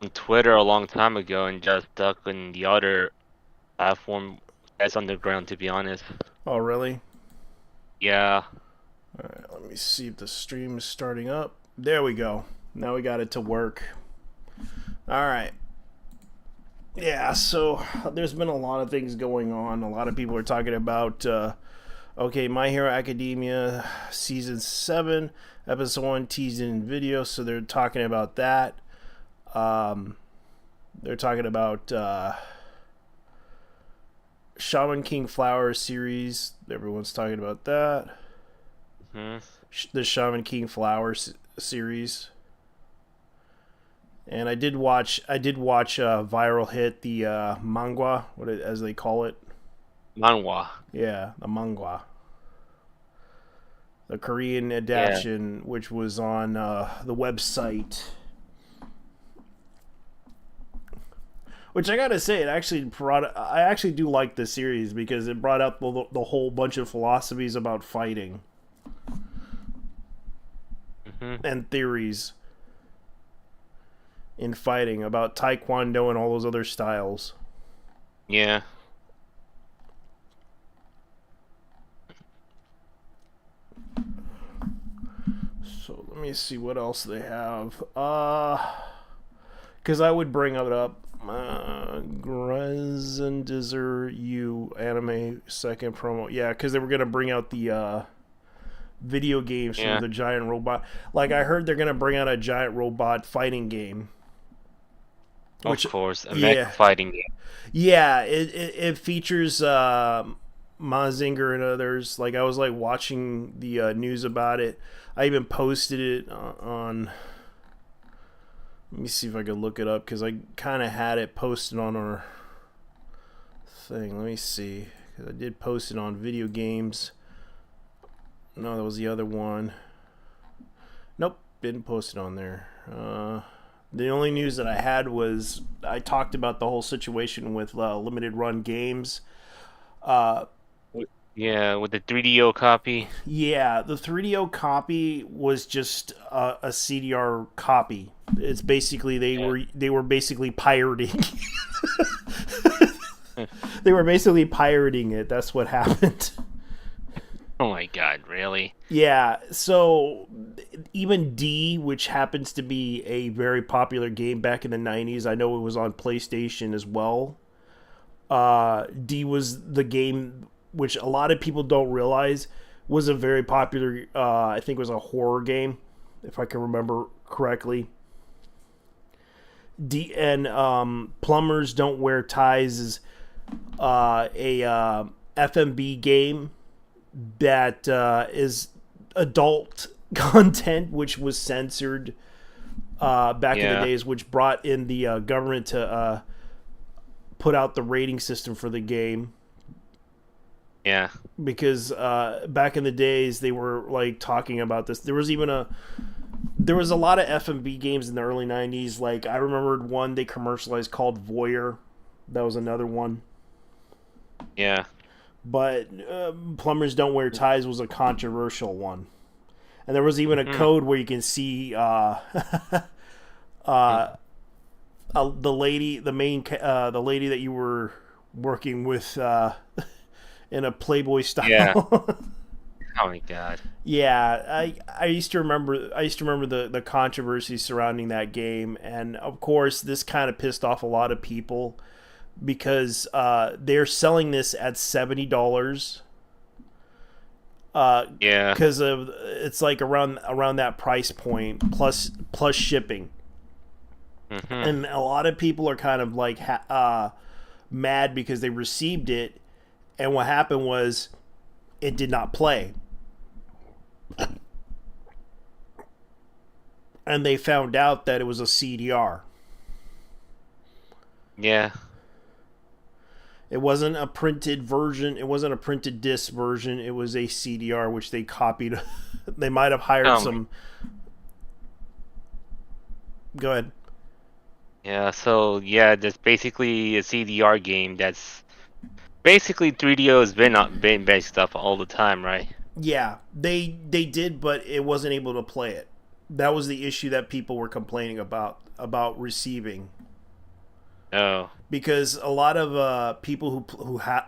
on Twitter a long time ago and just stuck in the other platform that's underground, to be honest. Oh, really? Yeah. All right, let me see if the stream is starting up. There we go. Now we got it to work. All right. Yeah, so there's been a lot of things going on. A lot of people are talking about, okay, My Hero Academia Season 7, Episode 1 teased in video. So they're talking about that. Um, they're talking about Shaman King Flower series. Everyone's talking about that. Hmm. The Shaman King Flower series. And I did watch Viral Hit, the manga, as they call it. Manhwa. Yeah, the manga, the Korean Yeah. adaptation, which was on the website. Which I gotta say, it actually brought. I actually do like the series because it brought up the whole bunch of philosophies about fighting Hmm. and theories in fighting about taekwondo and all those other styles. Yeah. So let me see what else they have. Because I would bring it up. Grezen Dizzer U anime second promo. Yeah, because they were gonna bring out the video games from Yeah. the giant robot. Like I heard they're gonna bring out a giant robot fighting game. Of Which, course, a mech yeah, fighting game. yeah, it features Mazinger and others. Like I was like watching the news about it. I even posted it on. Let me see if I could look it up because I kind of had it posted on our thing. Let me see because I did post it on video games. No, that was the other one. Nope, didn't post it on there. The only news that I had was I talked about the whole situation with limited run games. Uh, Yeah, with the 3DO copy. yeah, the 3DO copy was just a CDR copy. It's basically Yeah. they were basically pirating. They were basically pirating it. That's what happened. Oh my God, really? Yeah, so even D, which happens to be a very popular game back in the 90s, I know it was on PlayStation as well. D was the game which a lot of people don't realize was a very popular, I think it was a horror game, if I can remember correctly. D and Plumbers Don't Wear Ties is a FMB game that is adult content, which was censored back in the Yeah. days, which brought in the government to put out the rating system for the game. Yeah. Because back in the days they were like talking about this. There was a lot of FMB games in the early '90s. Like I remembered one they commercialized called Voyeur. That was another one. Yeah. But Plumbers Don't Wear Ties was a controversial one. And there was even a Hmm. code where you can see the lady, the lady that you were working with in a Playboy Yeah. style. Oh my God. Yeah, I used to remember the controversy surrounding that game, and of course this kind of pissed off a lot of people because they're selling this at $70 Yeah. because of it's like around that price point plus shipping, Hmm. and a lot of people are kind of like mad because they received it, and what happened was it did not play, and they found out that it was a CDR. Yeah. It wasn't a printed version. It wasn't a printed disc version. It was a CDR, which they copied. They might have hired Oh my. some. Go ahead. Yeah. So yeah, that's basically a CDR game. That's basically 3DO has been based stuff all the time, right? Yeah, they did, but it wasn't able to play it. That was the issue that people were complaining about receiving, Oh, because a lot of people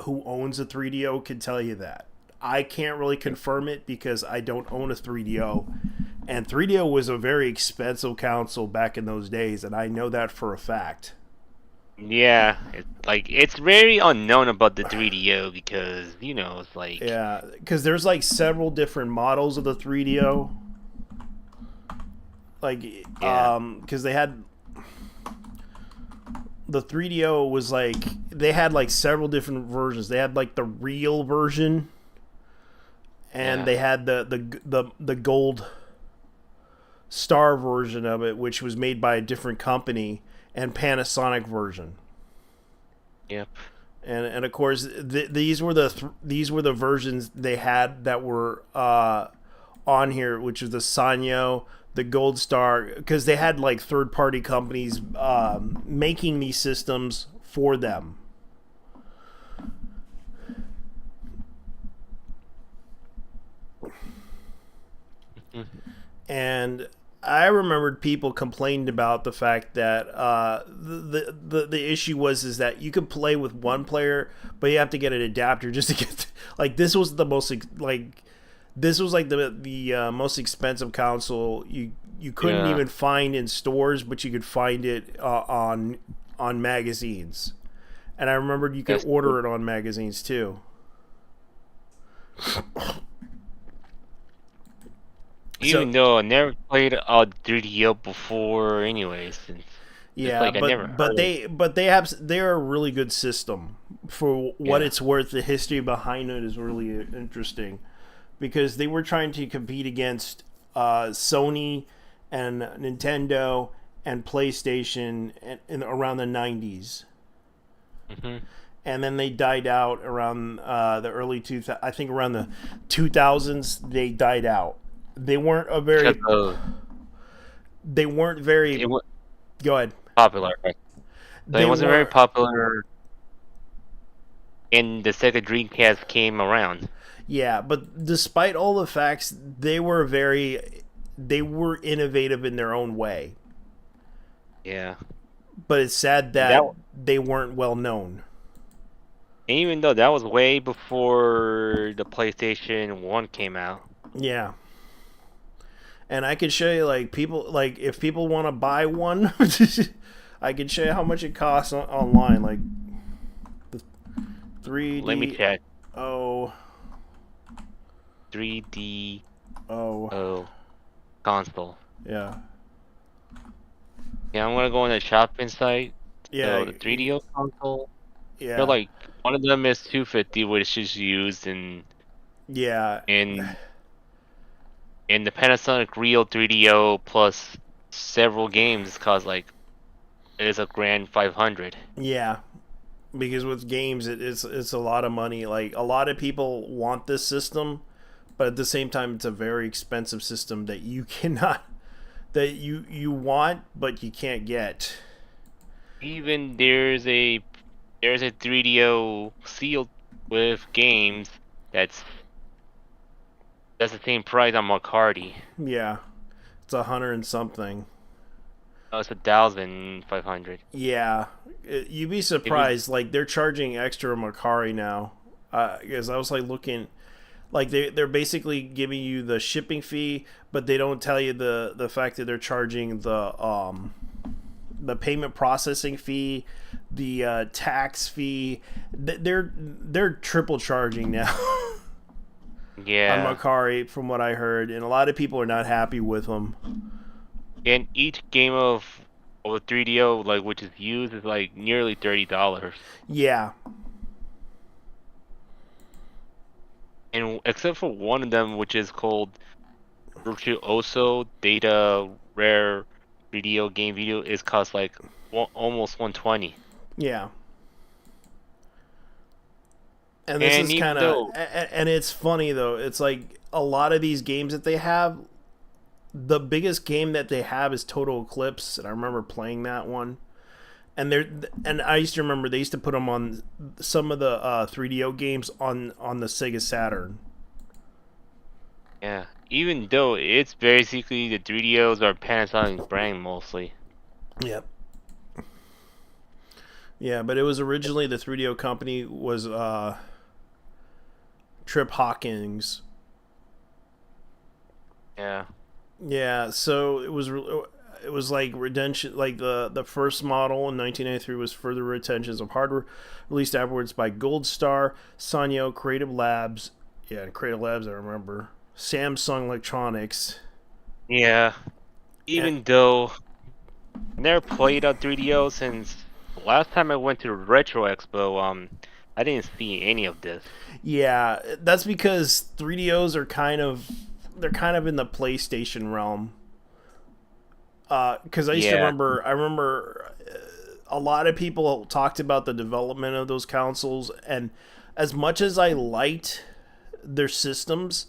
who owns a 3DO can tell you that. I can't really confirm it because I don't own a 3DO, and 3DO was a very expensive console back in those days, and I know that for a fact. yeah. It's very unknown about the 3DO because it's like Yeah, because there's like several different models of the 3DO. Like, yeah, because they had the 3DO was like they had like several different versions. They had like the real version, and yeah. they had the gold star version of it, which was made by a different company, and Panasonic version. Yep. And of course these were these were the versions they had that were on here, which was the Sanyo, the Gold Star, because they had like third party companies making these systems for them. Mhm. And I remembered people complained about the fact that the issue was is that you could play with one player, but you have to get an adapter just to get like this was the most like this was like the most expensive console you couldn't Yeah. even find in stores, but you could find it on magazines. And I remembered you could That's order it on magazines too. So Even though I never played a 3DO before, anyways, since it's yeah, like I never but heard. they're a really good system for what Yeah. it's worth. The history behind it is really interesting because they were trying to compete against Sony and Nintendo and PlayStation in around the 90s. Hmm. And then they died out around the early I think around the 2000s they died out. They weren't a Because very of they weren't very it was go ahead. popular, right? So it They wasn't very weren't popular, and the Sega Dreamcast came around. Yeah, but despite all the facts, they were innovative in their own way. Yeah. But it's sad And that, that they weren't well known. even though that was way before the PlayStation 1 came out. Yeah. And I could show you like people like if people want to buy one, I can show you how much it costs online like the Let me 3D check. oh 3DO oh console. yeah. Yeah, I'm gonna go on the shopping site. Yeah, So the 3DO console, they're yeah. like one of them is 250, which is used Yeah. in in the Panasonic Real 3DO plus several games cost like it is a grand 500. Yeah. Because with games it's a lot of money. Like a lot of people want this system, but at the same time it's a very expensive system that you cannot that you want but you can't get. Even there's a 3DO sealed with games that's that's the same price on Macarty. Yeah, it's 100 and something. Oh, it's 1,500. Yeah, you'd be If you surprised. Like they're charging extra Macari now. Because I was like looking, like they're basically giving you the shipping fee, but they don't tell you the fact that they're charging the payment processing fee, the tax fee. They're triple charging now on yeah, Macari, from what I heard, and a lot of people are not happy with them. and each game of a 3DO like which is used is like nearly $30. Yeah, And except for one of them which is called Virtuoso Data Rare Video Game Video is cost like almost 120. yeah. And this And is even kind of though and it's funny though. It's like a lot of these games that they have, the biggest game that they have is Total Eclipse, and I remember playing that one. And I used to remember they used to put them on some of the 3DO games on the Sega Saturn. Yeah. Even though it's basically the 3DOs are Panasonic brand mostly. Yep. Yeah, but it was originally the 3DO company was Trip Hawkins. Yeah. Yeah, so it was like redemption, like the first model in 1993 was further retentions of hardware released afterwards by Gold Star, Sanyo, Creative Labs. Yeah, and Creative Labs I remember. Samsung Electronics. Yeah. And, Even though I never played a 3DO since the last time I went to Retro Expo, I didn't see any of this. yeah, that's because 3DOs are they're kind of in the PlayStation realm. Because Yeah. I remember a lot of people talked about the development of those consoles, and as much as I liked their systems,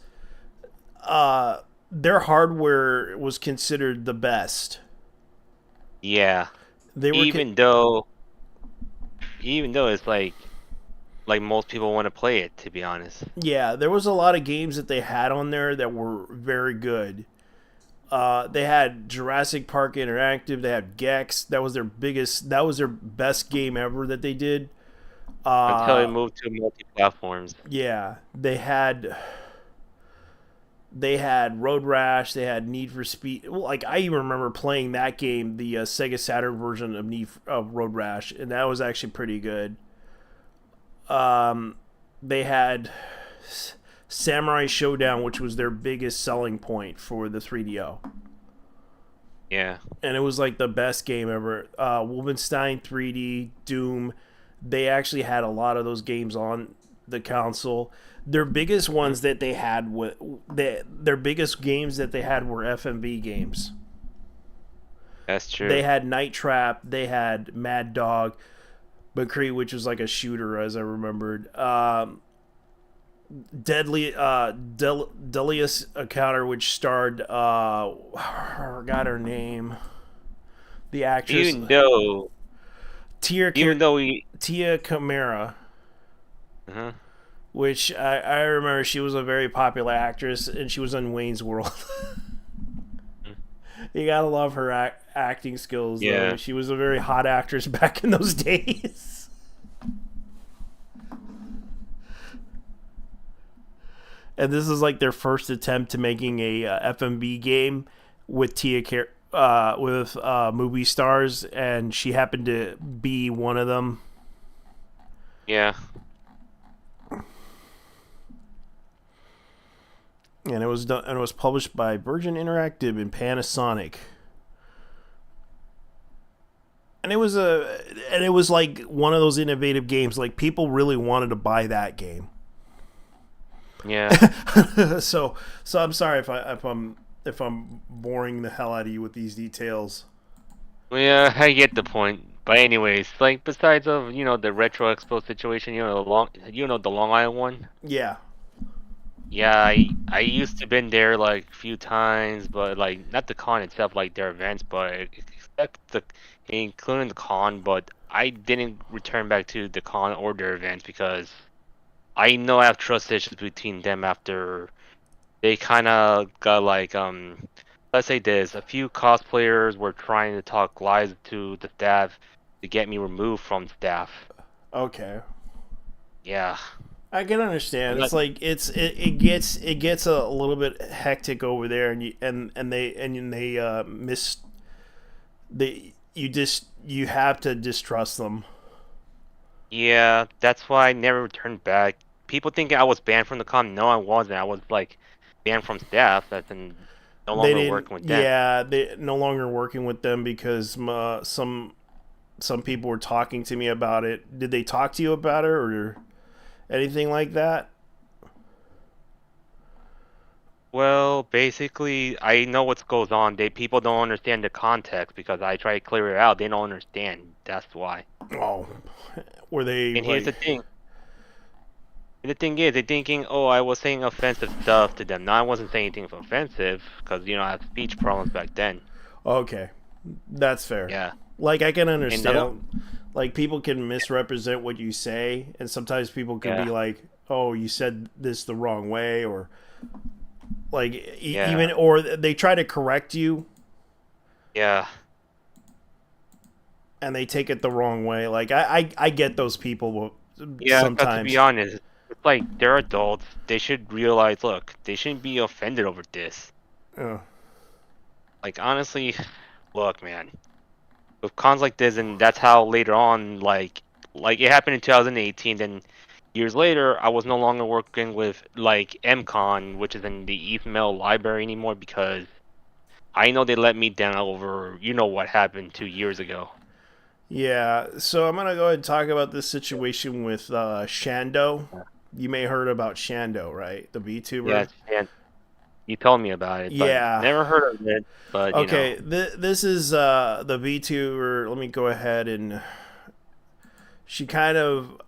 their hardware was considered the best. Yeah. They were, Even though even though it's like most people want to play it, to be honest. yeah, there was a lot of games that they had on there that were very good. They had Jurassic Park Interactive. They had Gex. That was their biggest. That was their best game ever that they did. Until it Uh, moved to multi-platforms. yeah, they had Road Rash, they had Need for Speed. Well, like I even remember playing that game, the Sega Saturn version of Road Rash, and that was actually pretty good. They had Samurai Showdown, which was their biggest selling point for the 3DO, Yeah. and it was like the best game ever. Wolfenstein 3D, Doom. They actually had a lot of those games on the console. Their biggest Mhm. ones that they had their biggest games that they had were FMV games. That's They true. had Night Trap, they had Mad Dog, McCree, which was like a shooter, as I remembered. Delius Encounter, which starred I forgot her name, the actress Even though Tia even though we Tia Camara, uh which I remember she was a very popular actress, and she was in Wayne's World. You gotta love her acting skills, though. Yeah. She was a very hot actress back in those days. And this is like their first attempt to making a FMV game with with movie stars, and she happened to be one of them. Yeah. And it was published by Virgin Interactive and Panasonic. And it was like one of those innovative games. Like people really wanted to buy that game. Yeah. so I'm sorry if I'm boring the hell out of you with these details. Well, yeah, I get the point. But anyways, like besides of, the Retro Expo situation, the Long Island one? Yeah. Yeah, I used to been there like a few times, but like not the con itself, like their events, but except including the con, but I didn't return back to the con or their events because I know I have trust issues between them after they kind of got like let's say this, a few cosplayers were trying to talk lies to the staff to get me removed from staff. Okay. Yeah. I can I'm understand. It's not like it gets a little bit hectic over there, and they miss they you just you have to distrust them. Yeah, that's why I never returned back. People think I was banned from the con. No, I wasn't. I was like banned from staff, as in no They longer didn't. working with them. Yeah, they no longer working with them because some people were talking to me about it. Did they talk to you about it or anything like that? Well, basically, I know what goes on. People don't understand the context because I try to clear it out. They don't understand. That's why. Oh, were they And here's the like? thing. The thing is, they're thinking, oh, I was saying offensive stuff to them. No, I wasn't saying anything offensive because I had speech problems back then. Okay, that's fair. Yeah. Like I can And the whole, understand. Like people can misrepresent what you say, and sometimes people can be yeah. like, "Oh, you said this the wrong way," or Like Yeah, even or they try to correct you yeah, and they take it the wrong way. Like I get those people yeah. Cause to be sometimes. honest, it's like they're adults. They should realize, look, they shouldn't be offended over this. Uh, Like honestly, look, man, with cons like this, and that's how later on, like it happened in 2018. Then years later, I was no longer working with like MCon, which is in the email library anymore because I know they let me down over what happened 2 years ago. yeah, so I'm gonna go ahead and talk about this situation with Shando. You may heard about Shando, right? The VTuber. Yeah, and you told me about it, but Yeah. never heard of it. But Okay. This is the VTuber. Let me go ahead and she kind of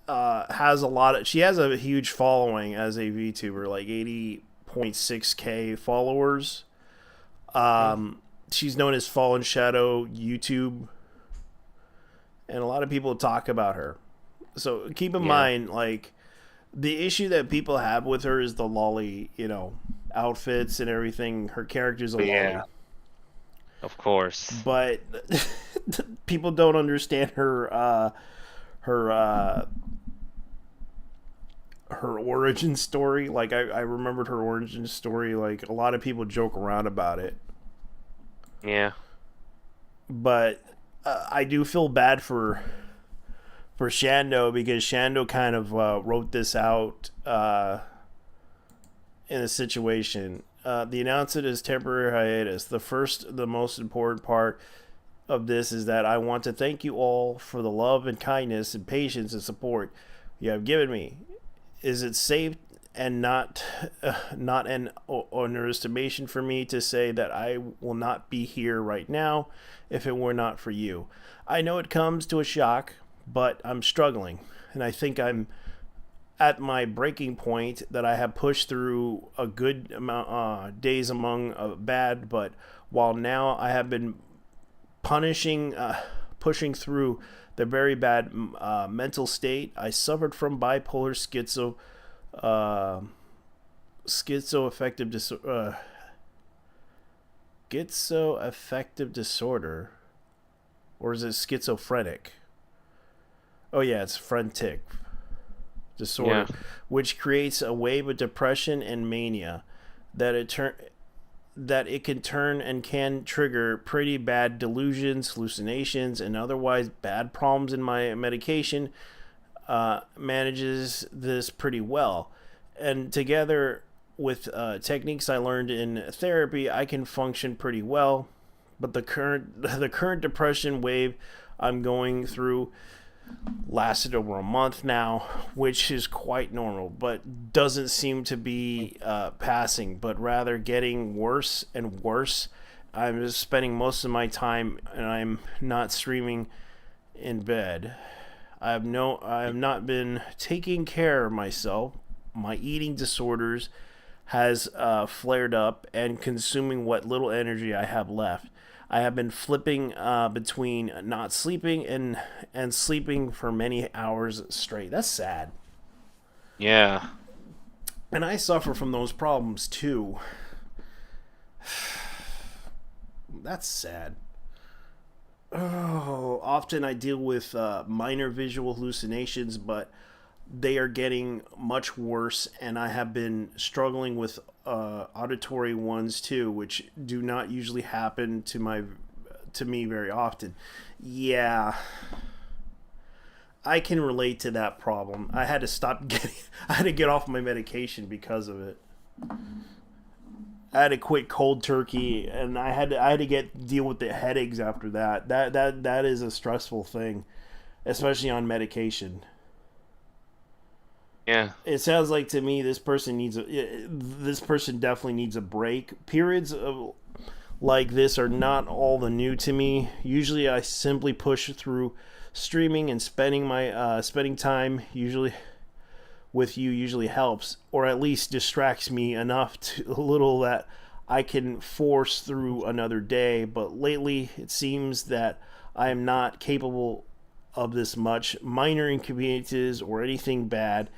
has a lot of. She has a huge following as a VTuber, like 80.6K followers. She's known as Fallen Shadow YouTube, and a lot of people talk about her. So keep in yeah, mind, like the issue that people have with her is the lolly, outfits and everything. Her character's a but yeah, lolly, of course. but people don't understand her her origin story. Like I remembered her origin story. Like a lot of people joke around about it, Yeah, but I do feel bad for Shando because Shando kind of wrote this out in a situation. The announcement is temporary hiatus. The most important part of this is that I want to thank you all for the love and kindness and patience and support you have given me. Is it safe and not an underestimation for me to say that I will not be here right now if it were not for you? I know it comes to a shock, but I'm struggling, and I think I'm at my breaking point that I have pushed through a good amount days among bad, but while now I have been pushing through the very bad mental state. I suffered from bipolar uh, schizoaffective schizoaffective disorder, or is it schizophrenic? Oh yeah, it's phrenetic yeah, disorder, which creates a wave of depression and mania that it can turn and can trigger pretty bad delusions, hallucinations, and otherwise bad problems. In my medication manages this pretty well, and together with techniques I learned in therapy, I can function pretty well. But the current depression wave I'm going through lasted over a month now, which is quite normal, but doesn't seem to be passing, but rather getting worse and worse. I'm just spending most of my time, and I'm not streaming in bed. I have not been taking care of myself. My eating disorders has flared up and consuming what little energy I have left. I have been flipping between not sleeping and sleeping for many hours straight. That's sad. yeah, And I suffer from those problems too. That's sad. Oh, often I deal with minor visual hallucinations, but they are getting much worse, and I have been struggling with auditory ones too, which do not usually happen to me very often. Yeah, I can relate to that problem. I had to stop getting, I had to get off my medication because of it. I had to quit cold turkey, and I had to deal with the headaches after that. That is a stressful thing, especially on medication. yeah, It sounds like to me this person definitely needs a break. Periods of like this are not all the new to me. Usually, I simply push through streaming and spending time usually with you usually helps, or at least distracts me enough to a little that I can force through another day. But lately, it seems that I am not capable of this much minor inconveniences or anything bad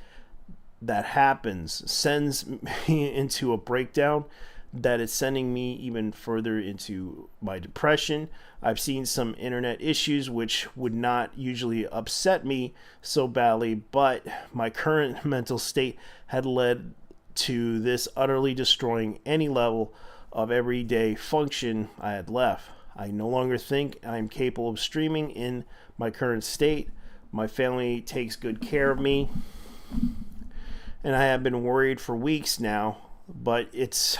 that happens sends me into a breakdown that is sending me even further into my depression. I've seen some internet issues which would not usually upset me so badly, but my current mental state had led to this utterly destroying any level of everyday function I had left. I no longer think I'm capable of streaming in my current state. My family takes good care of me, and I have been worried for weeks now, but it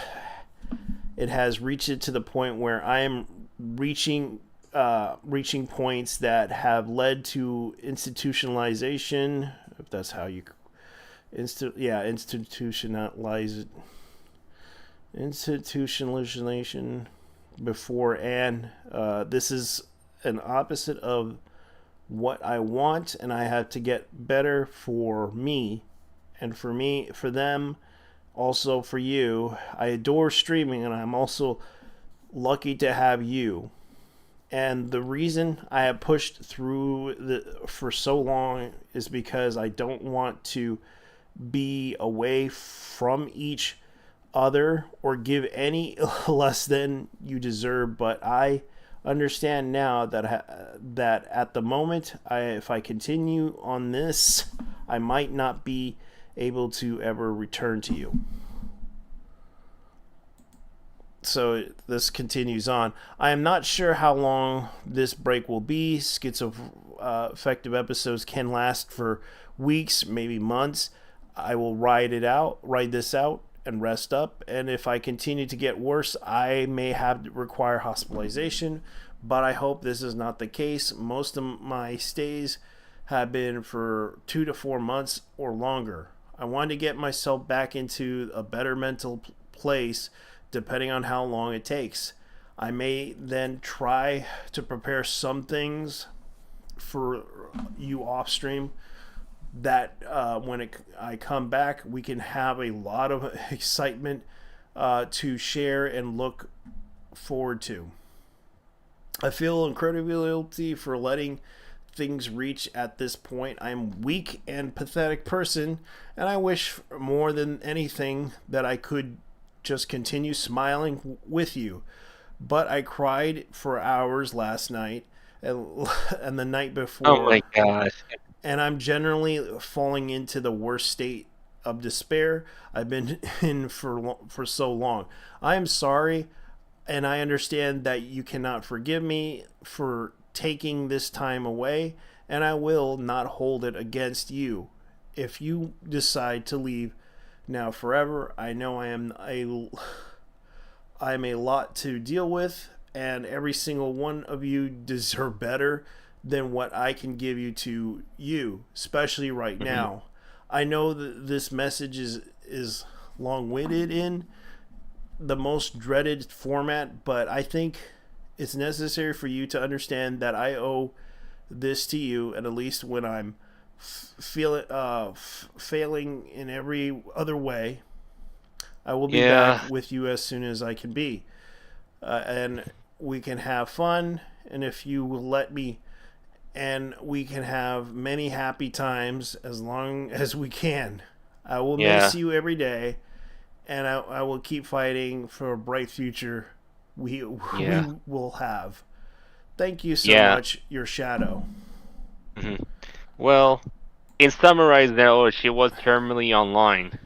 has reached it to the point where I am reaching points that have led to institutionalization, if that's how you institutionalization before, and this is an opposite of what I want, and I have to get better for me, and for them, also for you. I adore streaming, and I'm also lucky to have you. And the reason I have pushed through for so long is because I don't want to be away from each other or give any less than you deserve. But I understand now that at the moment, if I continue on this, I might not be able to ever return to you. So this continues on. I am not sure how long this break will be. Schizoaffective episodes can last for weeks, maybe months. I will ride this out, and rest up. And if I continue to get worse, I may have to require hospitalization. But I hope this is not the case. Most of my stays have been for 2 to 4 months or longer. I want to get myself back into a better mental place depending on how long it takes. I may then try to prepare some things for you off stream that I come back, we can have a lot of excitement to share and look forward to. I feel incredibly guilty for letting things reach at this point. I'm a weak and pathetic person, and I wish more than anything that I could just continue smiling with you. But I cried for hours last night and the night Oh my before, gosh. and I'm generally falling into the worst state of despair I've been in for so long. I am sorry, and I understand that you cannot forgive me for taking this time away, and I will not hold it against you if you decide to leave now forever. I know I'm a lot to deal with, and every single one of you deserve better than what I can give to you, especially right Hmm. now. I know that this message is long-winded in the most dreaded format, but I think it's necessary for you to understand that I owe this to you, and at least when I'm failing in every other way, I will be back Yeah, with you as soon as I can be, and we can have fun. And if you will let me, and we can have many happy times as long as we can. I will miss yeah, you every day, and I will keep fighting for a bright future we yeah, will have. Thank you so yeah. much, your shadow. Hmm. Well, in summarize, though, she was terminally online,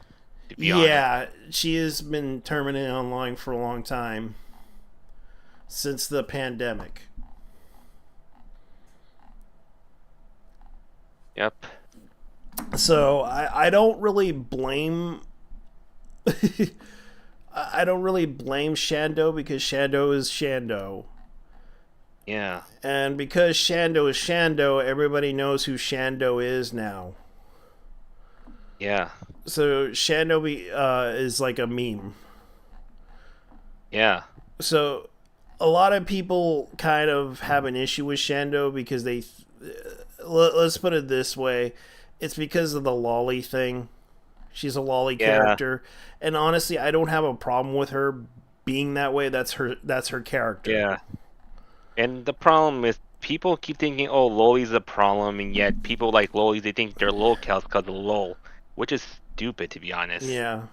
to be honest. Yeah, she has been terminated online for a long time since the pandemic. Yep. So I don't really blame I don't really blame Shando because Shando is Shando. Yeah, And because Shando is Shando, everybody knows who Shando is now. yeah, So is like a meme. yeah, So a lot of people kind of have an issue with Shando because let's put it this way, it's because of the lolly thing. She's a lolly yeah, character, and honestly, I don't have a problem with her being that way. That's her character. yeah. And the problem is, people keep thinking, oh, lolly's a problem, and yet people like lollies, they think they're lolcows because of lol. which is stupid to be honest. Yeah.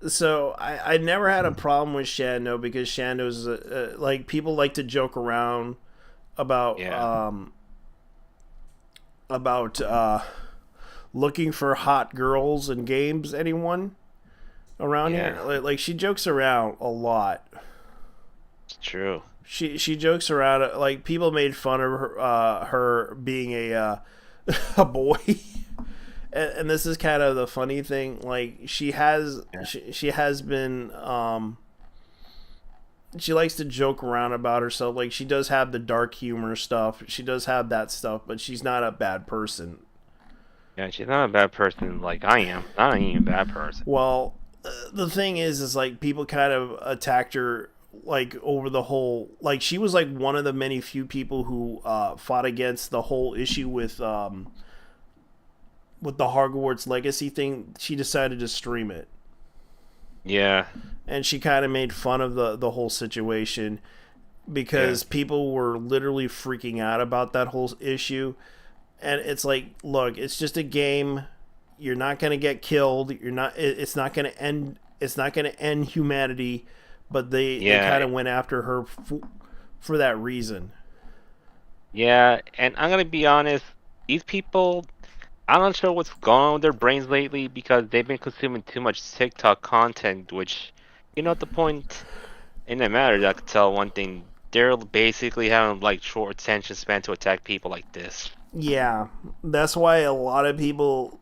So I never had a problem with Shando because Shando's like people like to joke around about Yeah, about looking for hot girls in games. Anyone around here? yeah, Like she jokes around a lot. it's true. She jokes around like people made fun of her being a boy. And this is kind of the funny thing. Like Yeah, she has been she likes to joke around about herself. Like she does have the dark humor stuff. She does have that stuff, but she's not a bad person. yeah, she's not a bad person like I am. Not even a bad person. Well, the thing is like people kind of attacked her like over the whole like she was like one of the many few people who fought against the whole issue with the Hogwarts Legacy thing. She decided to stream it, Yeah, and she kind of made fun of the whole situation yeah, because people were literally freaking out about that whole issue. And it's like, look, it's just a game. You're not going to get killed. You're not. It's not going to end. It's not going to end humanity. But they yeah, kind of went after her for that reason. yeah. And I'm gonna be honest, these people, I'm not sure what's going on with their brains lately because they've been consuming too much TikTok content, which, at the point in the matter, I could tell one thing. They're basically having like short attention span to attack people like this. Yeah, that's why a lot of people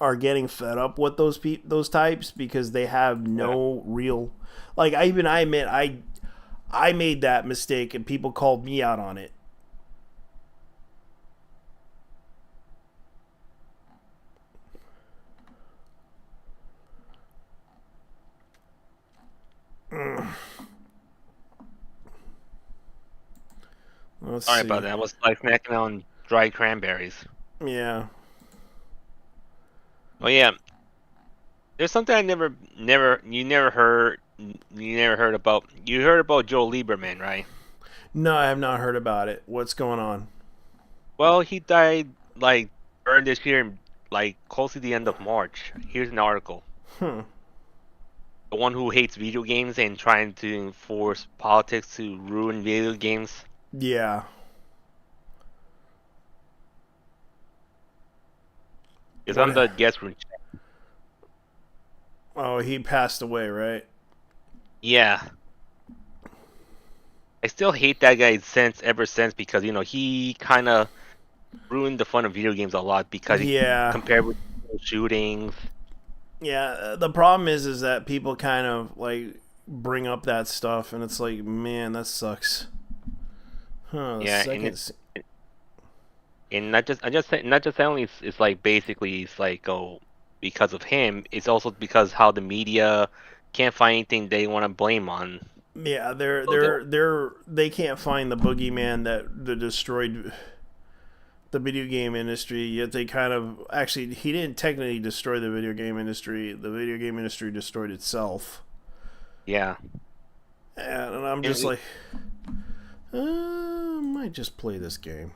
are getting fed up with those types because they have Yeah. no real like I admit I made that mistake and people called me out on it. Let's Sorry about see. that. I was like snacking on dried cranberries. Yeah. Oh yeah, there's something I you never heard about. You heard about Joe Lieberman, right? No, I have not heard about it. What's going on? Well, he died like early this year, like close to the end of March. Here's an article. Hmm. The one who hates video games and trying to enforce politics to ruin video games. Yeah. It's on What? the guest room. Oh, he passed away, right? Yeah, I still hate that guy since ever since because he kind of ruined the fun of video games a lot because he Yeah. compared with shootings. Yeah. The problem is that people kind of like bring up that stuff, and it's like, man, that sucks. Huh. The Yeah, second. and not just only it's like basically it's like because of him. It's also because how the media can't find anything they want to blame on. Yeah, So they they can't find the boogeyman that destroyed the video game industry. Yet they kind of actually he didn't technically destroy the video game industry. The video game industry destroyed itself. yeah. And I'm And just like, might just play this game.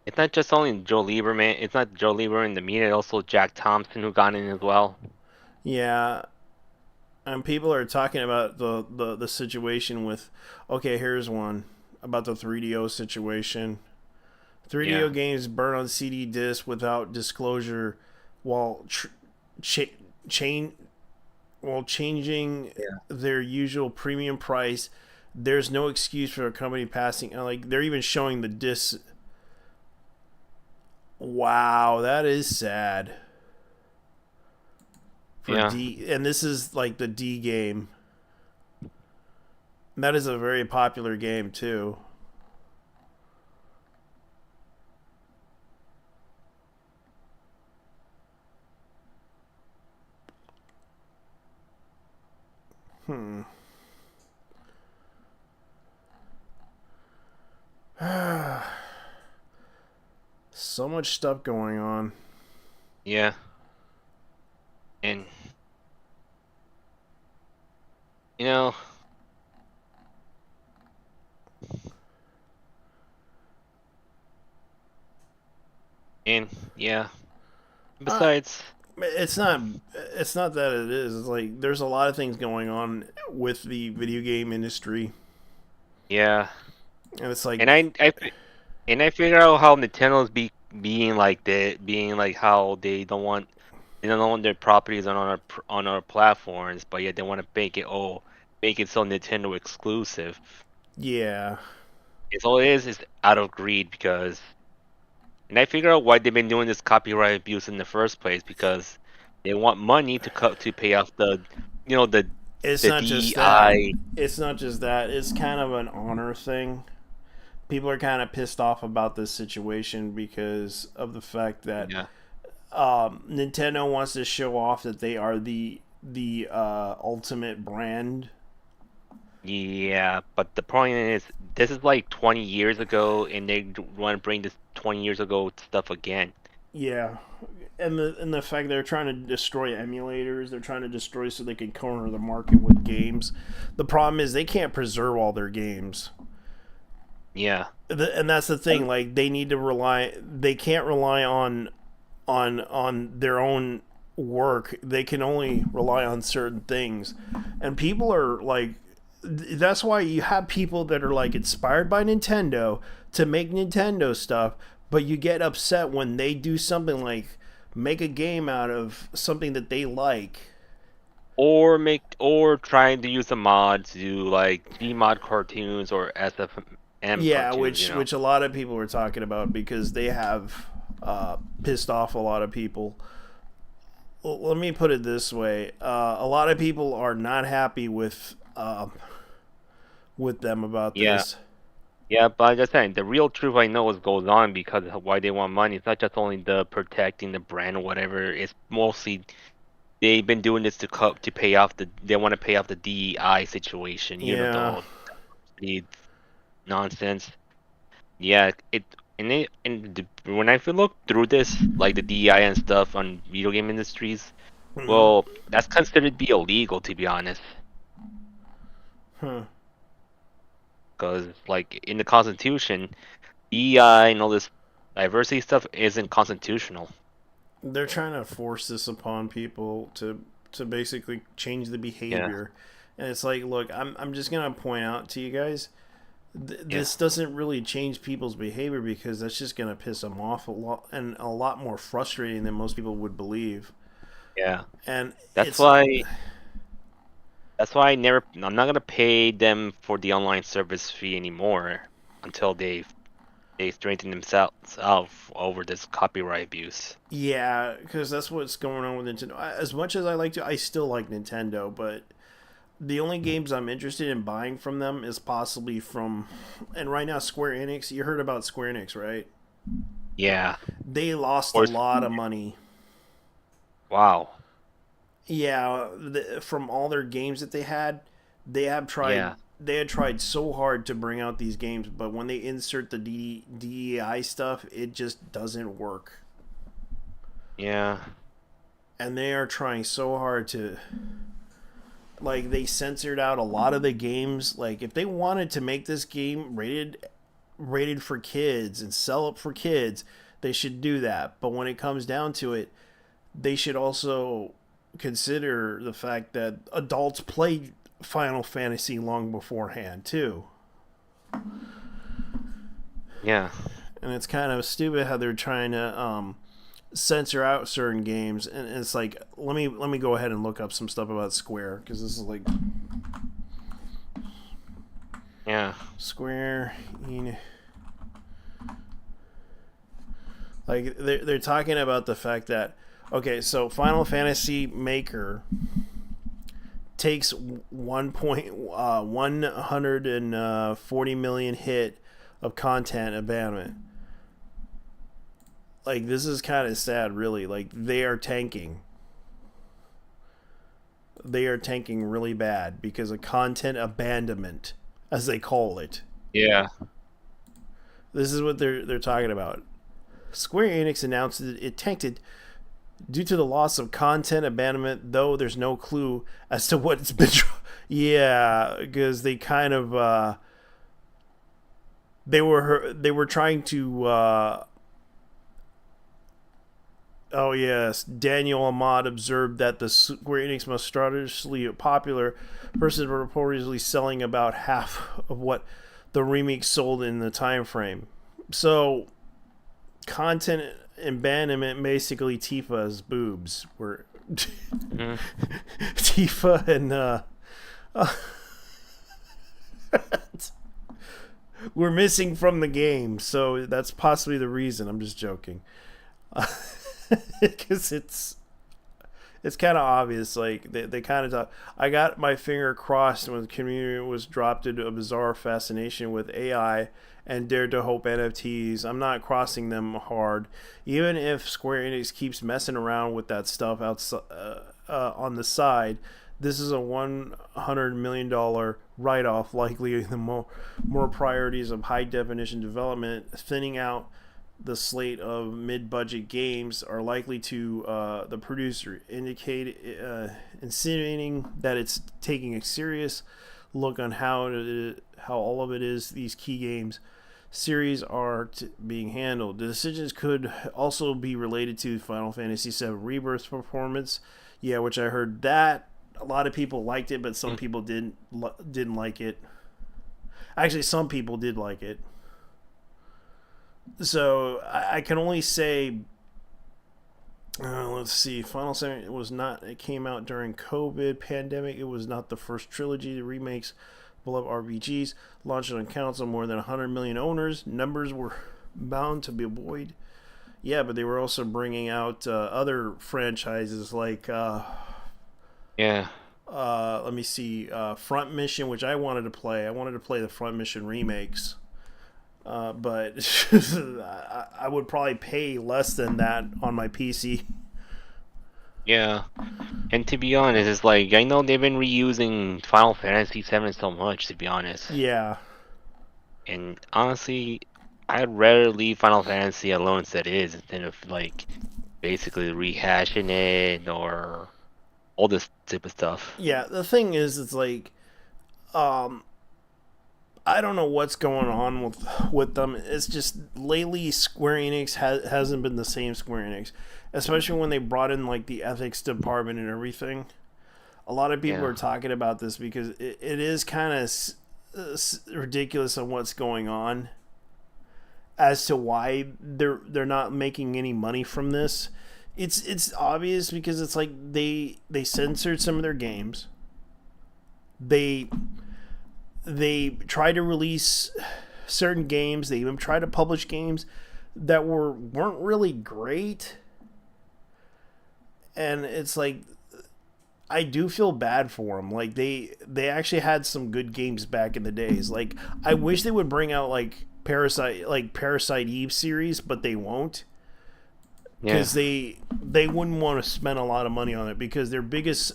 it's not just only Joe Lieberman. It's not Joe Lieberman in the media. Also Jack Thompson who got in as well. Yeah, and people are talking about the situation with. Okay, here's one about the 3DO situation. Yeah, 3DO games burn on CD disc without disclosure, while cha- chain while changing yeah, their usual premium price. There's no excuse for a company passing. Like they're even showing the disc. Wow, that is sad for yeah, D. And this is like the D game. That is a very popular game too. Hmm. So much stuff going on. yeah. And you know, and yeah. Uh, Besides, it's not. It's not that it is. It's like there's a lot of things going on with the video game industry, yeah, and it's like, and I figure out how Nintendo's being like being like how they don't want their properties on our platforms, but yet they want to make it so Nintendo exclusive. yeah, It's all it is out of greed because, and I figure out why they've been doing this copyright abuse in the first place because they want money to pay off you know, it's the not just that. DEI. It's not just that. It's kind of an honor thing. People are kind of pissed off about this situation because of the fact that Yeah, Nintendo wants to show off that they are the ultimate brand. yeah, but the point is, this is like 20 years ago, and they want to bring this 20 years ago stuff again. Yeah, and the fact they're trying to destroy emulators, they're trying to destroy so they can corner the market with games. The problem is they can't preserve all their games, Yeah. and that's the thing. Like they need to rely, they can't rely on their own work. They can only rely on certain things, and people are like, that's why you have people that are like inspired by Nintendo to make Nintendo stuff, but you get upset when they do something like make a game out of something that they like. Or trying to use a mod to do like Gmod cartoons or SFM Yeah, cartoons, which a lot of people were talking about because they have pissed off a lot of people. Well, let me put it this way: a lot of people are not happy with them about Yeah. this. Yeah, but I'm just saying the real truth I know is goes on because of why they want money. It's not just only the protecting the brand or whatever. It's mostly they've been doing this to pay off they want to pay off the DEI situation, the Yeah, whole the nonsense. Yeah, when I look through this, like the DEI and stuff on video game industries, mm-hmm. well, that's considered to be illegal to be honest, Huh. because like in the Constitution, DEI and all this diversity stuff isn't constitutional. They're trying to force this upon people to basically change the Yeah, behavior, and it's like, look, I'm just gonna point out to you guys, yeah, this doesn't really change people's behavior because that's just gonna piss them off a lot and a lot more frustrating than most people would believe. yeah. And That's it's why I'm not gonna pay them for the online service fee anymore until they strengthen themselves out over this copyright abuse. yeah, because that's what's going on with Nintendo. As much as I like to, I still like Nintendo, but the only games I'm interested in buying from them is possibly from, and right now Square Enix. You heard about Square Enix, right? Yeah. They lost a Or lot of money. wow. Yeah, from all their games that they had, Yeah. they had tried so hard to bring out these games, but when they insert the DEI stuff, it just doesn't work. Yeah. And they are trying so hard to, like, they censored out a lot of the games. Like if they wanted to make this game rated for kids and sell it for kids, they should do that. But when it comes down to it, they should also consider the fact that adults played Final Fantasy long beforehand too. Yeah. And it's kind of stupid how they're trying to censor out certain games. And it's like, let me go ahead and look up some stuff about Square because this is like Yeah. Square. Like they're talking about the fact that, okay, so Final Fantasy Maker takes 140 million hit of content abandonment. Like this is kind of sad, really. Like they are tanking really bad because of content abandonment, as they call it. Yeah. This is what they're talking about. Square Enix announced that it tanked due to the loss of content abandonment, though there's no clue as to what it's been. Yeah, because they kind of they were trying to Oh yes, Daniel Ahmad observed that the Square Enix most stradishly popular versus reportedly selling about half of what the remake sold in the time frame. So content abandonment basically Tifa's boobs were Hmm. Tifa and were missing from the game, so that's possibly the reason. I'm just joking, because it's kind of obvious. Like they kind of talk. I got my finger crossed when the community was dropped into a bizarre fascination with AI and dared to hope NFTs. I'm not crossing them hard, even if Square Enix keeps messing around with that stuff outside on the side. This is a $100 million write-off, likely the more priorities of high definition development, thinning out the slate of mid-budget games are likely to the producer insinuating that it's taking a serious look on how all of it is these key games series are being handled. The decisions could also be related to Final Fantasy VII Rebirth performance. Yeah, which I heard that a lot of people liked it, but some people didn't like it. Actually, some people did like it. So I can only say, let's see, Final Fantasy was not. It came out during COVID pandemic. It was not the first trilogy. The remakes beloved RPGs launched on console. More than 100 million owners. Numbers were bound to be avoided. Yeah, but they were also bringing out other franchises like Yeah. let me see, Front Mission, which I wanted to play. I wanted to play the Front Mission remakes. But I would probably pay less than that on my PC. Yeah. And to be honest, it's like I know they've been reusing Final Fantasy VII so much, to be honest. Yeah, And honestly, I'd rather leave Final Fantasy alone as it is instead of like basically rehashing it or all this type of stuff. yeah. The thing is, it's like, um, I don't know what's going on with them. It's just lately Square Enix hasn't been the same Square Enix, especially when they brought in like the ethics department and everything. A lot of people Yeah. are talking about this because it is kind of ridiculous on what's going on as to why they're not making any money from this. It's obvious because it's like they censored some of their games. They they tried to release certain games. They even tried to publish games that weren't really great. And it's like I do feel bad for them. Like they actually had some good games back in the days. Like I wish they would bring out like Parasite Eve series, but they won't Yeah. because they wouldn't want to spend a lot of money on it because their biggest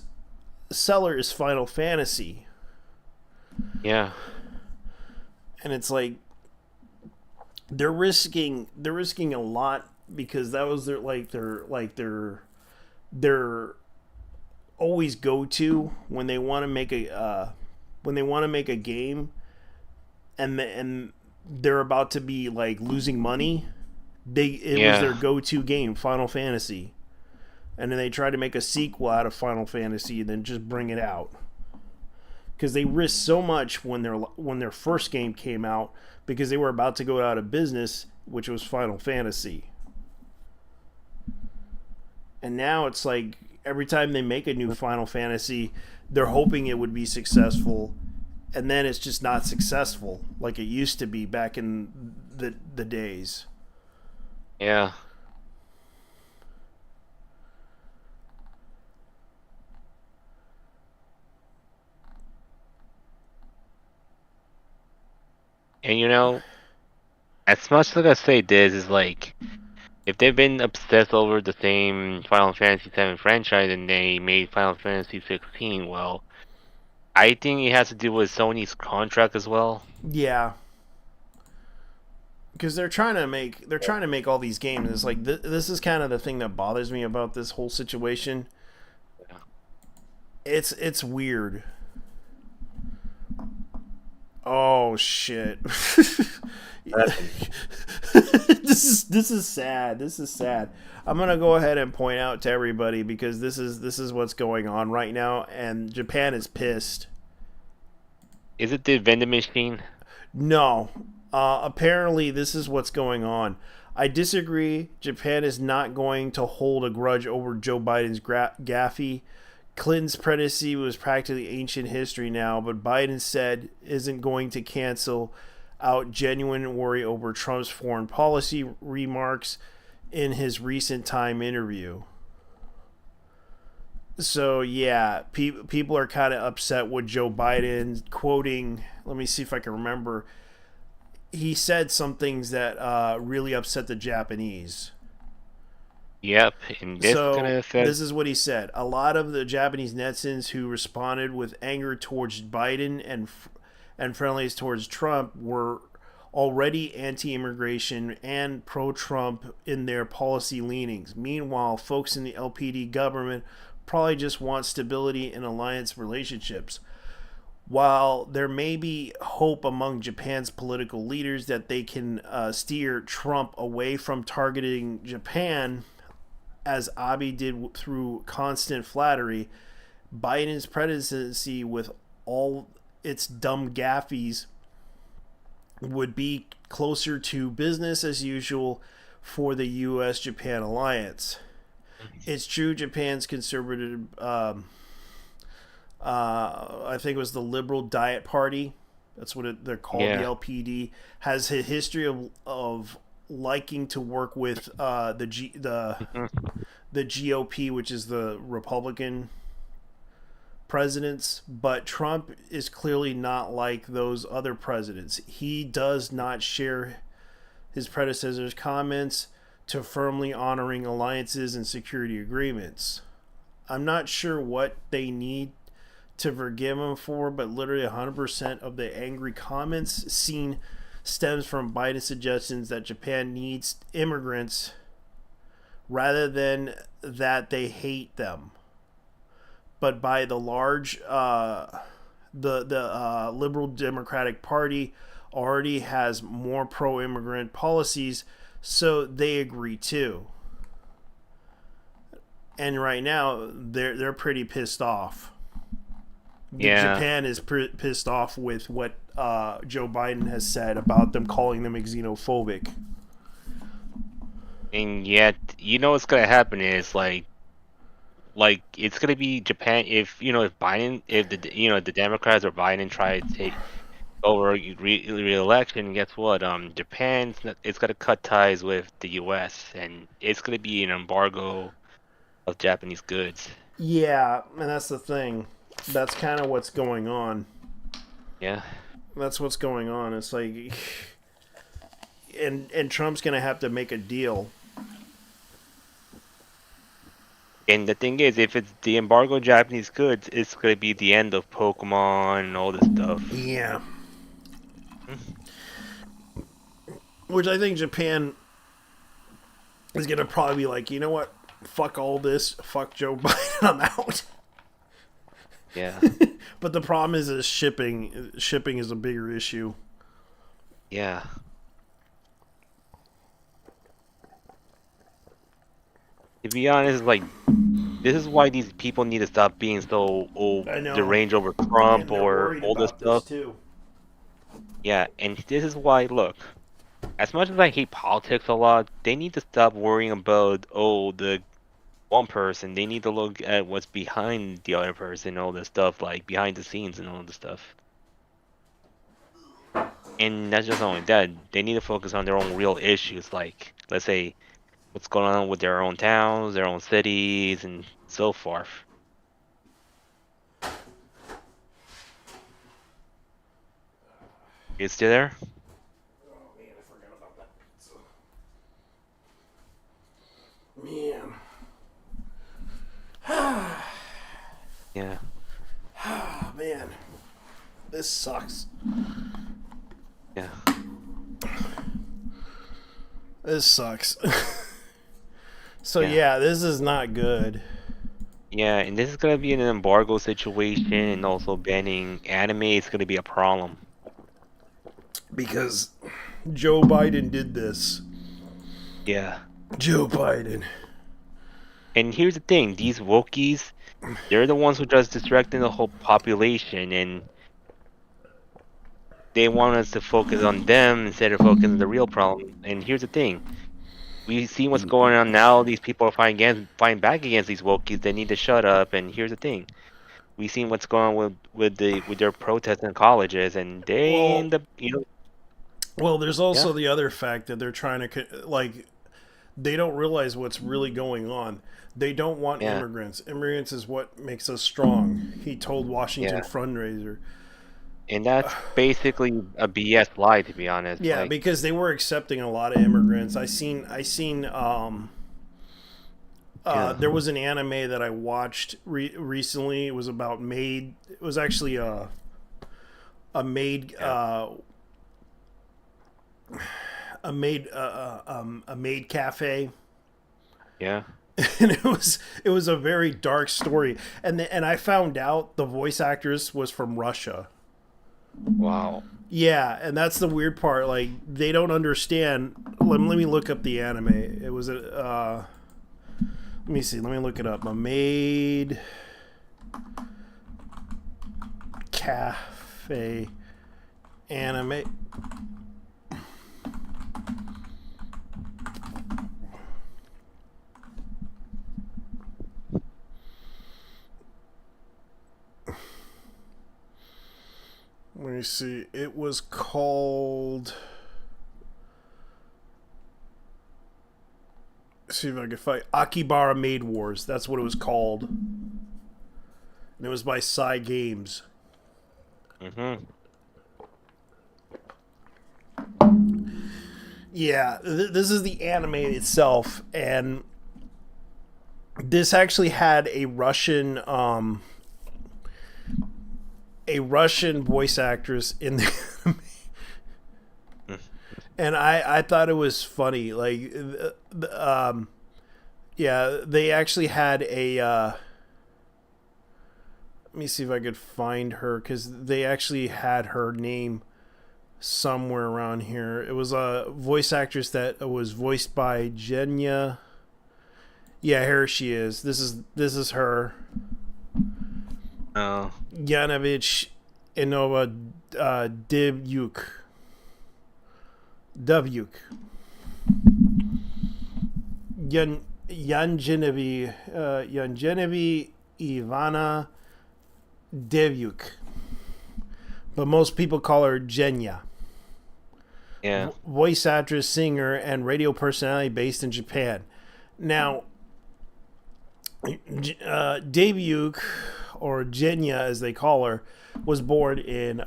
seller is Final Fantasy, Yeah. and it's like they're risking a lot because that was their always go to when they want to make a game and they're about to be like losing money. It was their Yeah. go to game, Final Fantasy, and then they tried to make a sequel out of Final Fantasy and then just bring it out because they risked so much when their first game came out because they were about to go out of business, which was Final Fantasy. And now it's like every time they make a new Final Fantasy, they're hoping it would be successful, and then it's just not successful like it used to be back in the days. Yeah. And as much as I say this is like if they've been obsessed over the same Final Fantasy VII franchise and they made Final Fantasy 16, well, I think it has to do with Sony's contract as well. Yeah, because they're trying to make all these games. It's like this is kind of the thing that bothers me about this whole situation. Yeah. It's weird. Oh shit. This is sad. This is sad. I'm gonna go ahead and point out to everybody because this is what's going on right now, and Japan is pissed. Is it the vending machine? No, apparently this is what's going on. I disagree. Japan is not going to hold a grudge over Joe Biden's gaffe. Clinton's presidency was practically ancient history now, but Biden said isn't going to cancel out genuine worry over Trump's foreign policy remarks in his recent Time interview. So yeah, people are kind of upset with Joe Biden quoting. Let me see if I can remember. He said some things that really upset the Japanese. Yep, and this is So gonna affect. this is what he said. A lot of the Japanese netizens who responded with anger towards Biden and friendlies towards Trump were already anti-immigration and pro-Trump in their policy leanings. Meanwhile, folks in the LPD government probably just want stability in alliance relationships. While there may be hope among Japan's political leaders that they can steer Trump away from targeting Japan, as Abe did through constant flattery, Biden's presidency, with all its dumb gaffies, would be closer to business as usual for the U.S. Japan alliance. It's true Japan's conservative, I think it was the Liberal Diet Party, that's what they're called, the Yeah. LPD, has a history of liking to work with the GOP, which is the Republican presidents, but Trump is clearly not like those other presidents. He does not share his predecessor's comments to firmly honoring alliances and security agreements. I'm not sure what they need to forgive him for, but literally 100% of the angry comments seen stems from Biden's suggestions that Japan needs immigrants rather than that they hate them. But by the large, the Liberal Democratic Party already has more pro-immigrant policies, so they agree too. And right now, they're pretty pissed off. Yeah, Japan is pissed off with what Joe Biden has said about them, calling them xenophobic. and yet you know what's gonna happen is like it's gonna be Japan if if Biden if the Democrats or Biden try to take over re-election, guess what? It's gonna cut ties with the U.S. and it's gonna be an embargo of Japanese goods. Yeah, and that's the thing. That's kind of what's going on. Yeah, That's what's going on. It's like, and Trump's gonna have to make a deal. and the thing is, if it's the embargo of Japanese goods, it's gonna be the end of Pokemon and all this stuff. Yeah, which I think Japan is gonna probably be like, you know what? Fuck all this. Fuck Joe Biden. I'm out. Yeah, But the problem is shipping. Shipping is a bigger issue. yeah. To be honest, like this is why these people need to stop being so I know, deranged over Trump and they're or worried all this about this stuff. too. Yeah, and this is why, look, as much as I hate politics a lot, they need to stop worrying about, the one person. They need to look at what's behind the other person, all this stuff, like behind the scenes and all this stuff. And that's just not only that, they need to focus on their own real issues, like, let's say, what's going on with their own towns, their own cities, and so forth. You still there? Oh man, I forgot about that pizza. Man, Yeah. oh man, this sucks. Yeah. This sucks. So Yeah. yeah, this is not good Yeah, and this is gonna be an embargo situation, and also banning anime is gonna be a problem. because Joe Biden did this. Yeah. Joe Biden. And here's the thing, these Wokies, they're the ones who just distracting the whole population, and they want us to focus on them instead of focusing on the real problem. And here's the thing, we see what's going on now. These people are fighting back against these Wokies. They need to shut up. And here's the thing, we seen what's going on with their protests in colleges, and they Well, end up, there's yeah, also the other fact that they're trying to like they don't realize what's really going on. They don't want yeah, immigrants. Immigrants is what makes us strong. He told Washington yeah. fundraiser. And that's basically a BS lie, to be honest. Yeah, Like, because they were accepting a lot of immigrants. I seen yeah, there was an anime that I watched recently. It was about maid. It was actually a maid yeah, a maid cafe, yeah. and it was a very dark story. And I found out the voice actress was from Russia. Wow. Yeah, and that's the weird part. Like they don't understand. Let me look up the anime. It was a. Let me see. Let me look it up. A maid cafe anime. Let me see. It was called. See if I can find Akibara Maid Wars. That's what it was called, and it was by Psy Games. Mm-hmm. Yeah, this is the anime itself, and this actually had a Russian voice actress in the anime. And I thought it was funny. Like, yeah, they actually had a. Let me see if I could find her because they actually had her name somewhere around here. It was a voice actress that was voiced by Jenya. Yeah, here she is. This is her. Oh, Yanovich Inova Divyuk. Duvyuk. Yangenevi Ivana Devyuk. But most people call her Jenya. yeah, Voice actress, singer, and radio personality based in Japan. Now, Devyuk, or Jenya as they call her, was born in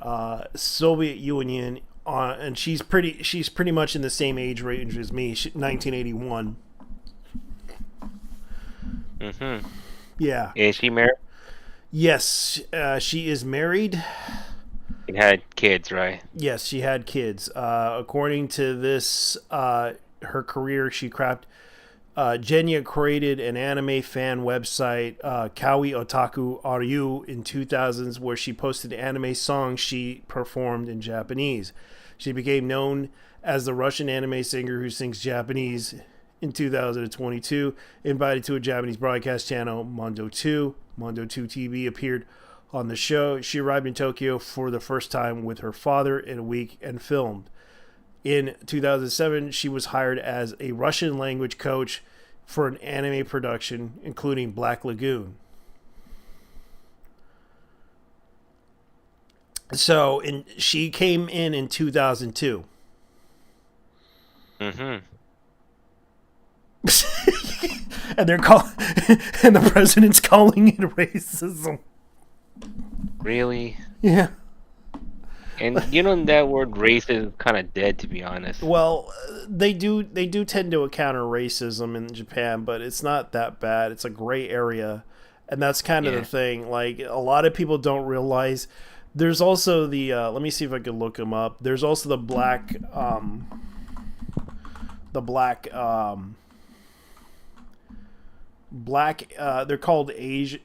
Soviet Union, and she's pretty much in the same age range as me, 1981. mm-hmm. Yeah. Is she married? Yes, she is married. She had kids, right? Yes, she had kids. According to this, her career, she craft. Jenya created an anime fan website, Kawi Otaku Ryu, in 2000s, where she posted anime songs she performed in Japanese. She became known as the Russian anime singer who sings Japanese in 2022. Invited to a Japanese broadcast channel, Mondo 2. Mondo 2 TV appeared on the show. She arrived in Tokyo for the first time with her father in a week and filmed. In 2007, she was hired as a Russian language coach for an anime production, including Black Lagoon. She came in 2002. Mm-hmm. And they're call and the president's calling it racism. Really? Yeah. And that word race is kind of dead, to be honest. Well, they do tend to encounter racism in Japan, but it's not that bad. It's a gray area, and that's kind of the Yeah, thing. Like a lot of people don't realize. There's also the let me see if I can look them up. There's also the black they're called Asian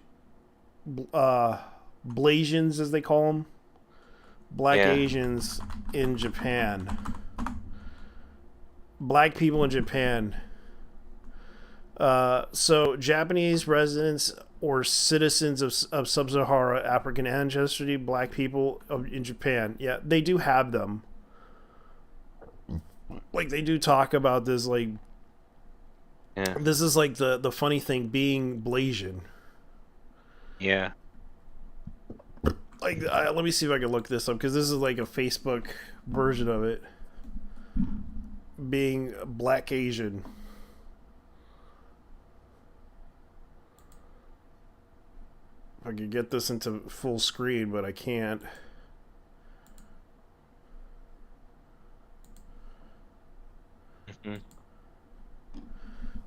Blasians as they call them. Black yeah, Asians in Japan. Black people in Japan. So Japanese residents or citizens of sub-Saharan African ancestry, black people in Japan. Yeah, they do have them. Like they do talk about this. Like Yeah. this is like the funny thing being Blasian. Yeah. Like let me see if I can look this up because this is like a Facebook version of it. Being black Asian. If I could get this into full screen, but I can't. Hmm.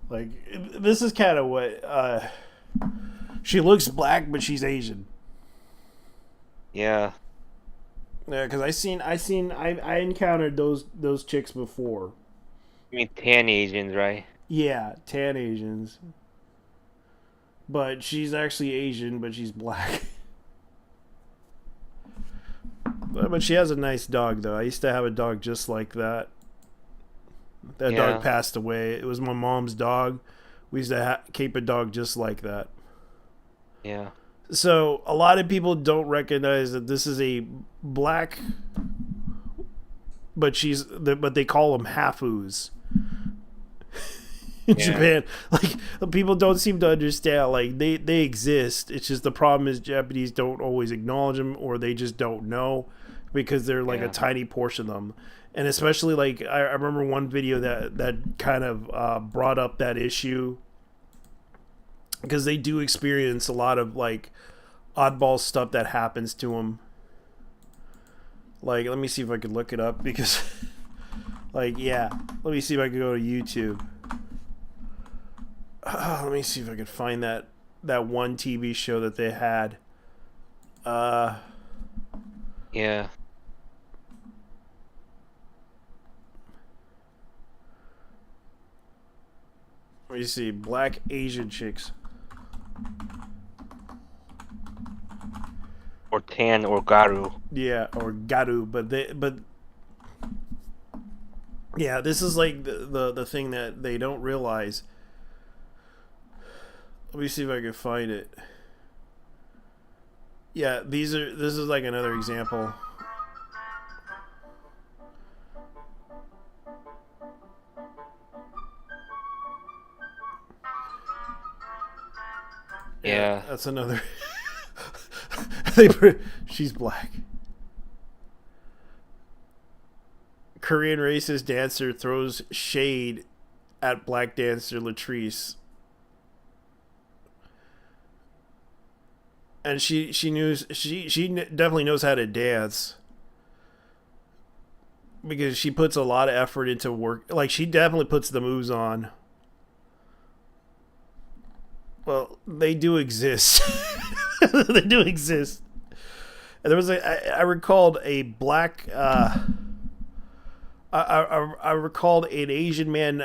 Like this is kind of what she looks black, but she's Asian. Yeah. Yeah, because I encountered those chicks before. I mean, tan Asians, right? Yeah, tan Asians, but she's actually Asian, but she's black. But she has a nice dog, though. I used to have a dog just like that. That dog Yeah. passed away. It was my mom's dog. We used to keep a dog just like that. Yeah. So a lot of people don't recognize that this is a black, but but they call them hafus in Yeah. Japan. Like people don't seem to understand. Like they exist. It's just the problem is Japanese don't always acknowledge them, or they just don't know because they're like a Yeah. tiny portion of them. And especially like I remember one video that kind of brought up that issue because they do experience a lot of like oddball stuff that happens to them. Like, let me see if I could look it up because, like, yeah, let me see if I can go to YouTube. Let me see if I can find that one TV show that they had. Yeah. Let me see, black Asian chicks. Or tan or garu. Yeah, or garu, but yeah, this is like the thing that they don't realize. Let me see if I can find it. Yeah, this is like another example. Yeah, Yeah. that's another. She's black. Korean racist dancer throws shade at black dancer Latrice, and she definitely knows how to dance because she puts a lot of effort into work. Like she definitely puts the moves on. Well, they do exist. They do exist. And there was I recalled a black. I recalled an Asian man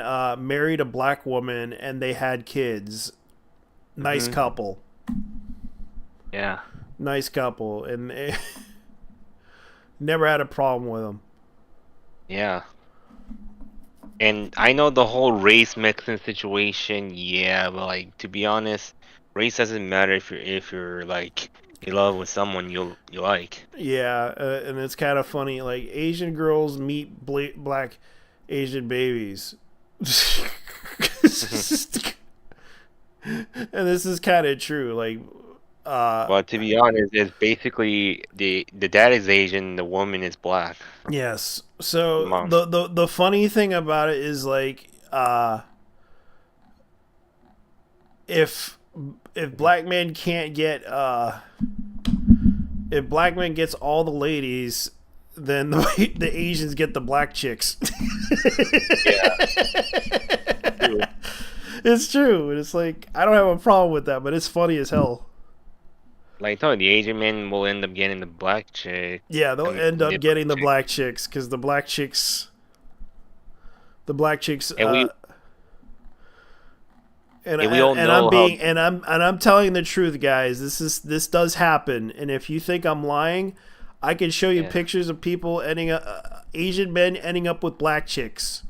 married a black woman and they had kids. Nice Hmm. couple. Yeah. Nice couple, and they never had a problem with them. Yeah. And I know the whole race mixing situation, yeah, but like to be honest, race doesn't matter if you're like in love with someone you like. Yeah, and it's kind of funny. Like Asian girls meet black Asian babies. And this is kind of true. Like, But to be honest, it's basically the dad is Asian, the woman is black. yes. So Mom. the funny thing about it is like, if if black men can't get if black man gets all the ladies, then the Asians get the black chicks. True. It's true. And it's like I don't have a problem with that, but it's funny as hell. Like no, the Asian man will end up getting the black chick. Yeah, they'll And end up the getting the chick. black chicks because the black chicks, And we and we all and know I'm how. being and I'm telling the truth, guys. This does happen, and if you think I'm lying, I can show you Yeah. pictures of people ending up Asian men ending up with black chicks.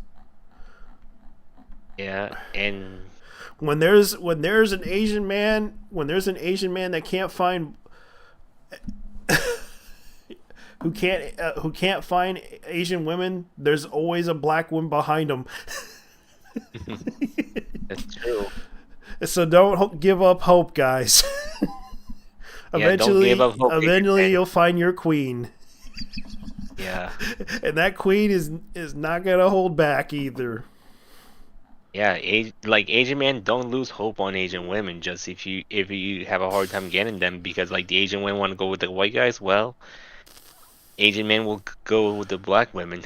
Yeah, and When there's an Asian man, that can't find who can't find Asian women, there's always a black one behind him. that's true. So don't give up hope, guys. Yeah, don't give up hope, Asian Eventually man. you'll find your queen, Yeah, and that queen is not gonna hold back either. yeah. Like Asian men don't lose hope on Asian women. Just if you have a hard time getting them because like the Asian women want to go with the white guys, well, Asian men will go with the black women.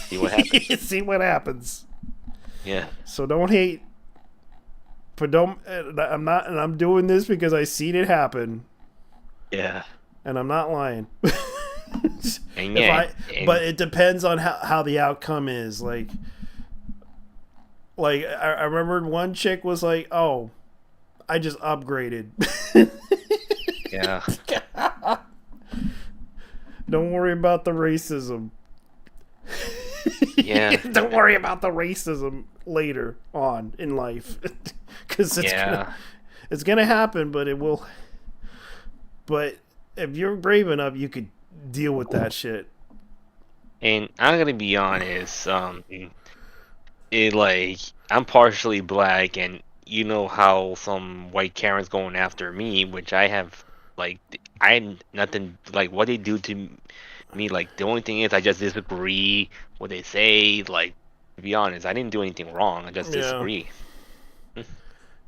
See what happens. See what happens. Yeah, So don't hate. But don't. I'm not. And I'm doing this because I seen it happen, yeah, and I'm not lying. and if yeah, I, and but it depends on how the outcome is. I remember one chick was like, "Oh, I just upgraded." yeah, Don't worry about the racism. yeah, Don't worry about the racism later on in life, because yeah. it's gonna happen. But it will. But if you're brave enough, you could deal with that shit. And I'm gonna be honest. It like I'm partially black, and you know how some white Karens going after me, which I have like I nothing like what they do to me. Like the only thing is I just disagree what they say. Like to be honest, I didn't do anything wrong. I just Yeah, disagree.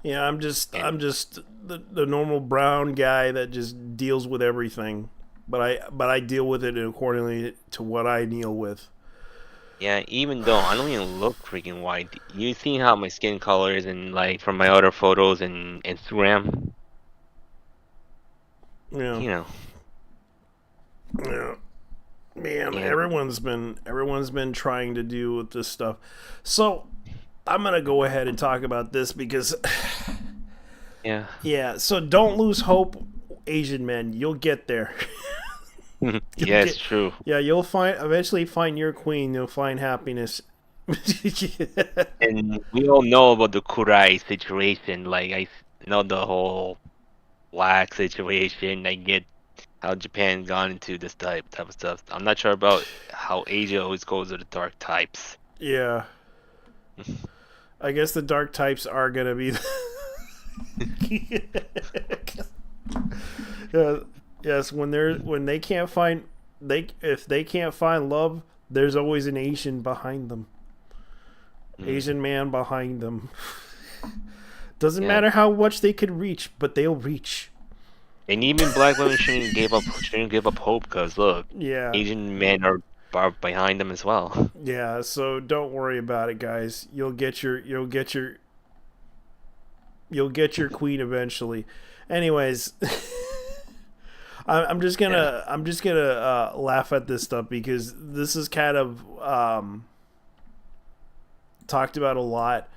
yeah. I'm And just the normal brown guy that just deals with everything. But I deal with it accordingly to what I deal with. yeah, even though I don't even look freaking white, you see how my skin color is in like from my other photos and Instagram. Yeah, You know, yeah. Man, and everyone's been trying to do with this stuff. So I'm gonna go ahead and talk about this because yeah, yeah. So don't lose hope, Asian men. You'll get there. You'll yeah, it's get true. yeah. You'll eventually find your queen. You'll find happiness. And we all know about the Kurai situation. Like know the whole black situation. I get how Japan gone into this type of stuff. I'm not sure about how Asia always goes to the dark types. Yeah, I guess the dark types are gonna be. Yeah, yes, when they can't find if they can't find love, there's always an Asian behind them. Mm, Asian man behind them. Doesn't yeah, matter how much they could reach, but they'll reach. and even black women shouldn't give up hope because look, Yeah, Asian men are behind them as well. yeah. So don't worry about it, guys. You'll get your queen eventually. Anyways, Yeah, I'm just gonna laugh at this stuff because this is kind of talked about a lot,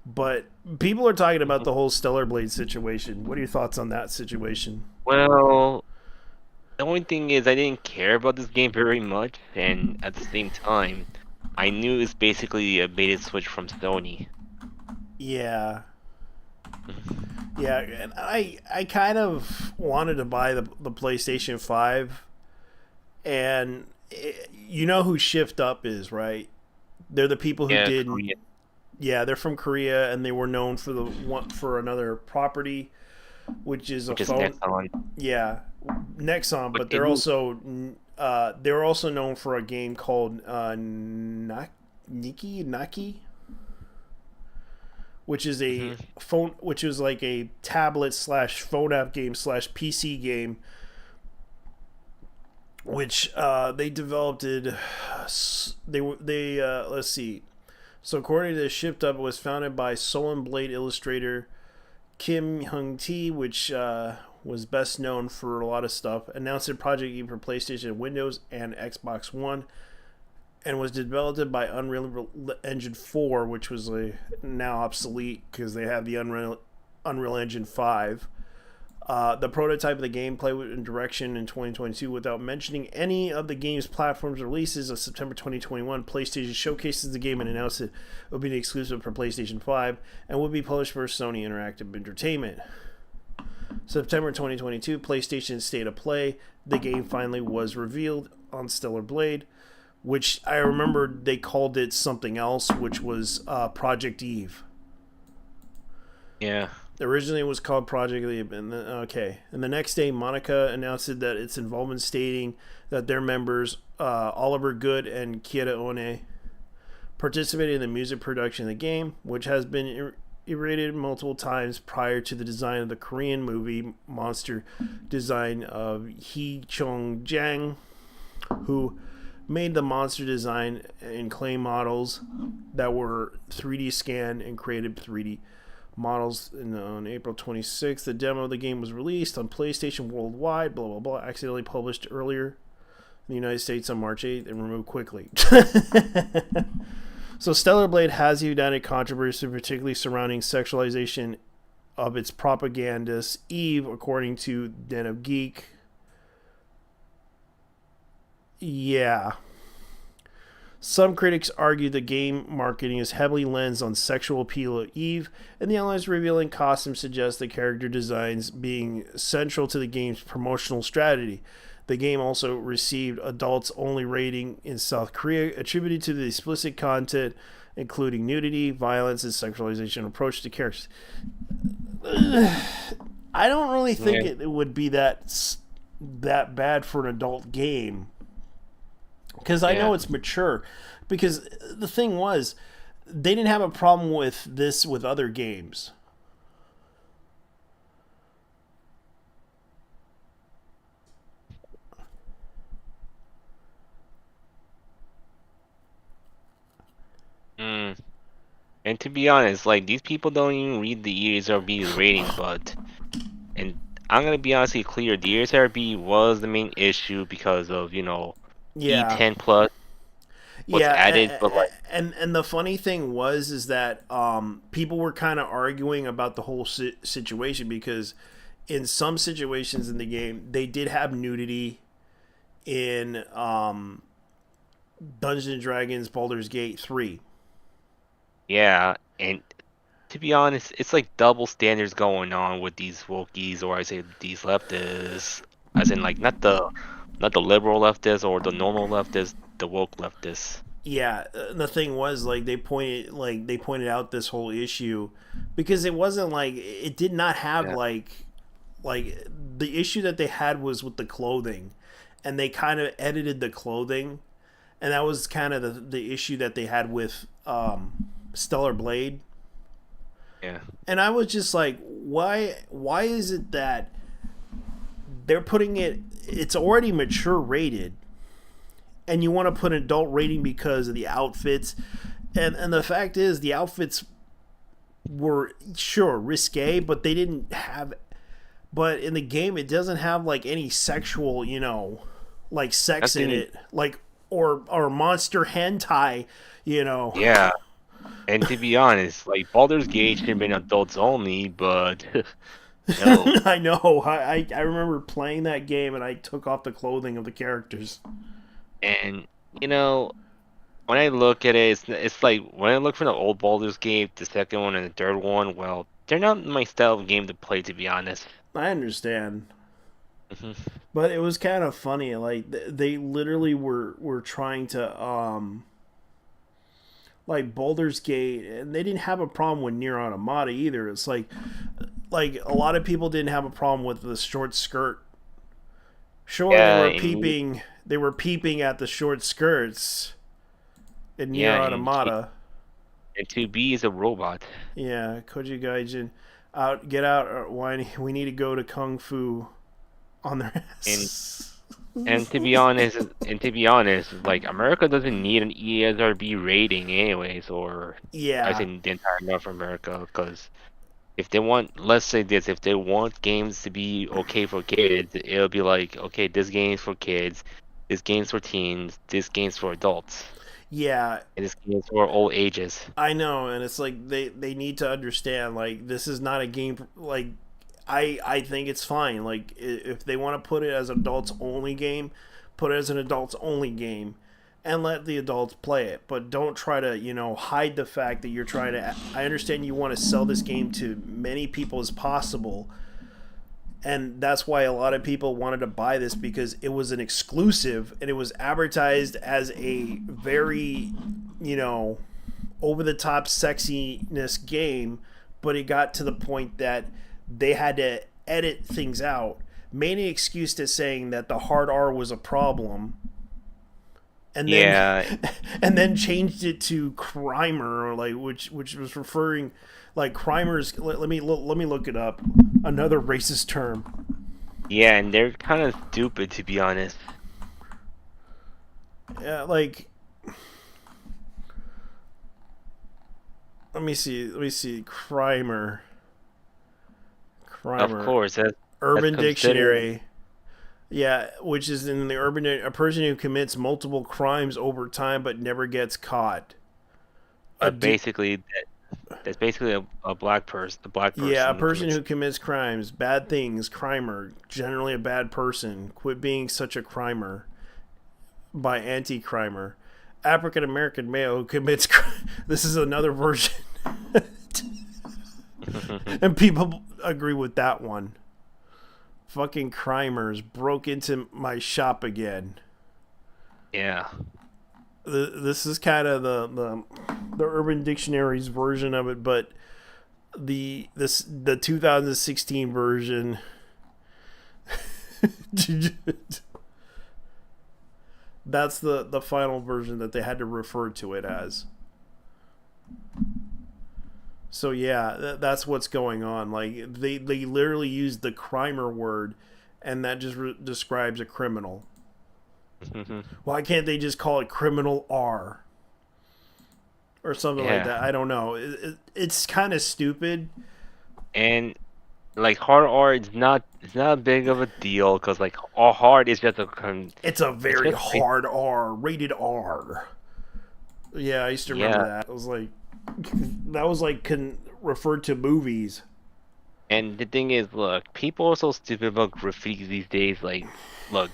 but people are talking about mhm. the whole Stellar Blade situation. What are your thoughts on that situation? Well, the only thing is I didn't care about this game very much, and at the same time, I knew it's basically a bait and switch from Sony. Yeah, yeah, and I kind of wanted to buy the PlayStation 5, and you know who Shift Up is, right? They're the people who Yeah, did. Korean, Yeah, they're from Korea, and they were known for the one for another property, which is a which is phone. next on. Yeah, Nexon, But but they do. they're also known for a game called Naki, which is a Hmm. phone, which is like a tablet slash phone app game slash PC game, which they developed it. They let's see. So according to Shipped Up, it was founded by Soul and Blade illustrator Kim Hung Tae, which was best known for a lot of stuff. Announced a project even for PlayStation, Windows, and Xbox One, and was developed by Unreal Engine 4, which was now obsolete because they have the Unreal Engine 5. The prototype of the gameplay and direction in 2022 without mentioning any of the game's platforms releases of September 2021. PlayStation showcases the game and announced it would be exclusive for PlayStation 5 and would be published for Sony Interactive Entertainment. September 2022, PlayStation State of Play. The game finally was revealed on Stellar Blade, which I remember they called it something else, which was Project Eve. Yeah. Originally, it was called Project Eve. And the next day, Monica announced that its involvement, stating that their members, Oliver Good and Kiera One, participated in the music production of the game, which has been iterated multiple times prior to the design of the Korean movie monster design of Hee Chung Jang, who made the monster design in clay models that were 3D scanned and created 3D models. On April 26th, the demo of the game was released on PlayStation worldwide, blah, blah, blah, accidentally published earlier in the United States on March 8th and removed quickly. So Stellar Blade has ignited controversy, particularly surrounding sexualization of its propagandist Eve, according to Den of Geek. Yeah. Some critics argue the game marketing is heavily lensed on sexual appeal of Eve, and the online's revealing costume suggests the character designs being central to the game's promotional strategy. The game also received adults-only rating in South Korea, attributed to the explicit content, including nudity, violence, and sexualization approach to characters. I don't really think Yeah. it would be that bad for an adult game, because I Yeah. know it's mature. Because the thing was, they didn't have a problem with this with other games. Mm. And to be honest, like these people don't even read the ESRB's rating, but and I'm gonna be honestly clear, the ESRB was the main issue because of, Yeah, E10 plus was yeah, added, but like and the funny thing was is that people were kind of arguing about the whole situation, because in some situations in the game they did have nudity in Dungeons and Dragons Baldur's Gate 3. yeah, and to be honest, it's like double standards going on with these wokies, or I say these leftists, as in like not the liberal leftists or the normal leftists, the woke leftists. Yeah, the thing was, like, they pointed out this whole issue, because it wasn't like it did not have Yeah, like the issue that they had was with the clothing, and they kind of edited the clothing, and that was kind of the issue that they had with Stellar Blade. yeah. And I was just like, why is it that they're putting it's already mature rated, and you want to put an adult rating because of the outfits? And the fact is, the outfits were sure risque, but they didn't have, but in the game it doesn't have like any sexual, like sex in Nothing. it, like, or monster hentai, you know. Yeah. And to be honest, like Baldur's Gate should have been adults only, but no. I know. I remember playing that game and I took off the clothing of the characters. And you know, when I look at it, it's like when I look for the old Baldur's Gate, the second one and the third one, well, they're not my style of game to play, to be honest. I understand, Hmm. but it was kind of funny. Like they literally were trying to like Baldur's Gate, and they didn't have a problem with Nier Automata either. It's like a lot of people didn't have a problem with the short skirt. Sure, they Yeah, were and peeping. They were peeping at the short skirts in Nier yeah, and Automata. and 2B is a robot. Yeah, Koji Gaijin, get out! Or why we need to go to Kung Fu on their And ass. and to be honest, like America doesn't need an ESRB rating anyways, or I Yeah, say the entire North America, because if they want, let's say this, if they want games to be okay for kids, it'll be like, okay, this game's for kids, this game's for teens, this game's for adults, yeah, and this game's for all ages. I know, and it's like they need to understand, like, this is not a game, like, I think it's fine. Like if they want to put it as adults only game, put it as an adults only game, and let the adults play it. But don't try to hide the fact that you're trying to. I understand you want to sell this game to many people as possible, and that's why a lot of people wanted to buy this because it was an exclusive and it was advertised as a very over the top sexiness game, but it got to the point that they had to edit things out, made an excuse to saying that the hard R was a problem, and then Yeah, and then changed it to crimer, or like which was referring like crimers. Let me look it up. Another racist term. yeah, and they're kind of stupid to be honest. Yeah, like let me see. Let me see. Crimer. Of Crimer. course, that's Urban considered Dictionary. Yeah, which is in the urban a person who commits multiple crimes over time but never gets caught. A di- basically that's basically a black person, yeah, a who person commits. who commits crimes, bad things, crimer, generally a bad person. Quit being such a crimer by anti-crimer. African American male who commits. This is another version, and people agree with that one. Fucking crimers broke into my shop again. Yeah, This is kind of the Urban Dictionary's version of it, but the 2016 version. That's the final version that they had to refer to it as. So yeah, that's what's going on. Like they literally used the crimer word, and that just describes a criminal. Why can't they just call it criminal R or something like yeah, that? I don't know. It's kind of stupid. and like hard R, it's not big of a deal because like all hard is just It's a it's very just hard R, rated R. Yeah, I used to remember yeah. that. It was like that was like referred to movies. And the thing is, look, people are so stupid about graffiti these days. Like, look,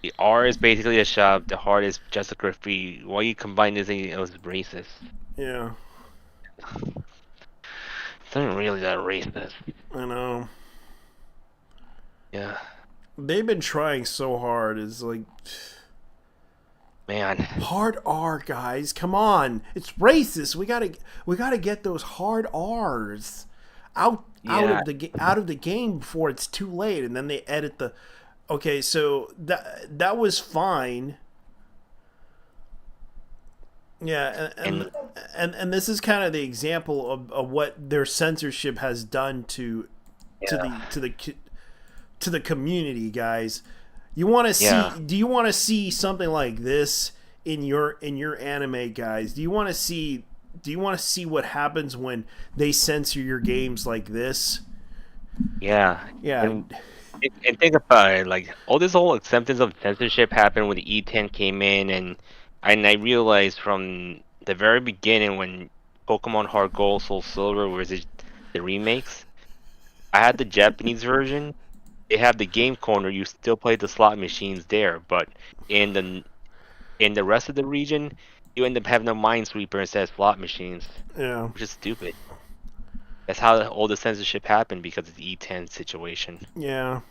the R is basically a shop, the hard is just a graffiti. Why you combine this and it was racist? Yeah, It's not really that racist. I know. Yeah, They've been trying so hard. It's like man. hard R, guys. Come on, it's racist. We gotta get those hard R's out Yeah, of the game before it's too late. And then they edit the. Okay, so that was fine. Yeah, and and this is kind of the example of what their censorship has done to yeah, the community, guys. You want to see? yeah. Do you want to see something like this in your anime, guys? Do you want to see? Do you want to see what happens when they censor your games like this? Yeah, Yeah, and think about it. Like all this whole acceptance of censorship happened when the E10 came in, and I realized from the very beginning when Pokemon Heart Gold, Soul Silver was the remakes. I had the Japanese version. They have the game corner. You still play the slot machines there, but in the rest of the region, you end up having a Minesweeper instead of slot machines, yeah, which is stupid. That's how all the censorship happened because of the E10 situation. yeah,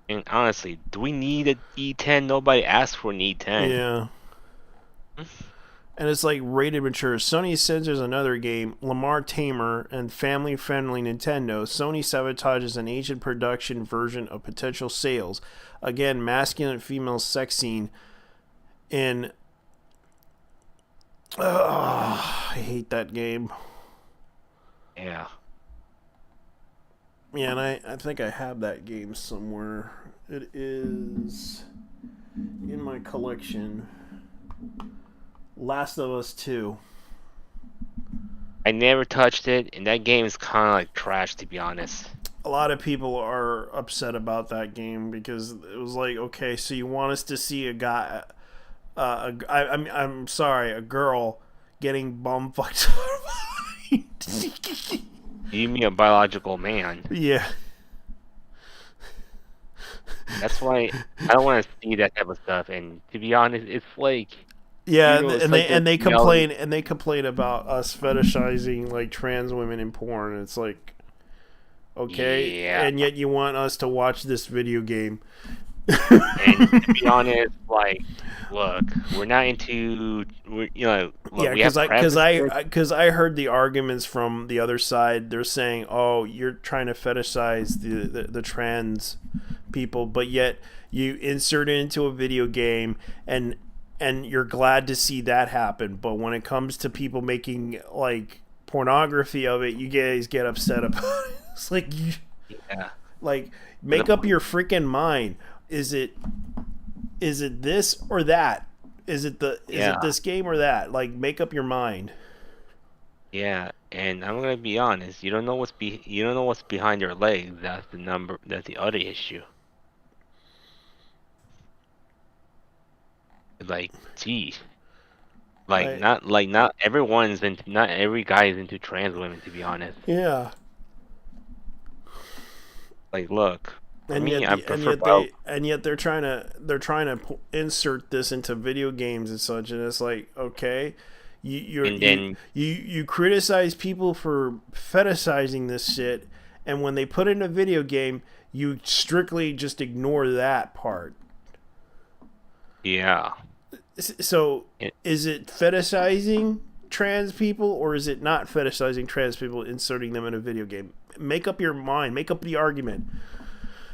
And honestly, do we need an E10? Nobody asked for an E10. yeah. And it's like rated mature. Sony censors another game, Lamar Tamer, and family friendly Nintendo. Sony sabotages an Asian production version of potential sales. Again, masculine and female sex scene in. I hate that game. Yeah. Yeah, and I think I have that game somewhere. It is in my collection. Last of Us 2. I never touched it, and that game is kind of like trash, to be honest. A lot of people are upset about that game because it was like, okay, so you want us to see a guy, I'm sorry, a girl getting bum fucked. You mean a biological man. Yeah. That's why I don't want to see that type of stuff. And to be honest, it's like, Yeah, it's and like they the and they reality. complain about us fetishizing like trans women in porn. It's like, okay, Yeah. and yet you want us to watch this video game. And to be honest, like, look, look, Yeah, we have preface this. because I heard the arguments from the other side. They're saying, "Oh, you're trying to fetishize the trans people, but yet you insert it into a video game and you're glad to see that happen. But when it comes to people making like pornography of it, you guys get upset about it. It's like, Yeah. like But make up your freaking mind. Is it this or that? Is yeah, it this game or that? Like make up your mind. yeah. And I'm gonna be honest, you don't know what's behind your legs. That's the other issue. Like, geez. I Not every guy is into trans women, to be honest. Yeah. Like, look, for me, I prefer bio. And yet they're trying to insert this into video games and such, and it's like, okay, And then, you criticize people for fetishizing this shit, and when they put it in a video game, you strictly just ignore that part. yeah. So It, is it fetishizing trans people, or is it not fetishizing trans people, inserting them in a video game? Make up your mind, make up the argument.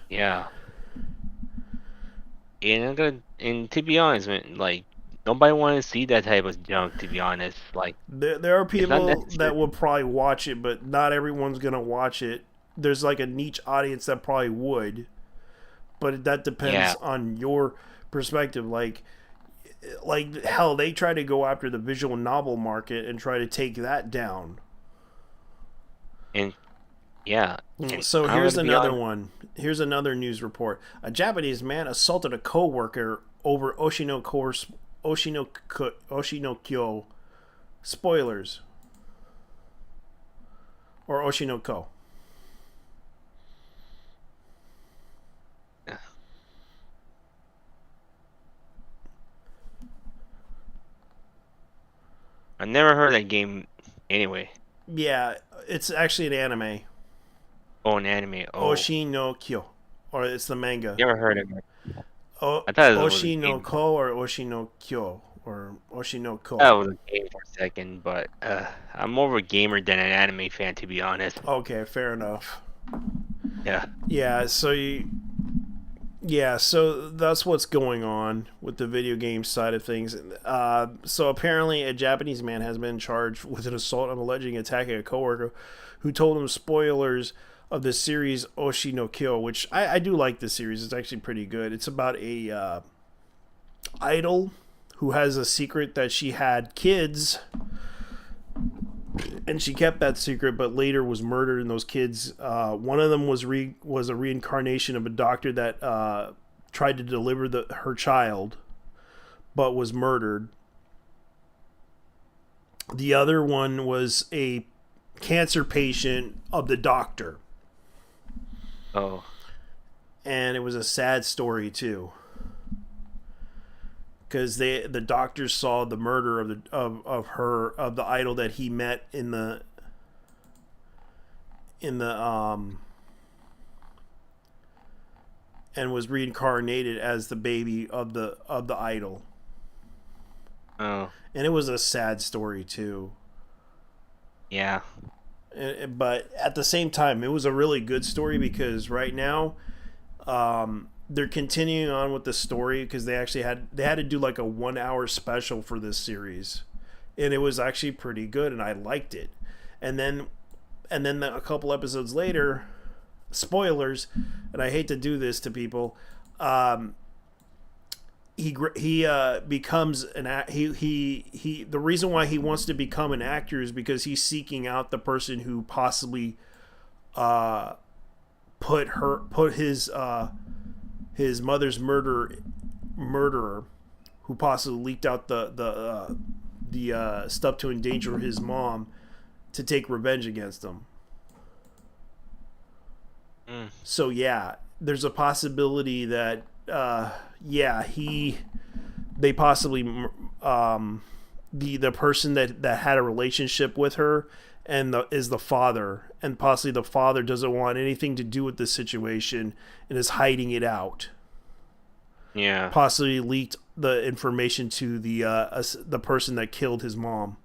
yeah. And to be honest, man, like, nobody want to see that type of junk, to be honest. Like, There are it's not people necessary. that will probably watch it, but not everyone's gonna watch it. There's like a niche audience that probably would, but that depends Yeah. on your perspective. Hell, they try to go after the visual novel market and try to take that down. And yeah. And So I'm here's gonna be another honest. one. Here's another news report. A Japanese man assaulted a coworker over Oshinokyo. Spoilers. Or Oshinoko. I never heard that game anyway. Yeah, it's actually an anime. Oh, an anime. Oh, Oshinokyo. Or it's the manga. never heard of it. I thought it was a game. Oshinoko or Oshinokyo. Or That Oshinoko. was a game for a second, but I'm more of a gamer than an anime fan, to be honest. Okay, fair enough. Yeah. Yeah, so that's what's going on with the video game side of things. So apparently, a Japanese man has been charged with an assault and alleging attacking a coworker who told him spoilers of the series Oshi no Kyo, which I do like this series. It's actually pretty good. It's about a idol who has a secret that she had kids and she kept that secret, but later was murdered. And those kids, one of them was a reincarnation of a doctor that tried to deliver her child, but was murdered. The other one was a cancer patient of the doctor, Oh, and it was a sad story too, because the doctors saw the murder of the idol that he met in the and was reincarnated as the baby of the idol. oh, And it was a sad story too. yeah, But at the same time, it was a really good story because right now, they're continuing on with the story because they had to do like a 1 hour special for this series, and it was actually pretty good, and I liked it. And then a couple episodes later, spoilers, and I hate to do this to people. He becomes he the reason why he wants to become an actor is because he's seeking out the person who possibly put his mother's murderer who possibly leaked out the stuff to endanger his mom to take revenge against him. Mm. So yeah, there's a possibility that yeah, they possibly the person that had a relationship with her is the father, and possibly the father doesn't want anything to do with the situation and is hiding it out. Yeah. Possibly leaked the information to the person that killed his mom.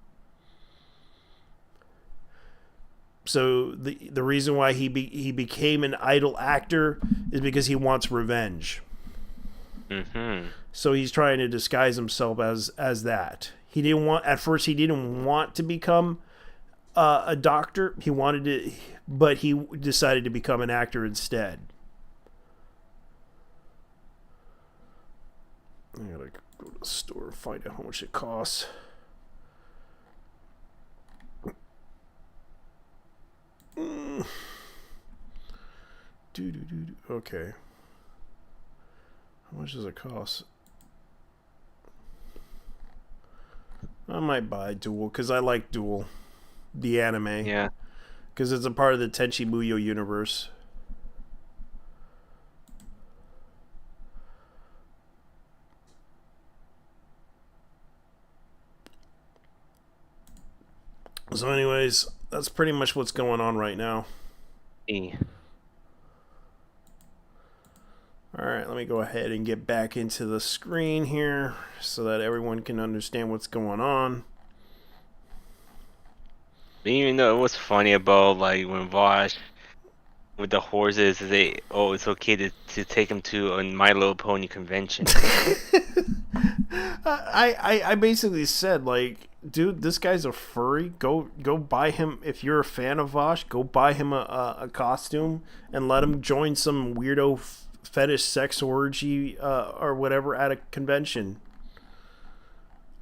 So the reason why he became an idol actor is because he wants revenge. Mm-hmm. So he's trying to disguise himself as that. He didn't want at first. He didn't want to become a doctor. He wanted to, but he decided to become an actor instead. I gotta go to the store and find out how much it costs. Okay. How much does it cost? I might buy Duel because I like Duel, the anime, Yeah. because it's a part of the Tenchi Muyo universe. So, anyways, that's pretty much what's going on right now. E. All right, let me go ahead and get back into the screen here so that everyone can understand what's going on. Even though it was funny about like when Vosh with the horses, it's okay to take him to a My Little Pony convention. I basically said, like, dude, this guy's a furry. Go buy him, if you're a fan of Vosh, go buy him a costume and let him join some weirdo fetish sex orgy or whatever at a convention.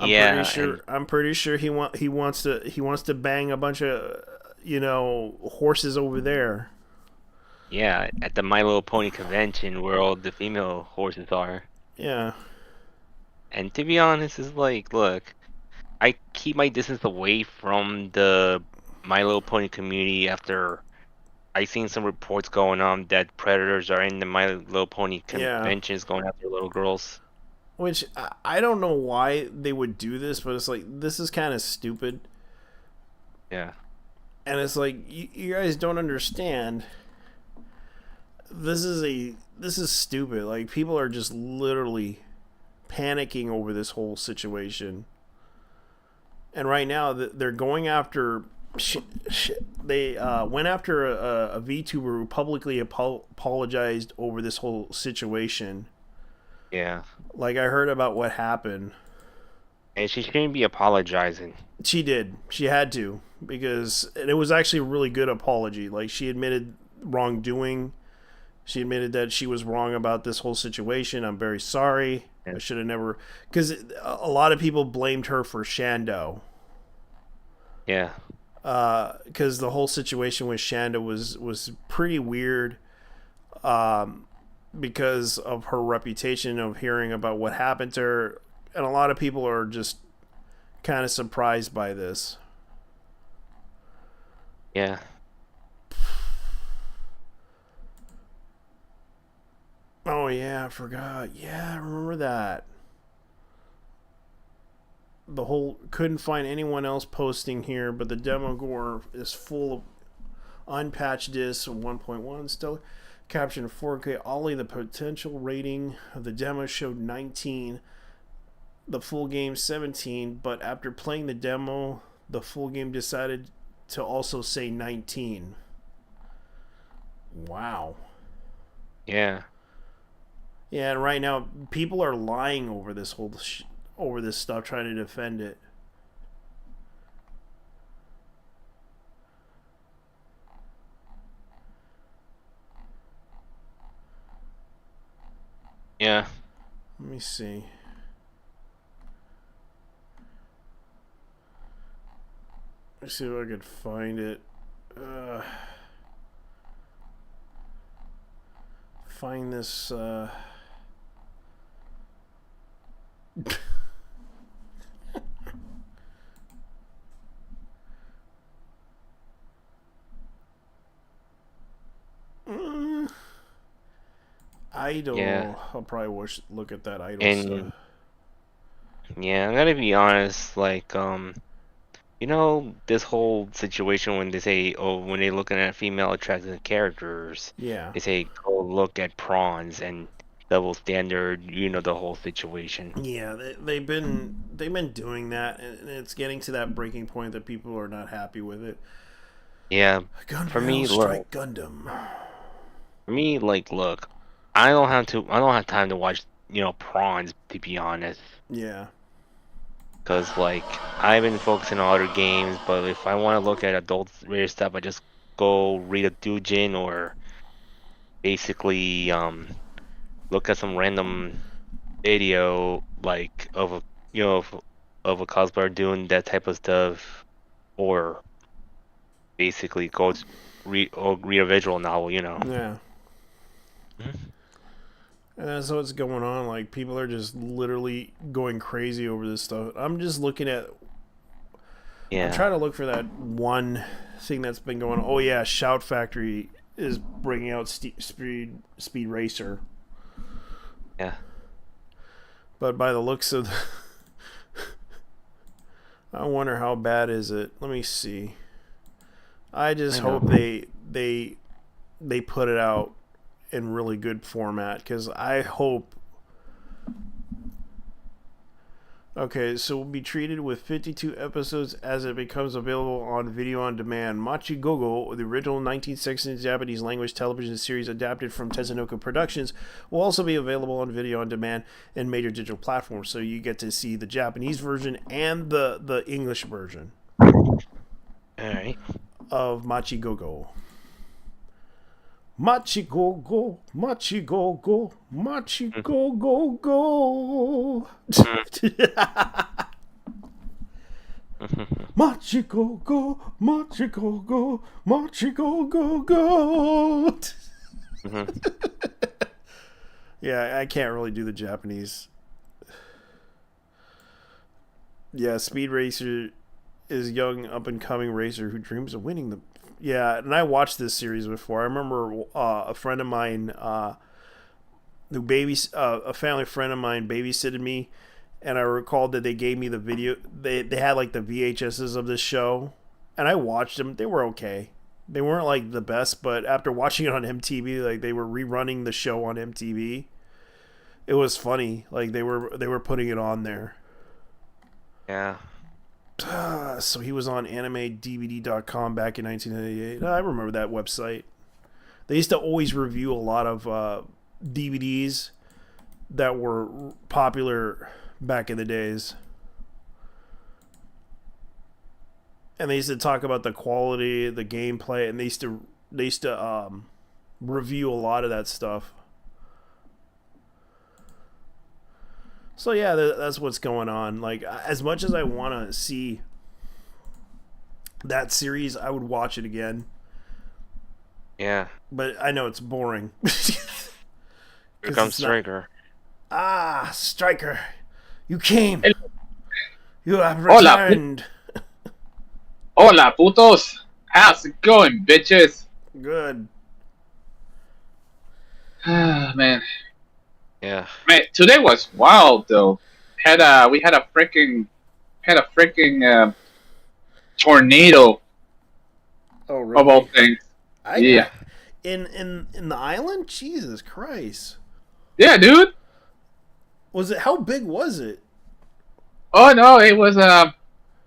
Yeah, and I'm pretty sure he wants to bang a bunch of horses over there. yeah, at the My Little Pony convention where all the female horses are. Yeah. And to be honest, it's like, look, I keep my distance away from the My Little Pony community after I seen some reports going on that predators are in the My Little Pony Yeah. conventions going after little girls. Which I don't know why they would do this, but it's like this is kind of stupid. Yeah. And it's like you guys don't understand. This is stupid. Like people are just literally panicking over this whole situation. And right now they're going after. They went after a VTuber who publicly apologized over this whole situation. Yeah. Like I heard about what happened. And she shouldn't be apologizing. She did. She had to because it was actually a really good apology. Like she admitted wrongdoing. She admitted that she was wrong about this whole situation. I'm very sorry. Yeah. I should have never, because a lot of people blamed her for Shando. Yeah. Because the whole situation with Shanda was pretty weird. Because of her reputation of hearing about what happened to her, and a lot of people are just kind of surprised by this. Yeah. Oh yeah, I forgot. Yeah, I remember that. The whole couldn't find anyone else posting here, but the demo gore is full of unpatched discs 1.1 still captured in 4K. Ollie, the potential rating of the demo showed 19, the full game 17, but after playing the demo, the full game decided to also say 19. Wow. Yeah. Yeah, and right now people are lying over this whole over this stuff, trying to defend it. Yeah. Let me see. Let's see if I could find it. Find this. Yeah, Idol. I'll probably look at that Idol stuff. and yeah, I'm gonna be honest. Like, this whole situation when they say, oh, when they're looking at female attractive characters, Yeah. they say go look at prawns and double standard. The whole situation. Yeah, they've been doing that, and it's getting to that breaking point that people are not happy with it. Yeah, for Gundam me, look, Strike Gundam. look, I don't have time to watch, prawns, to be honest. Yeah, Because, like, I've been focusing on other games, but if I want to look at adult rated stuff, I just go read a doujin or basically look at some random video, like, of a of a cosplayer doing that type of stuff, or basically read a visual novel. yeah. Mhm. And that's what's going on. Like people are just literally going crazy over this stuff. I'm just looking at. I'm Yeah, trying to look for that one thing that's been going. Oh yeah, Shout Factory is bringing out Speed Racer, yeah, but by the looks of, I wonder how bad is it. Let me see. I just I hope know. they put it out in really good format because I hope. Okay, so we'll be treated with 52 episodes as it becomes available on video on demand. Machigogo, the original 1960s Japanese language television series adapted from Tetsunoka Productions, will also be available on video on demand and major digital platforms. So you get to see the Japanese version and the English version All right. of Machigogo. Machigogo, Machigogo, Machigogo, go. Machigogo, Machigogo, Machigogo, go. Yeah, I can't really do the Japanese. Yeah, Speed Racer is young up and coming racer who dreams of winning the. Yeah, and I watched this series before. I remember a friend of mine, a family friend of mine, babysitted me, and I recalled that they gave me the video. They had like the VHSs of this show, and I watched them. They were okay. They weren't like the best, but after watching it on MTV, like they were rerunning the show on MTV. It was funny. Like they were putting it on there. Yeah. So he was on animedvd.com back in 1998. I remember that website. They used to always review a lot of DVDs that were popular back in the days. And they used to talk about the quality, the gameplay, and they used to review a lot of that stuff. So yeah, that's what's going on. Like as much as I want to see that series, I would watch it again. Yeah. But I know it's boring Here because comes it's not. Striker. Ah, Striker, you came. You have Hola, returned. hola, putos. How's it going, bitches? Good. Ah, man, Yeah. today was wild though. We had a freaking tornado Oh of all really? things. I Yeah, in the island. Jesus Christ. yeah, dude. Was it? How big was it? Oh no, it was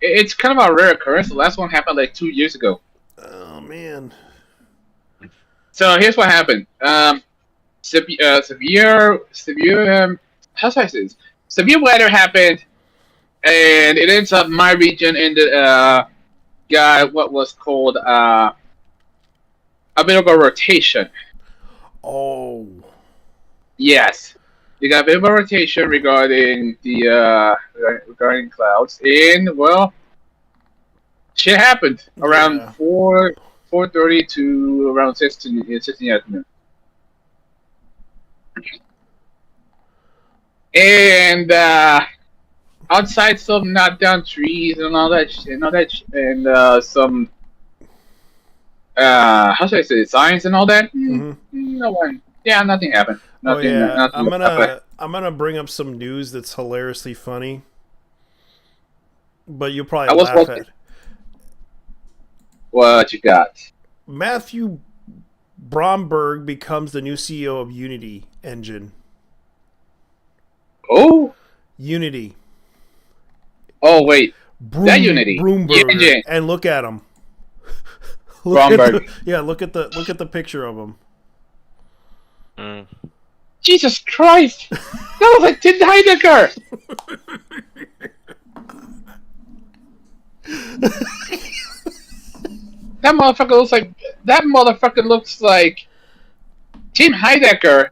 it's kind of a rare occurrence. The last one happened like 2 years ago. Oh man. So here's what happened. Severe. How should I say this? Severe weather happened, and it ends up my region in the got what was called a bit of a rotation. Oh. Yes, you got a bit of a rotation regarding the regarding clouds, and well, shit happened around Yeah. 4:30 to around 16 in the afternoon. And outside some knocked down trees and all that and all that and some how should I say it, signs and all that. Mm-hmm. No one. Yeah, nothing happened. Oh Nothing. yeah, Nothing happened. I'm gonna bring up some news that's hilariously funny, but you'll probably I was laugh walking. at. What you got? Matthew Bromberg becomes the new CEO of Unity Engine. Oh, Unity. oh wait, that Unity, the Broomberger, engine, and look at him. Bromberg. Look at the picture of him. Mm. Jesus Christ, that was like Tim Heidecker. That motherfucker looks like Tim Heidecker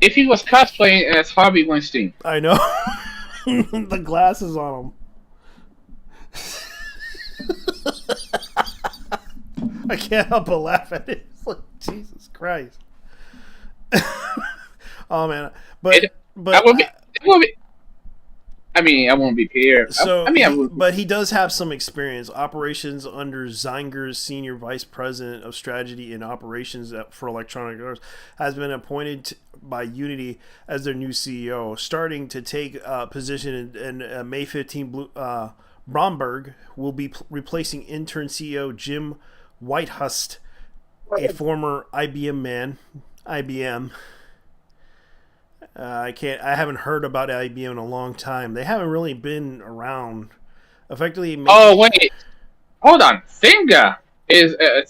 if he was cosplaying as Harvey Weinstein. I know. The glasses on him. I can't help but laugh at it. It's like Jesus Christ. Oh man, It, but that would be. I mean, I won't be here. so I mean, I would. but he does have some experience. Operations under Zinger's senior vice president of strategy and operations for Electronic Arts has been appointed by Unity as their new CEO, starting to take position in May 15. Bromberg will be replacing intern CEO Jim Whitehust, a former IBM man. IBM. I haven't heard about IBM in a long time. They haven't really been around. Effectively Oh making. wait, hold on. Singa is that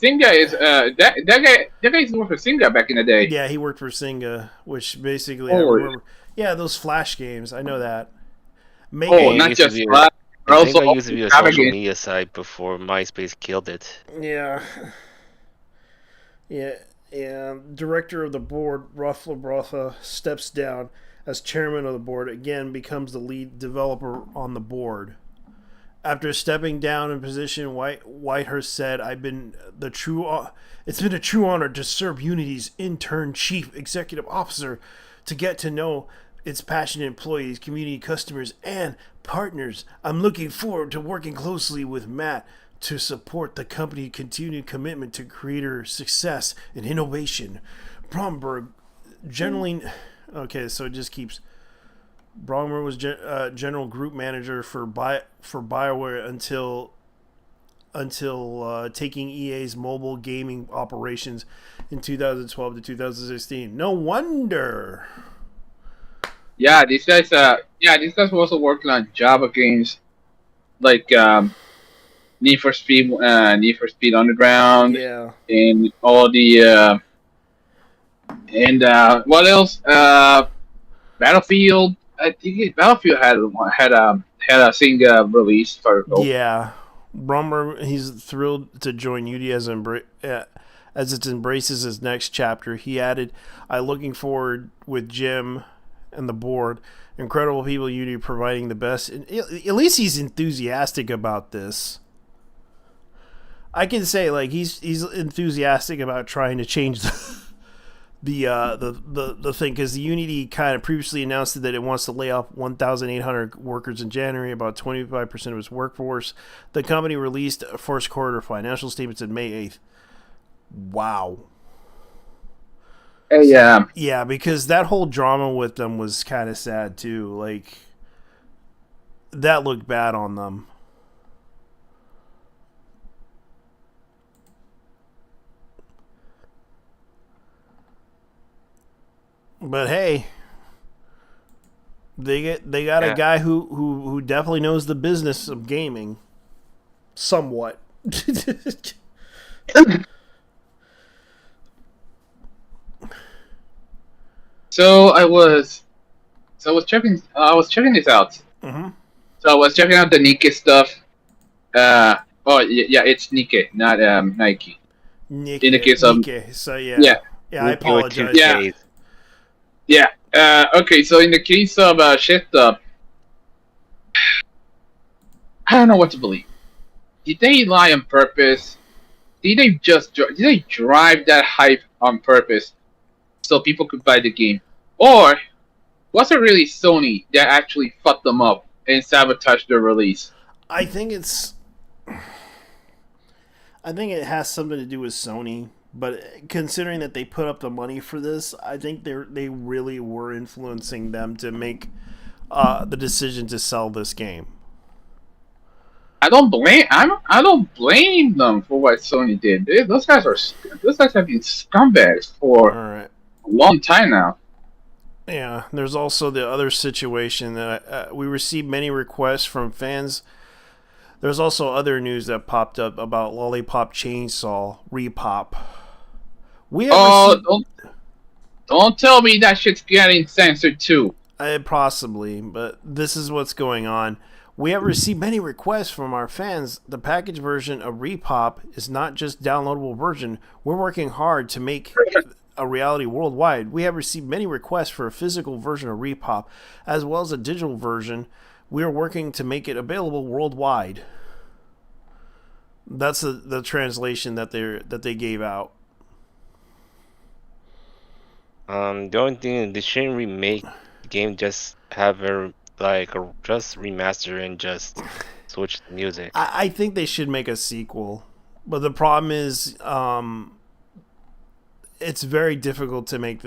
guy used to work for Singa back in the day. Yeah, he worked for Singa, which basically I Oh, remember. Yeah, those Flash games. I know that. oh, It Making. not used to just be Flash, but I think also I used to be a Java social games. media site before MySpace killed it. Yeah. Yeah. And director of the board, Ruffler Brotha, steps down as chairman of the board. Again, becomes the lead developer on the board. After stepping down in position, Whitehurst said, It's been a true honor to serve Unity's intern chief executive officer, to get to know its passionate employees, community customers, and partners. I'm looking forward to working closely with Matt to support the company's continued commitment to creator success and innovation. Bromberg generally, okay, so it just keeps. Bromberg was general group manager for BioWare until taking EA's mobile gaming operations in 2012 to 2016. No wonder. Yeah, these guys were also working on Java games like Need for Speed Underground, Yeah. and all the and what else? Battlefield. I think Battlefield had a single release for. Yeah. Bromberg, he's thrilled to join Unity as it embraces his next chapter. He added, "I'm looking forward with Jim and the board. Incredible people, Unity providing the best." And at least he's enthusiastic about this. I can say like he's enthusiastic about trying to change the thing, because the Unity kind of previously announced that it wants to lay off 1,800 workers in January, about 25% of its workforce. The company released first quarter financial statements on May 8th. Wow. Yeah. Yeah, because that whole drama with them was kind of sad too. Like that looked bad on them. But hey, they got a Yeah. guy who definitely knows the business of gaming, somewhat. So I was checking this out. Mm-hmm. So I was checking out the Nike stuff. Yeah, it's Nike, not Nike. In the case of Nike. So yeah, I Nike with two apologize. yeah, Ks. yeah. Okay, so in the case of Shift Up, I don't know what to believe. Did they lie on purpose? Did they drive that hype on purpose so people could buy the game, or was it really Sony that actually fucked them up and sabotaged their release? I think it has something to do with Sony, But considering that they put up the money for this, I think they really were influencing them to make the decision to sell this game. I don't blame them for what Sony did. Those guys have been scumbags All for right. a long time now. Yeah, there's also the other situation that we received many requests from fans. There's also other news that popped up about Lollipop Chainsaw Repop. We have Oh, received don't tell me that shit's getting censored too. possibly, but this is what's going on. We have received many requests from our fans. The package version of Repop is not just downloadable version. We're working hard to make a reality worldwide. We have received many requests for a physical version of Repop, as well as a digital version. We are working to make it available worldwide. That's the translation that they gave out. The only thing they shouldn't remake the game, just have a just remaster and just switch the music. I think they should make a sequel, but the problem is, it's very difficult to make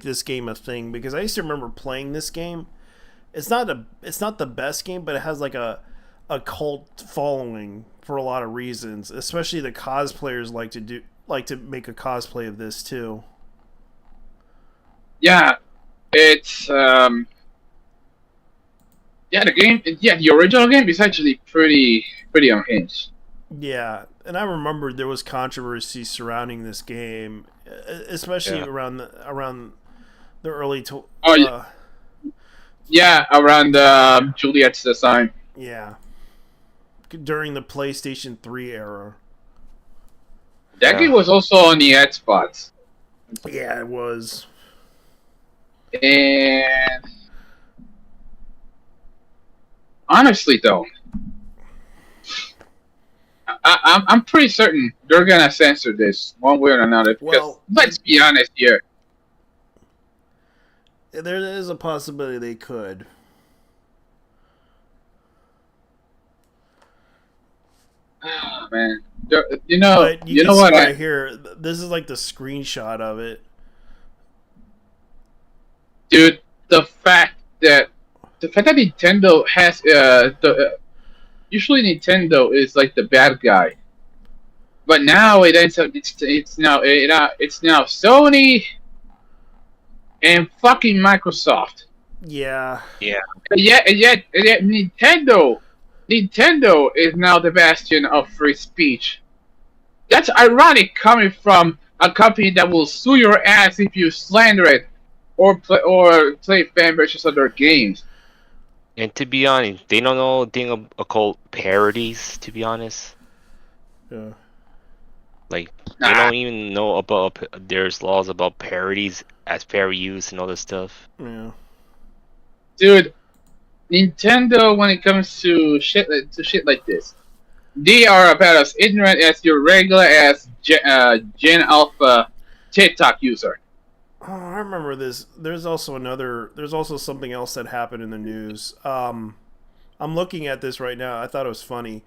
this game a thing, because I used to remember playing this game. It's not the best game, but it has like a cult following for a lot of reasons. Especially the cosplayers like to make a cosplay of this too. Yeah, it's the original game is actually pretty unhinged. Yeah, and I remember there was controversy surrounding this game, especially Yeah. around the early Oh yeah, around Juliet's design. yeah, during the PlayStation 3 era. That Yeah. game was also on the Xbox, Yeah, it was. and honestly though, I'm pretty certain they're gonna censor this one way or another. Because Well, let's be honest here, there is a possibility they could. oh, man. You know, But you you can know see what? right here. This is like the screenshot of it. Dude, the fact that Nintendo has usually Nintendo is like the bad guy, but now it ends up it's now Sony and fucking Microsoft. Yeah, Yeah. And yet Nintendo is now the bastion of free speech. That's ironic coming from a company that will sue your ass if you slander it or play fan versions of their games. And to be honest, they don't know a thing called parodies. To be honest, yeah. like they Nah, don't even know about there's laws about parodies as fair use and all this stuff. Yeah. dude, Nintendo when it comes to shit like this, they are about as ignorant as your regular ass Gen Alpha TikTok user. Oh, I remember this. There's also something else that happened in the news. I'm looking at this right now. I thought it was funny.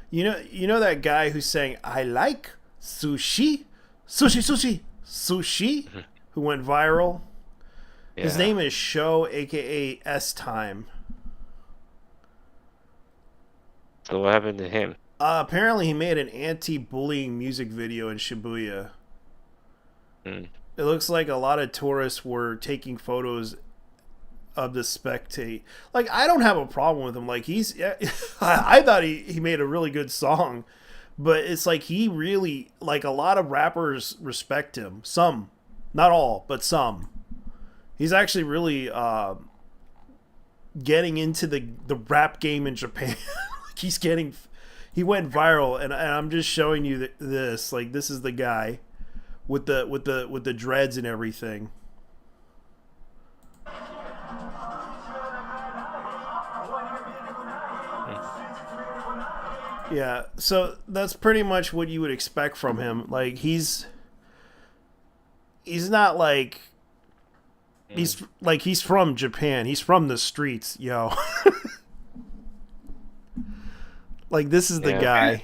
You know that guy who's saying "I like sushi, sushi, sushi, sushi," who went viral. Yeah. His name is Show, aka S Time. So what happened to him? Apparently, he made an anti-bullying music video in Shibuya. Hmm. It looks like a lot of tourists were taking photos of the spectate. Like, I don't have a problem with him. Like, I thought he made a really good song, but it's like he really, like, a lot of rappers respect him. Some, not all, but some. He's actually really getting into the rap game in Japan. He went viral, and I'm just showing you this. Like, this is the guy with the dreads and everything. Yeah, so that's pretty much what you would expect from him. Like, he's not like he's from Japan. He's from the streets, yo. Like, this is the Yeah. guy.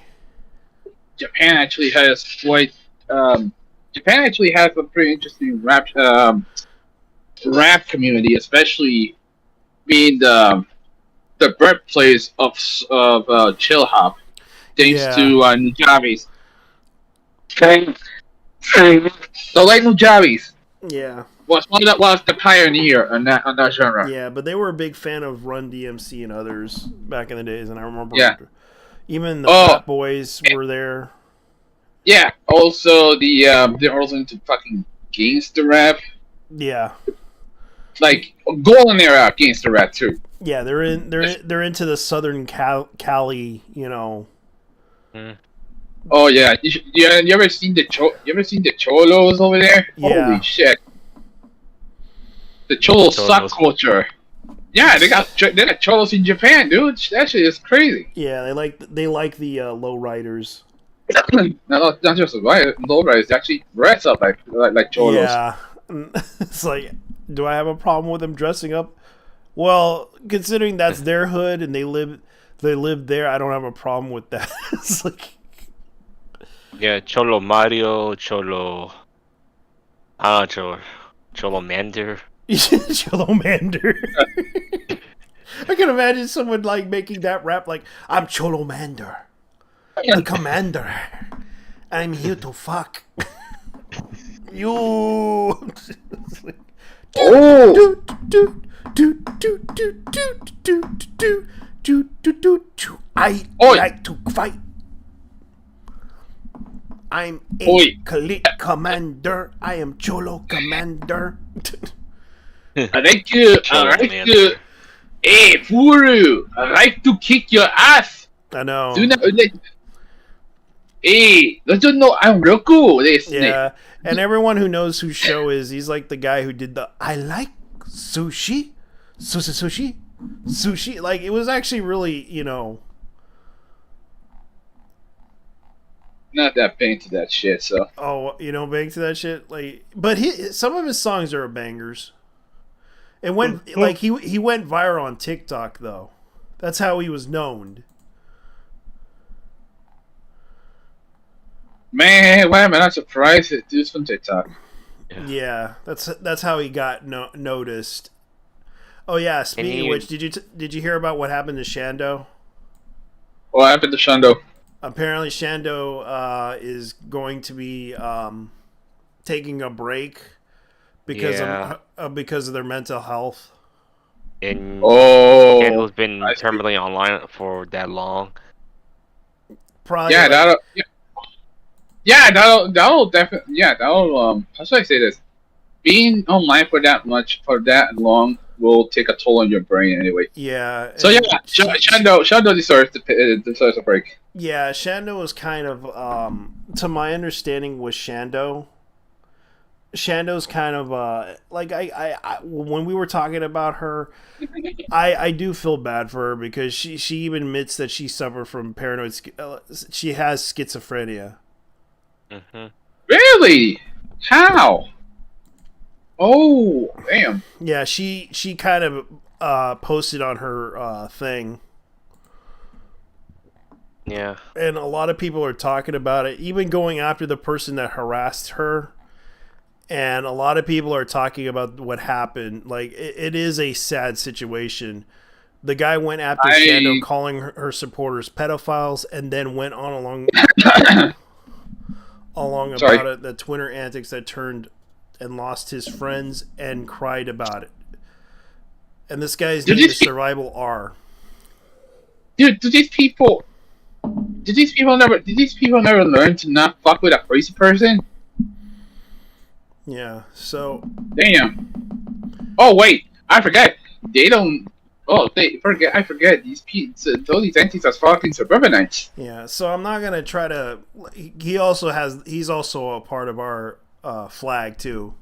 Japan actually has quite Japan actually has a pretty interesting rap community, especially being the birthplace of chill hop, thanks Yeah, to Nujavis. So like Nujavis yeah, was one that was the pioneer on that genre. yeah. But they were a big fan of Run DMC and others back in the days, and I Yeah. remember even the Oh, Fat Boys were there. yeah. Also, they're also into fucking gangster rap, Yeah, like golden era gangster rap too. yeah. They're into the Southern Cali, you know. Mm. Oh yeah, you ever seen you ever seen the cholos over there? Holy Yeah, shit, the cholo suck Cholos. culture. Yeah, they got cholos in Japan, dude. That shit is crazy. yeah. They like the low riders. Not just lowriders, they actually dress up like cholos. Yeah, it's like, do I have a problem with them dressing up? Well, considering that's their hood and they live there, I don't have a problem with that. It's like Yeah, Cholo Mario, Cholo. Cholo Mander. Cholomander. I can imagine someone like making that rap like, I'm Cholomander, the commander. I'm here to fuck you. Oh, I Oi. like to fight. I'm Oi. elite commander. I am Cholo commander. I like to, Cholo Mander. Hey, Furu, I like to kick your ass. I know. Do not, hey, don't you know I'm Roku? Yeah, and everyone who knows who Show is, he's like the guy who did the I like sushi, sushi. Like it was actually really, you know. Not that big into that shit, so. Oh, you know, bang to that shit. Like, but some of his songs are bangers. It went like he went viral on TikTok though. That's how he was known. Man, why am I not surprised that dude's from TikTok? Yeah, that's how he got noticed. Oh yeah, speaking of which, did you hear about what happened to Shando? What happened to Shundo? Apparently, Shando is going to be taking a break because Yeah. because of their mental health. And Oh, Candle's been I see. permanently online for that long. Probably Yeah, like, that'll. Yeah, that'll definitely. Yeah, that'll. How should I say this? Being online for that long, will take a toll on your brain anyway. yeah. So yeah, she- Shundo deserves a break. Yeah, Shando was kind of, to my understanding, was Shando. Shando's kind of like I when we were talking about her, I do feel bad for her because she even admits that she suffered from paranoid. She has schizophrenia. Hmm. Really? How? Oh, damn. Yeah, she kind of posted on her thing, Yeah. and a lot of people are talking about it, even going after the person that harassed her. And a lot of people are talking about what happened. Like it is a sad situation. The guy went after Shando, calling her supporters pedophiles, and then went on along Sorry. about it, the Twitter antics that turned and lost his friends and cried about it. And this guy's name is Survival R. Dude, did these people never learn to not fuck with a crazy person? Yeah. So Damn. Oh wait, I forget. They don't. Oh, they forget. I forget these these entities are fucking suburbanites. yeah. So I'm not gonna try to. He's also a part of our flag too,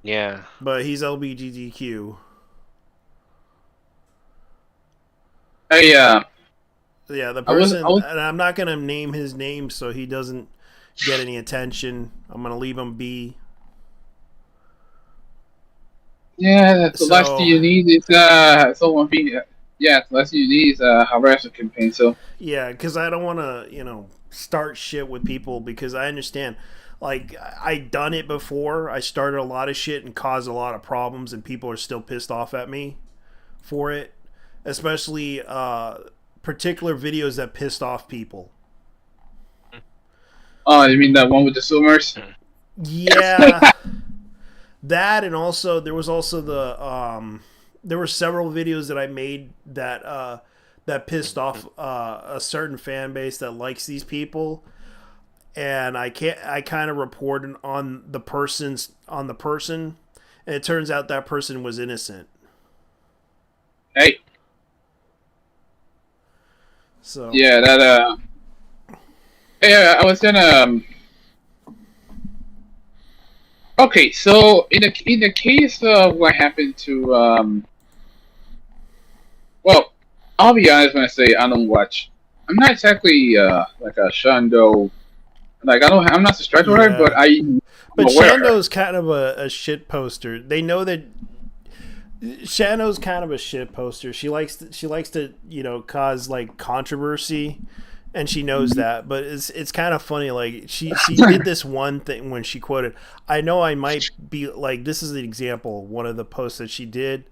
Yeah. but he's LGBTQ. Hey, Yeah, the I was- person, and I'm not gonna name his name so he doesn't get any attention. I'm gonna leave him be. yeah, that's the last So- thing you need is someone being. Yeah, the last thing you need is a harassment campaign. So Yeah, because I don't want to, start shit with people because I understand. Like I done it before. I started a lot of shit and caused a lot of problems, and people are still pissed off at me for it. Especially particular videos that pissed off people. Oh, you mean that one with the swimmers? Yeah, that and also there was also there were several videos that I made that pissed off a certain fan base that likes these people, and I kind of reported on the person, and it turns out that person was innocent. Hey, So yeah, that yeah, I was gonna. Okay, so in the case of what happened to well, I'll be honest when I say I don't watch. I'm not exactly like a Shando. Like I'm not subscribed to her, but yeah, I'm but aware of her. Shando's kind of a shit poster. They know that Shano's kind of a shit poster. She likes to cause like controversy, and she knows that. But it's kind of funny. Like she did this one thing when she quoted. I know I might be like this is an example. One of the posts that she did,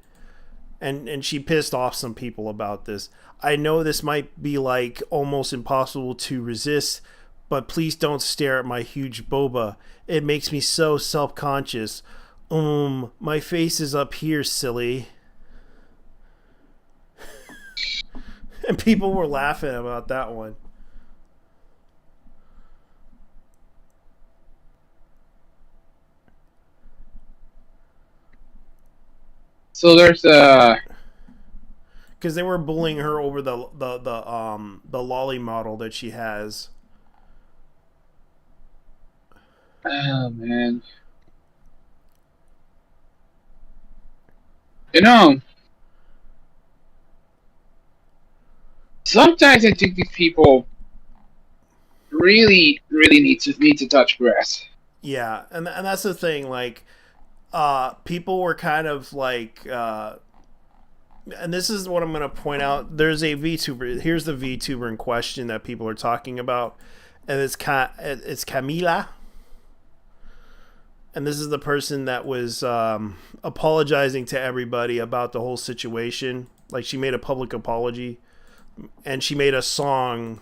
and she pissed off some people about this. I know this might be like almost impossible to resist, but please don't stare at my huge boba. It makes me so self conscious. My face is up here, silly. And people were laughing about that one. So there's Because they were bullying her over the lolly model that she has. oh man, you know, sometimes I think these people really need to touch grass. Yeah, and that's the thing. Like, people were kind of like, and this is what I'm going to point out. There's a VTuber. Here's the VTuber in question that people are talking about, and it's Camila. And this is the person that was apologizing to everybody about the whole situation. Like she made a public apology, and she made a song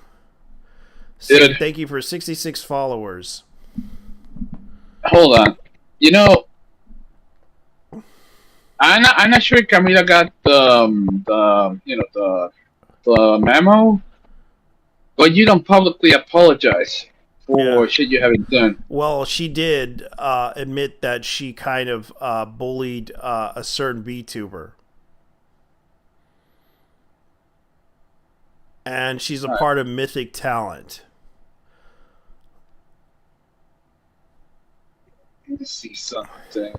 saying Dude, thank you for 66 followers. hold on. You know, I'm not sure Camila got the the memo, but you don't publicly apologize Yeah. for shit you haven't done. Well, she did admit that she kind of bullied a certain VTuber, and she's a All right, part of Mythic Talent. let's see something.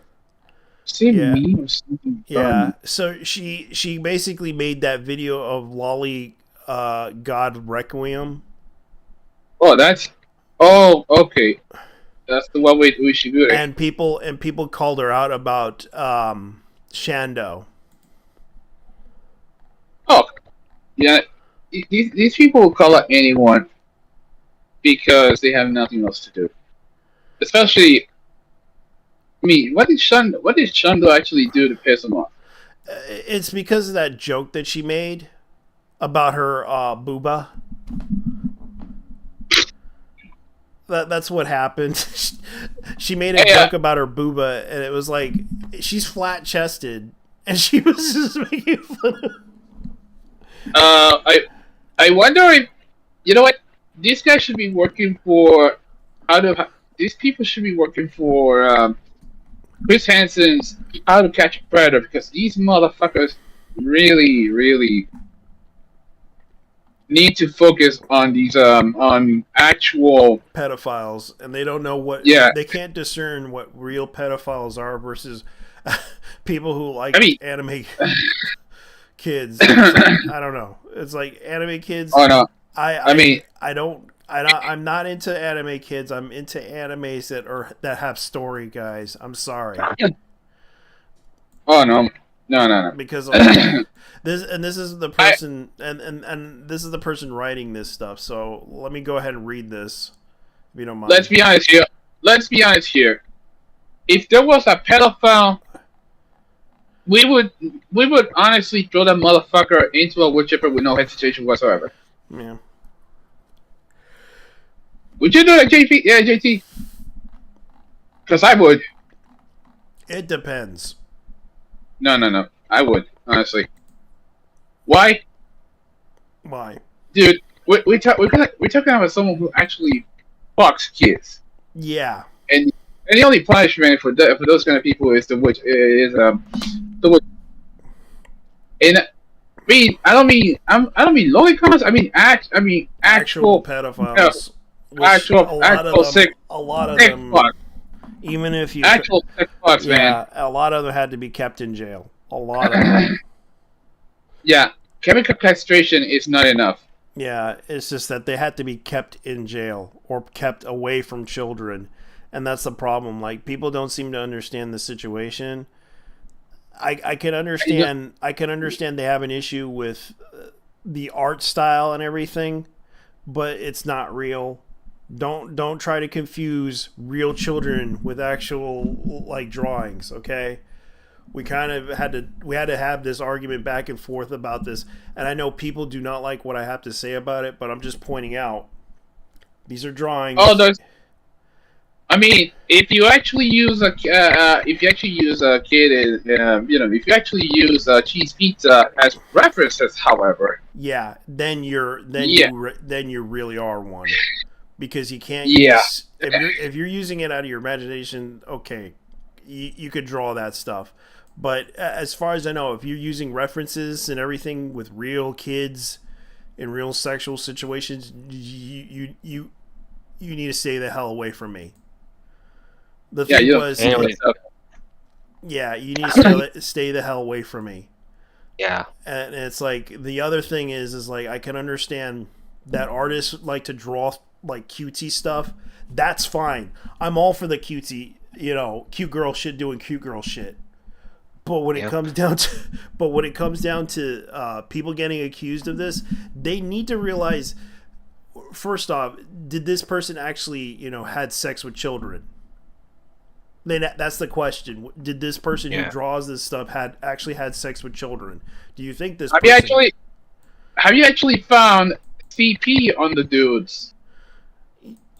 Say Yeah, me or something yeah. done. So she basically made that video of Lolly God Requiem, Oh, that's. Oh, okay. That's the one way we should do it. and people called her out about Shando. Oh, yeah. These people will call out anyone because they have nothing else to do. Especially me. What did Shundo actually do to piss him off? It's because of that joke that she made about her booba. That's what happened. She made a Hey, joke about her booba, and it was like she's flat chested, and she was just making fun of. uh, I I wonder if you know what these guys should be working for. How to these people should be working for Chris Hansen's How to Catch a Predator because these motherfuckers really need to focus on these on actual Pedophiles, and they don't know what yeah. they can't discern what real pedophiles are versus people who I like mean, anime kids. It's like, I don't know. It's like anime kids. oh no, I I I mean, I don't. I'm not into anime kids. I'm into animes that have story, guys. I'm sorry. oh no, No. because like this is the I person and this is the person writing this stuff. So let me go ahead and read this if you don't let's mind. be honest here. Let's be honest here. If there was a pedophile, we would we would honestly throw that motherfucker into a wood chipper with no hesitation whatsoever. Yeah, Would you do that, JP? Yeah, JT. Because I would. it depends. No. I would honestly. Why, Why? dude? We're talking about someone who actually fucks kids, Yeah, and the only punishment for those kind of people is the witch. And I don't mean lolicons. I mean actual actual pedophiles, which actual a lot of sick them, fucks. even if you, Actual sick fucks, man. yeah, a lot of them had to be kept in jail. A lot of them. Yeah, chemical castration is not enough. Yeah, it's just that they had to be kept in jail or kept away from children, and that's the problem. Like people don't seem to understand the situation. I can understand. I can understand they have an issue with the art style and everything, but it's not real. Don't try to confuse real children with actual like drawings. Okay, we had to have this argument back and forth about this, and I know people do not like what I have to say about it, but I'm just pointing out these are Oh, drawings. there's. I mean, if you actually use a kid, if you actually use cheese pizza as references, however, Yeah, yeah, then you really are one because you can't yeah, use if you're using it out of your imagination. Okay, you could draw that stuff, but as far as I know, if you're using references and everything with real kids in real sexual situations, you need to stay the hell away from me. The yeah, thing you don't was, see Anyway, myself. yeah, you need to stay the hell away from me. yeah, And it's like the other thing is like I can understand that artists like to draw like cutesy stuff. That's fine. I'm all for the cutesy, cute girl shit doing cute girl shit. But when it yep, comes down to, but when it comes down to people getting accused of this, they need to realize first off, did this person actually, had sex with children? Then that's the question. Did this person who yeah. draws this stuff had actually had sex with children? Do you think this Have you person actually have you actually found CP on the dudes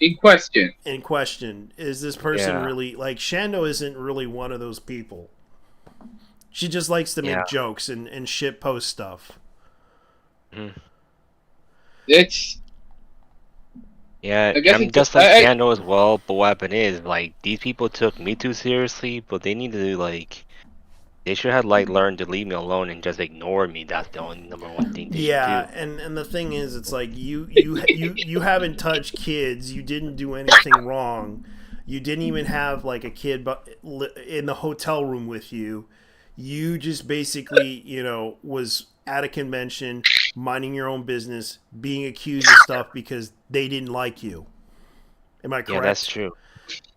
in question? in question is this person Yeah, really like Shando isn't really one of those people. She just likes to make yeah. jokes and shit post stuff. Mhm. It's Yeah, I guess I'm it's just like Shando as well, but what happened is, like, these people took me too seriously, but they need to, like, they should have, like, learned to leave me alone and just ignore me. That's the only number one thing they should Yeah, do. and the thing is, it's like you haven't touched kids. You didn't do anything wrong. You didn't even have like a kid, but in the hotel room with you. You just basically, was at a convention, minding your own business, being accused of stuff because they didn't like you. Am I Yeah, that's correct? true.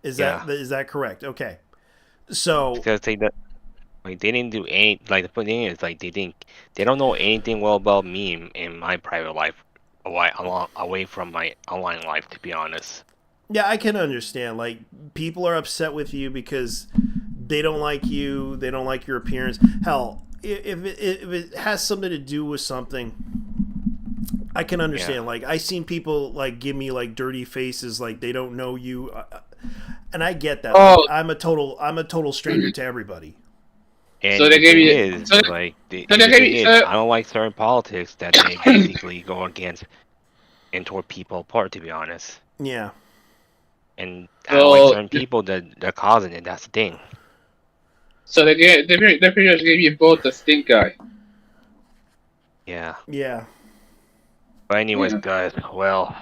Is Yeah, that correct? Okay. So because like, they didn't do any, like, the thing is, like, they don't know anything well about me in my private life, away from my online life, to be honest. yeah, I can understand. Like people are upset with you because they don't like you. They don't like your appearance. Hell, if it has something to do with something, I can Yeah, understand. Like I seen people like give me like dirty faces, like they don't know you, and I get that. Like oh, I'm a total stranger to everybody. so and they the gave thing you is, so, like, so and they the gave thing you is, I don't like certain politics that they basically go against and tore people apart, to be honest. Yeah, And I don't like so certain people that they're causing it. That's the thing. so they pretty much gave you both the stink eye. Yeah. yeah, But anyways, Yeah. guys, well,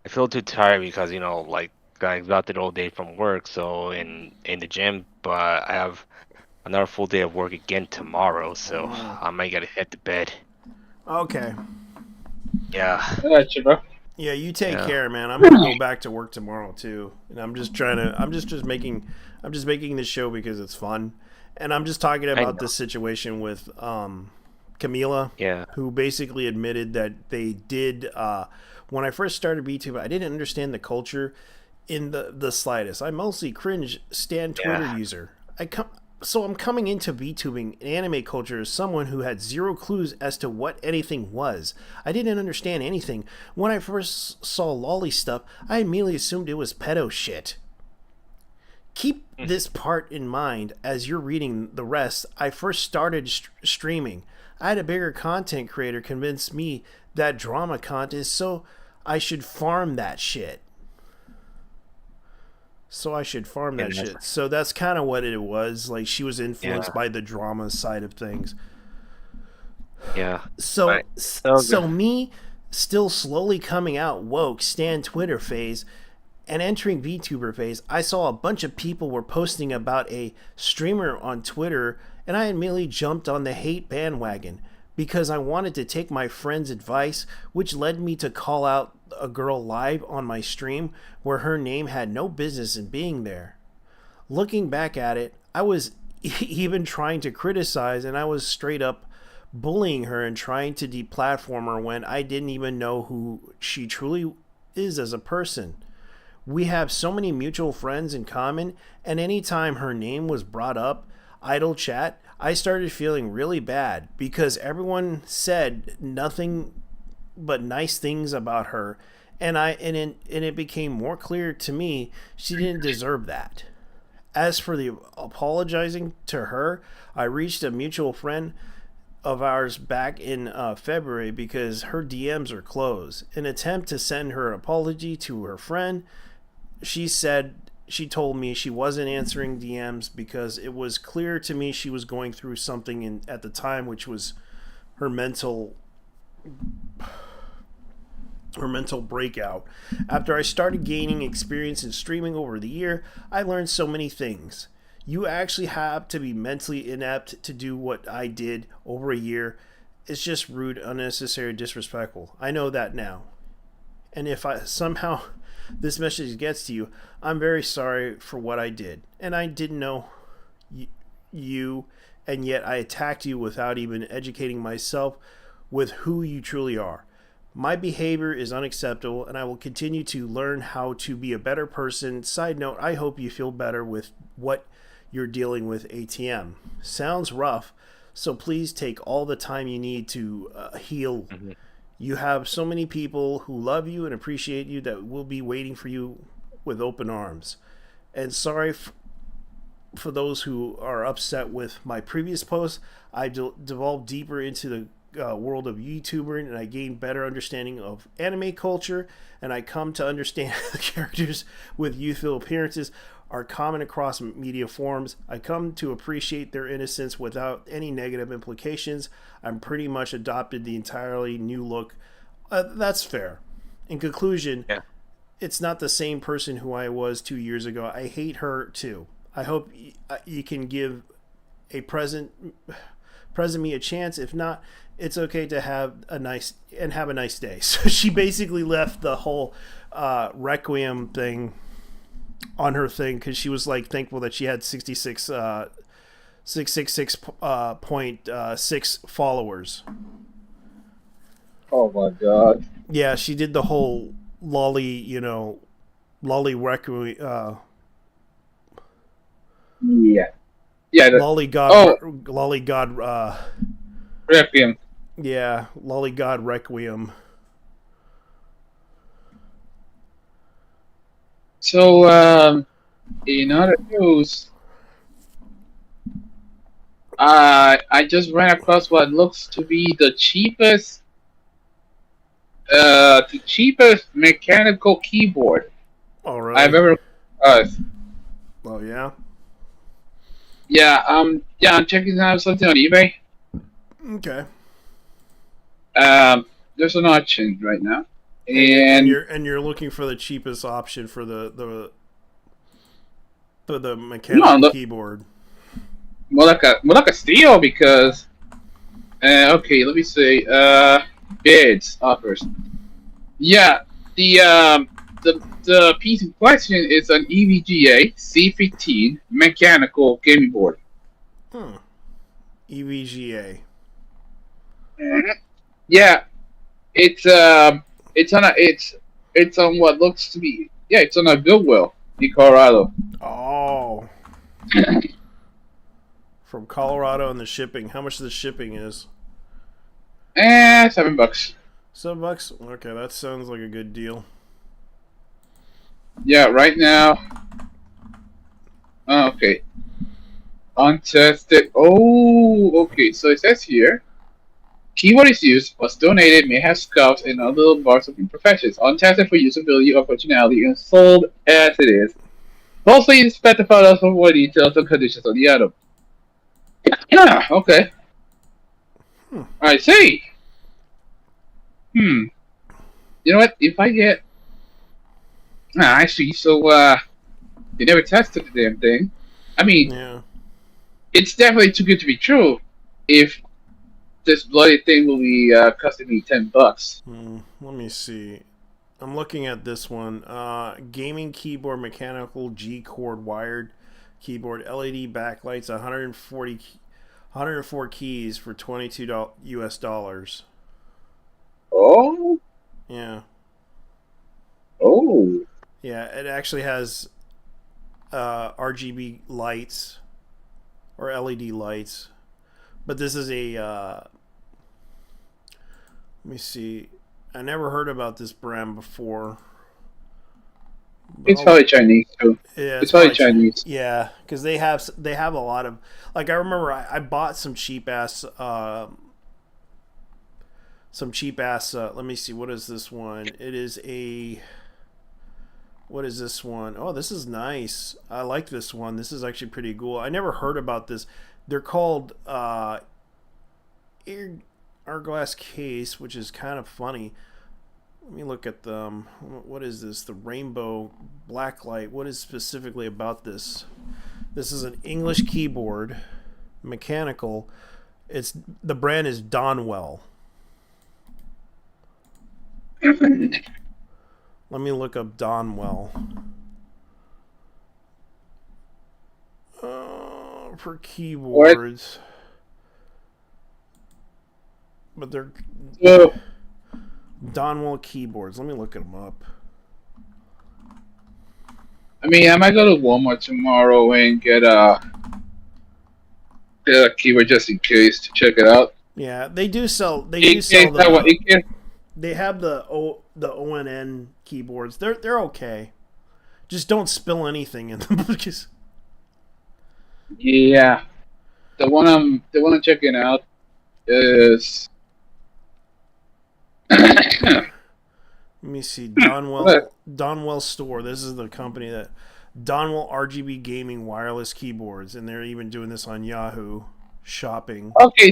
I feel too tired because like I exhausted all day from work, so in the gym, but I have another full day of work again tomorrow, so I might gotta head to bed. okay, Yeah. I got you, bro. Yeah, you take Yeah, care, man. I'm gonna go back to work tomorrow too, and I'm just trying to. I'm just making this show because it's fun, and I'm just talking I about know. this situation with Camila, Yeah, who basically admitted that they did. When I first started BTube, I didn't understand the culture in the slightest. I mostly cringe stan Twitter yeah, user. So I'm coming into VTubing anime culture as someone who had zero clues as to what anything was. I didn't understand anything. When I first saw lolly stuff, I immediately assumed it was pedo shit. Keep mm, this part in mind as you're reading the rest. I first started streaming. I had a bigger content creator convince me that drama content, so I should farm that shit. So I should farm yeah, that shit. So that's kind of what it was. Like she was yeah, influenced by the drama side of things. yeah. So Right. So good. so me still slowly coming out woke stan Twitter phase and entering VTuber phase, I saw a bunch of people were posting about a streamer on Twitter, and I immediately jumped on the hate bandwagon because I wanted to take my friend's advice, which led me to call out a girl live on my stream where her name had no business in being there. Looking back at it, I was even trying to criticize, and I was straight up bullying her and trying to deplatform her when I didn't even know who she truly is as a person. We have so many mutual friends in common, and anytime her name was brought up, idle chat, I started feeling really bad because everyone said nothing but nice things about her, and it became more clear to me she didn't deserve that. As for the apologizing to her, I reached a mutual friend of ours back in February because her DMs are closed. In an attempt to send her apology to her friend, she told me she wasn't answering DMs because it was clear to me she was going through something at the time, which was her mental her mental breakout. After I started gaining experience in streaming over the year, I learned so many things. You actually have to be mentally inept to do what I did over a year. It's just rude, unnecessary, disrespectful. I know that now. And if I somehow this message gets to you, I'm very sorry for what I did. And I didn't know you, and yet I attacked you without even educating myself with who you truly are. My behavior is unacceptable, and I will continue to learn how to be a better person. Side note, I hope you feel better with what you're dealing with ATM. Sounds rough, so please take all the time you need to heal. Mhm. You have so many people who love you and appreciate you that will be waiting for you with open arms. And sorry for those who are upset with my previous posts. I devolved deeper into the world of YouTubing, and I gained better understanding of anime culture, and I come to understand the characters with youthful appearances are common across media forms. I come to appreciate their innocence without any negative implications. I'm pretty much adopted the entirely new look. That's fair. In conclusion, Yeah. it's not the same person who I was 2 years ago. I hate her too. I hope you can give a present me a chance. If not, it's okay to have a nice day. So she basically left the whole requiem thing on her thing because she was like thankful that she had 666.6 followers. Oh my god. Yeah, she did the whole lolly, lolly requiem, Yeah. Yeah. lolly god, Oh, lolly god, Requiem. yeah, lolly god requiem. So, in other news, I just ran across what looks to be the cheapest mechanical keyboard Oh, I've really? ever. Uh, Oh, yeah. yeah, I'm checking out something on eBay. Okay. There's an auction right now, And you're and and you're and you're looking for the cheapest option for the no, mechanical look keyboard. more like a steal because. Okay, let me see. Bids offers. Yeah, the piece in question is an EVGA C15 mechanical gaming board. Hmm. EVGA. Yeah, it's it's on what looks to be, yeah, it's on a Goodwill in Colorado. Oh, from Colorado and the shipping. How much the shipping is? $7. $7. Okay, that sounds like a good deal. Yeah, right now. Okay, untested. Oh, okay. So it says here, keyboard is used, was donated, may have scuffs and other little bars of imperfections. Untested for usability or functionality and sold as it is. Mostly inspect the photos for more details and conditions of the item. Yeah, okay. I see. Hmm. You know what? If I get. I see. So, they never tested the damn thing. I mean, Yeah. it's definitely too good to be true. If this bloody thing will be costing me $10. Let me see. I'm looking at this one. Gaming keyboard, mechanical G cord wired keyboard, LED backlights, 104 keys for $22 US dollars. Oh, Yeah. oh. Yeah, it actually has RGB lights or LED lights. But this is a let me see. I never heard about this brand before. But It's probably Chinese too. yeah, It's it's probably probably Chinese. yeah, because they have a lot of like I remember I bought some cheap ass let me see, what is this one? It is a what is this one? Oh, this is nice. I like this one. This is actually pretty cool. I never heard about this. They're called hourglass case, which is kind of funny. Let me look at them. What is this? The rainbow blacklight. What is specifically about this? This is an English keyboard, mechanical. It's the brand is Donwell. Let me look up Donwell. For keyboards. But they're So, Donwell keyboards. Let me look them up. I mean, I might go to Walmart tomorrow and get a keyboard just in case to check it out. Yeah, they do sell. They In do sell case I want, the. in case, They have the ONN keyboards. They're okay. Just don't spill anything in them because. yeah, the one I'm checking out is. Let me see. What? Donwell Store. This is the company that Donwell RGB Gaming wireless keyboards, and they're even doing this on Yahoo Shopping. Okay,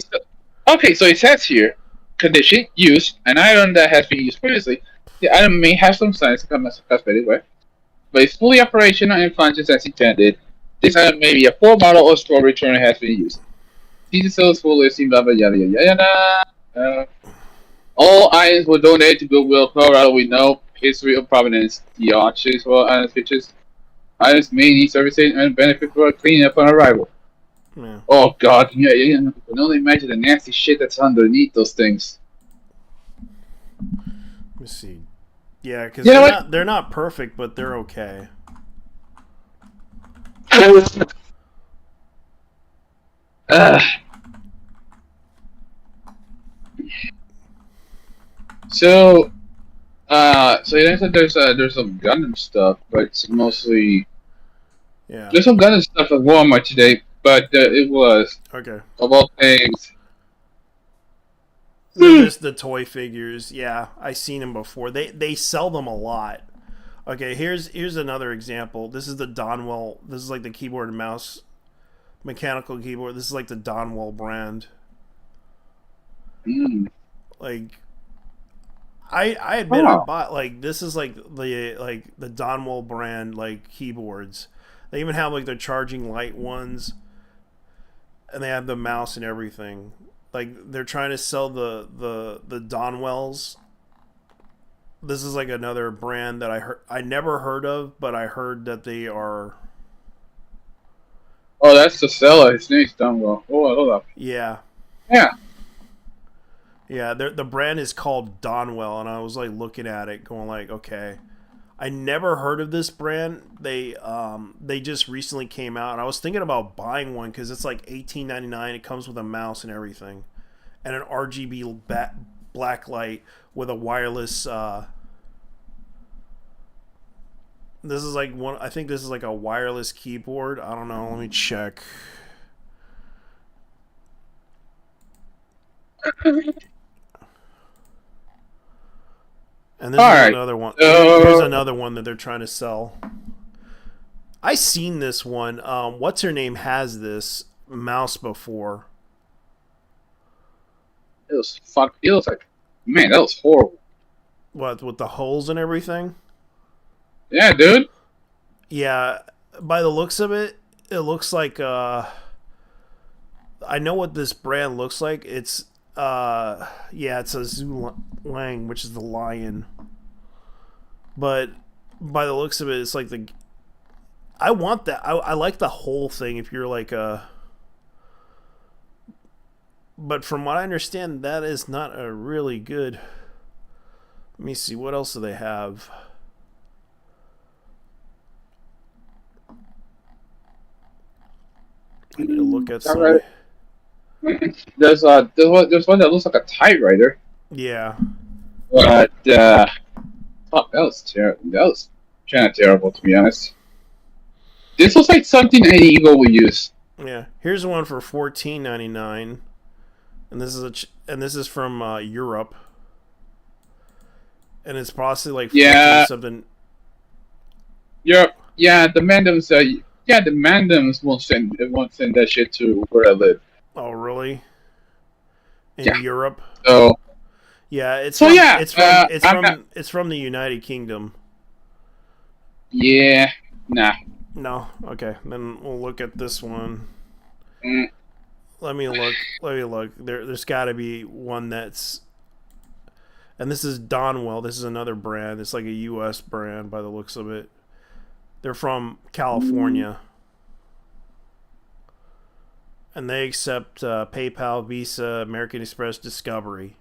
so it says here, condition, use, an item that has been used previously. The item may have some signs of cosmetic wear, but it's fully operational and functions as intended. This item may be a full model or store return and has been used. See the sales full listing, blah blah yada yada yada. All items were donated to Goodwill, Colorado with no history of provenance. The auctions for items features items may need servicing and benefit for cleanup on arrival. Yeah. Oh god, yeah, you can only imagine the nasty shit that's underneath those things. Let me see. Yeah, because You know what? they're not perfect, but they're okay. Uh, so, so you said there's some Gundam stuff, but it's mostly Yeah. there's some Gundam stuff at Walmart today, but it was Okay. of all things. They're just the toy figures. Yeah, I seen them before. They sell them a lot. Okay, here's another example. This is the Donwell. This is like the keyboard and mouse mechanical keyboard. This is like the Donwell brand. Mm. Like I admit I Oh. bought like this is like the Donwell brand like keyboards. They even have like the charging light ones, and they have the mouse and everything. Like they're trying to sell the Donwells, This is like another brand that I never heard of, but I heard that they are. Oh, that's the seller. His name's Dunwell. Oh, hold up. Yeah, Yeah. yeah. The brand is called Donwell, and I was like looking at it, going like, okay. I never heard of this brand. They just recently came out, and I was thinking about buying one because it's like $18.99. It comes with a mouse and everything, and an RGB black light with a wireless. This is like one. I think this is like a wireless keyboard. I don't know. Let me check. And this All is right. another one. Here's another one that they're trying to sell. I seen this one. What's her name has this mouse before? It was fuck. It was like, man, that was horrible. What with the holes and everything? Yeah, dude. Yeah, by the looks of it, it looks like I know what this brand looks like. It's yeah, it's a Zhu Lang, which is the lion. But by the looks of it, it's like the I want that. I like the whole thing. If you're like a, but from what I understand, that is not a really good. Let me see. What else do they have? I need to look at some. Right. There's one that looks like a typewriter. Yeah. But fuck, that was terrible. That was kind of terrible, to be honest. This looks like something an eagle would use. Yeah. Here's one for $14.99, and this is from Europe, and it's possibly like 14 something. Yeah, the Mandams. Yeah, the Mandams won't send that shit to where I live. Oh, really? In Yeah. Europe? So yeah, it's so from, yeah, it's from the United Kingdom. Yeah, nah. No, okay. Then we'll look at this one. Mm. Let me look. There's got to be one that's. And this is Donwell. This is another brand. It's like a U.S. brand by the looks of it. They're from California. And they accept PayPal, Visa, American Express, Discovery.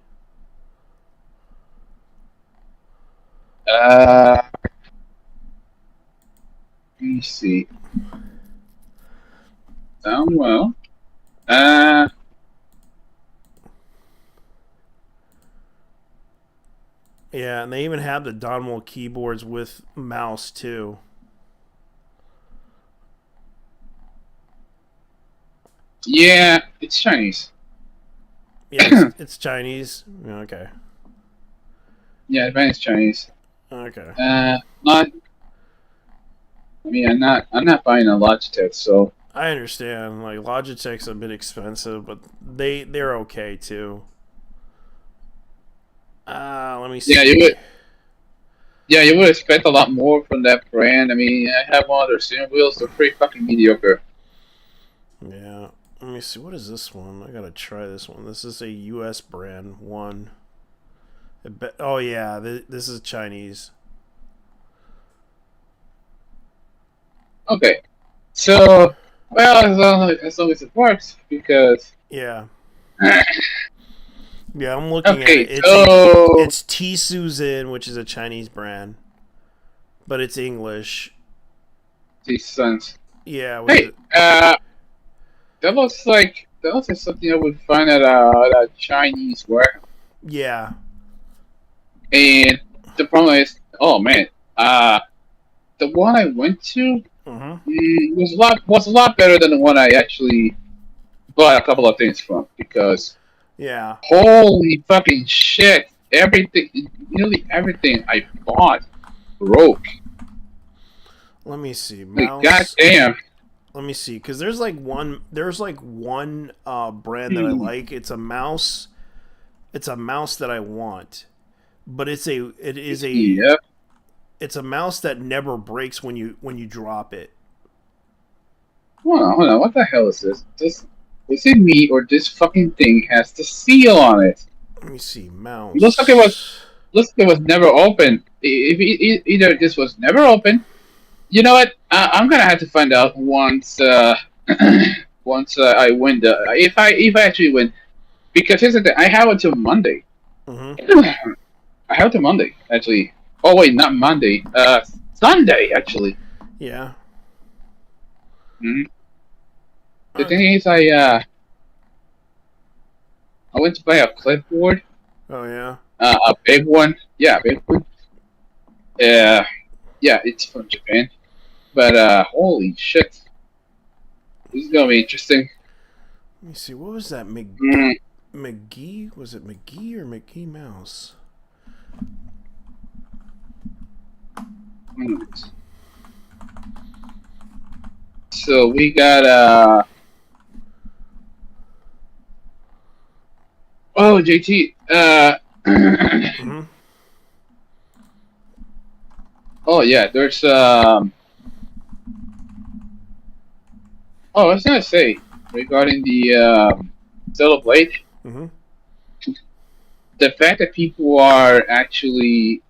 Let me see. Well. Yeah, and they even have the Donwell keyboards with mouse too. Yeah, it's Chinese. Yeah, it's Chinese. Okay. Yeah, it's Chinese. Okay. Not. I mean, I'm not buying a Logitech, so. I understand. Like Logitech's a bit expensive, but they're okay too. Let me see. Yeah, you would. Yeah, you would expect a lot more from that brand. I mean, I have one of their steering wheels. They're pretty fucking mediocre. Yeah. Let me see. What is this one? I gotta try this one. This is a U.S. brand one. Oh yeah, this is Chinese. Okay, so well, as long as it works, because yeah, yeah, I'm looking okay, at it. It's Tisuzin, which is a Chinese brand, but it's English. These sons. Yeah. Hey, that looks like something I would find at a Chinese warehouse. Yeah. And the problem is, oh man, the one I went to was a lot better than the one I actually bought a couple of things from, because yeah, holy fucking shit, nearly everything I bought broke. Let me see. Like, goddamn. Let me see, because there's like one brand that I like. It's a mouse. It's a mouse that I want, but it's a mouse that never breaks when you drop it. Hold on. What the hell is this? Is it me, or this fucking thing has the seal on it? Let me see. Mouse. Looks Listed was never open. If either this was never open, you know what? I'm gonna have to find out once once I win the if I actually win, because here's the thing, I have until Monday. Mm-hmm. I have until Monday actually. Oh wait, not Monday. Sunday actually. Yeah. hmm The Okay. thing is, I went to buy a clipboard, Oh yeah. a big one. Yeah, big one. Uh, yeah, it's from Japan. But holy shit, this is gonna be interesting. Let me see. What was that? Mm, McGee? Was it McGee or McGee Mouse? mm. So we got oh JT Mm-hmm. oh yeah, there's oh I was gonna say regarding the Stellar Blade, Mm-hmm. the fact that people are actually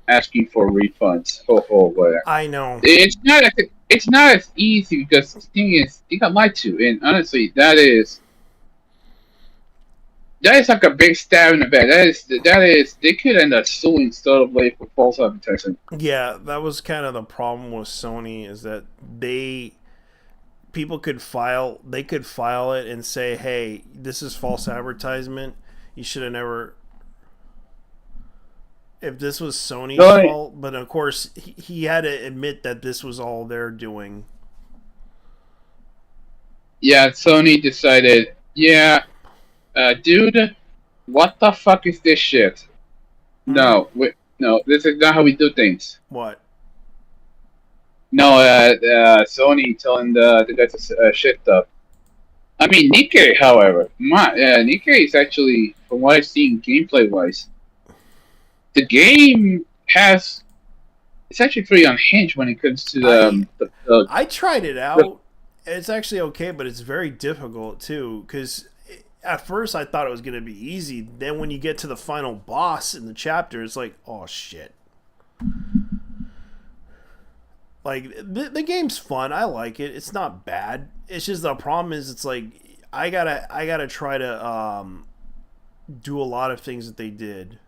asking for refunds. Whatever. I know. It's not as easy because the thing is they got lied to, and honestly that is like a big stab in the back. That is they could end up suing Stellar Blade for false advertising. Yeah, that was kind of the problem with Sony is that people could file it and say, "Hey, this is false advertisement. You should have never." If this was Sony's So fault, but of course he had to admit that this was all they're doing. yeah, Sony decided, yeah, dude, what the fuck is this shit? Hmm? No, no, this is not how we do things. What? No, Sony telling the guy to shit stuff. I mean, Nikkei, however, Nikkei is actually, from what I've seen gameplay wise, the game has it's actually pretty unhinged when it comes to I the I tried it out. It's actually okay, but it's very difficult too. Because at first I thought it was gonna be easy. Then when you get to the final boss in the chapter, it's like, oh shit. Like the game's fun. I like it. It's not bad. It's just the problem is it's like I gotta try to do a lot of things that they did.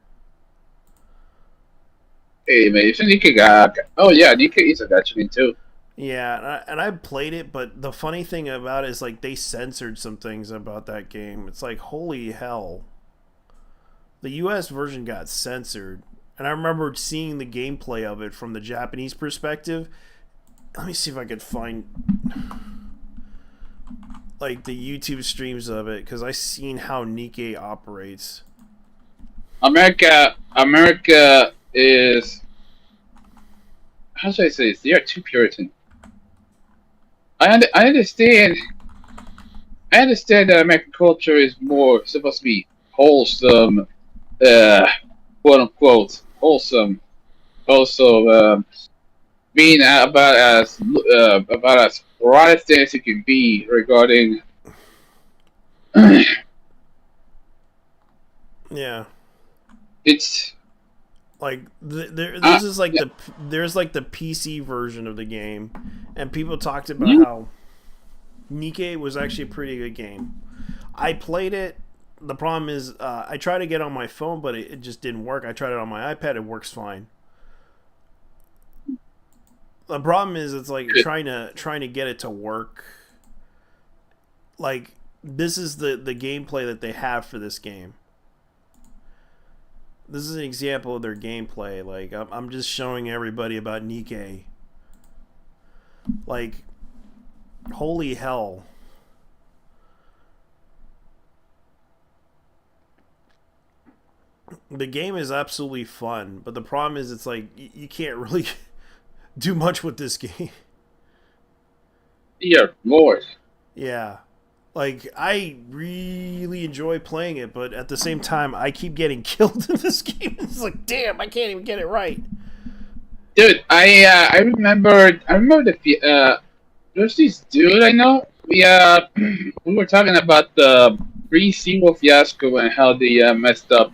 hey man, it's a Nikkei guy. Oh yeah, Nikkei is a veteran too. Yeah, and I played it, but the funny thing about it is like they censored some things about that game. It's like holy hell. The US version got censored. And I remember seeing the gameplay of it from the Japanese perspective. Let me see if I could find like the YouTube streams of it because I seen how Nikkei operates. America is how should I say this? They are too Puritan. I understand. I understand that American culture is more supposed to be wholesome, uh, quote unquote wholesome. Also, being about as Protestant as you can be regarding. Yeah. It's Like uh, this is like yeah, there's like the PC version of the game, and people talked about how Nikkei was actually a pretty good game. I played it. The problem is I tried to get on my phone, but it just didn't work. I tried it on my iPad. It works fine. The problem is it's like trying to get it to work. Like this is the gameplay that they have for this game. This is an example of their gameplay. Like I'm just showing everybody about Nikkei. Like holy hell. The game is absolutely fun, but the problem is it's like you can't really do much with this game. dear Lord. Yeah. Like I really enjoy playing it, but at the same time I keep getting killed in this game. It's like, damn, I can't even get it right. Dude, I remember there's this dude I know. We were talking about the pre-sequel fiasco and how they messed up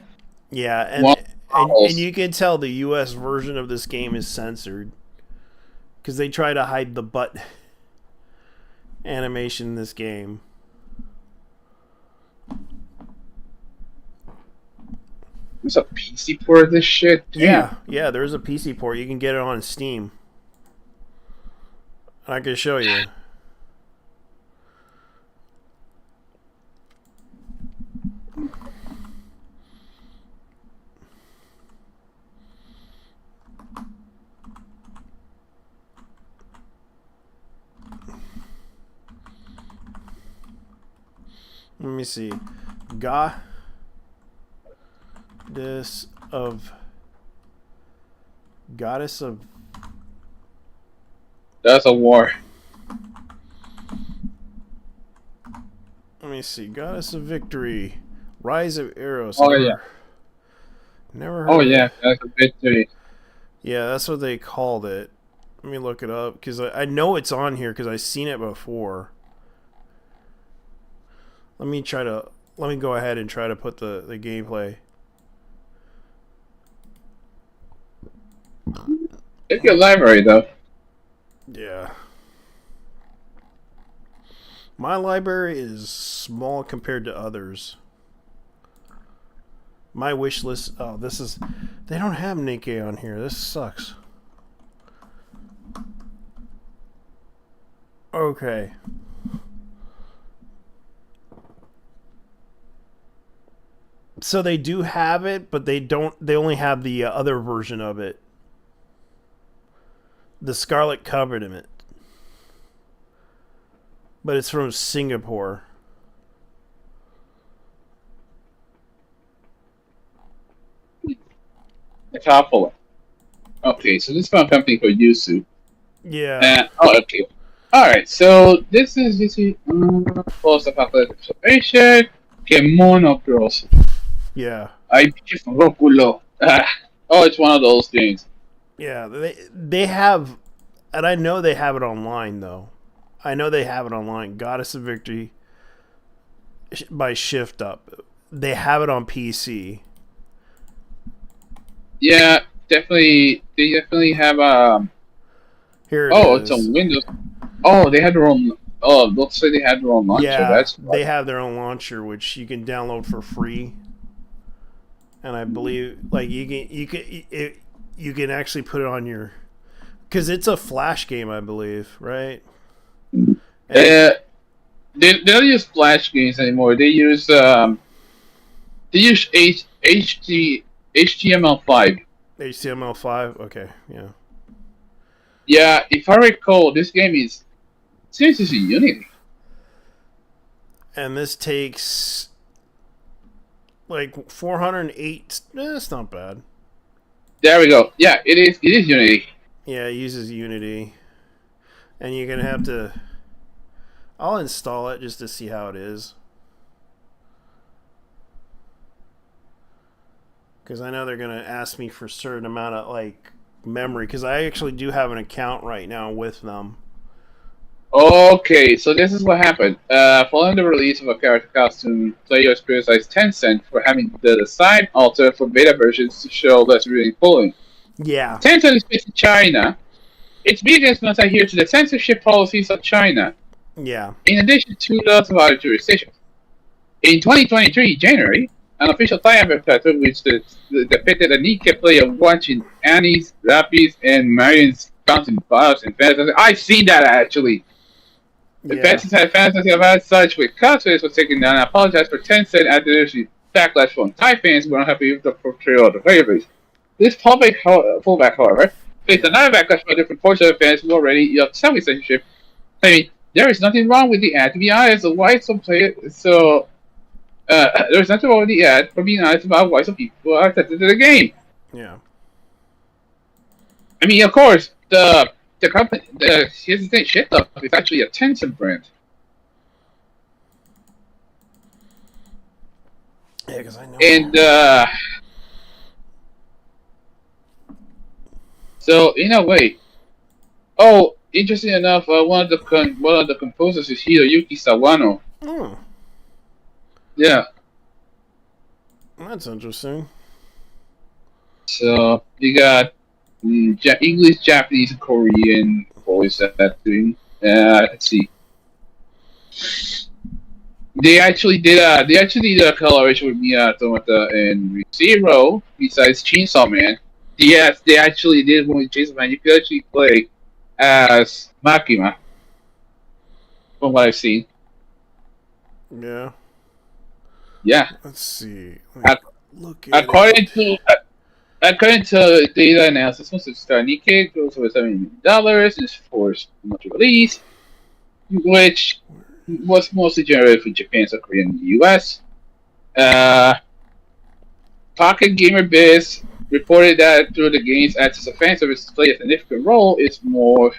Yeah, and one. and models. you can tell the U.S. version of this game is censored because they try to hide the butt animation in this game. There's a PC port of this shit. Damn. Yeah, there's a PC port. You can get it on Steam. I can show you. Let me see. Goddess of Goddess of That's a war. Let me see. Goddess of Victory. Rise of Eros. Oh Never, yeah. never heard Oh of yeah. it. That's a victory. Yeah, that's what they called it. Let me look it up because I know it's on here because I've seen it before. Let me go ahead and try to put the gameplay. It's your library though. Yeah. My library is small compared to others. My wish list. Oh, this is. They don't have Nikkei on here. This sucks. Okay. So they do have it, but they don't. They only have the other version of it. The Scarlet Covenant. But it's from Singapore. The couple. Okay, so this is from a company called Yusu. Yeah. Okay. Alright, so this is post-apocalyptic situation. Kemono Girls. Yeah. I Rokulo. Oh, it's one of those things. Yeah. They have, and I know they have it online though. I know they have it online. Goddess of Victory by Shift Up. They have it on PC. Yeah, definitely. They definitely have Here it Oh, is. it's on Windows. Oh, they had their own. Oh, let's say they had their own launcher. Yeah, That's they have their own launcher, which you can download for free. And I believe, like you can actually put it on your, because it's a Flash game, I believe, right? And they don't use Flash games anymore. They use HTML5. HTML5. Okay, yeah. Yeah, if I recall, this game is seems it's in Unity. And this takes like 408. That's not bad. There we go. Yeah, it is. It is Unity. Yeah, it uses Unity, and you're gonna have to. I'll install it just to see how it is, because I know they're gonna ask me for a certain amount of like memory. Because I actually do have an account right now with them. Okay, so this is what happened. Following the release of a character costume, players criticized Tencent for having the design altered for beta versions to show less reading pulling. Yeah. Tencent is based in China. Its biggest must adhere to the censorship policies of China, Yeah. in addition to those of other jurisdictions. In 2023, January, an official Thai advertisement which depicted a naked player watching Annie's, Rappy's, and Marion's bouncing bars and fantasies. I've seen that actually. The Yeah. fantasy of as such with cosplays was taken down. I apologize for Tencent after there's backlash from Thai fans who were unhappy with the portrayal of the players. This public pullback, however, faced another backlash from a different portion of fans who already upset with censorship, claiming there is nothing wrong with the ad. To be honest, why some players there's nothing wrong with the ad. For being honest about why some people are accepted to the game. Yeah. I mean, of course, the company, here's the thing, Shift Up is actually a Tencent brand. Yeah, because I know. And so in a way, oh, interesting enough, one of the composers is Hiroyuki Sawano. Oh, Yeah, that's interesting. So you got English, Japanese, and Korean voice acting. Let's see. They actually did a collaboration with Mia Automata and Zero. Besides Chainsaw Man, yes, they actually did one with Chainsaw Man. You could actually play as Makima, from what I've seen. Yeah. Yeah, Let's see. Let me Ac- look at according it. to according to data analysis, most of Star Nikkei goes over $70 million is for commercial release, which was mostly generated for Japan, South Korea, and the US. Uh, Pocket Gamer Biz reported that through the game's access of fan services play a significant role, its more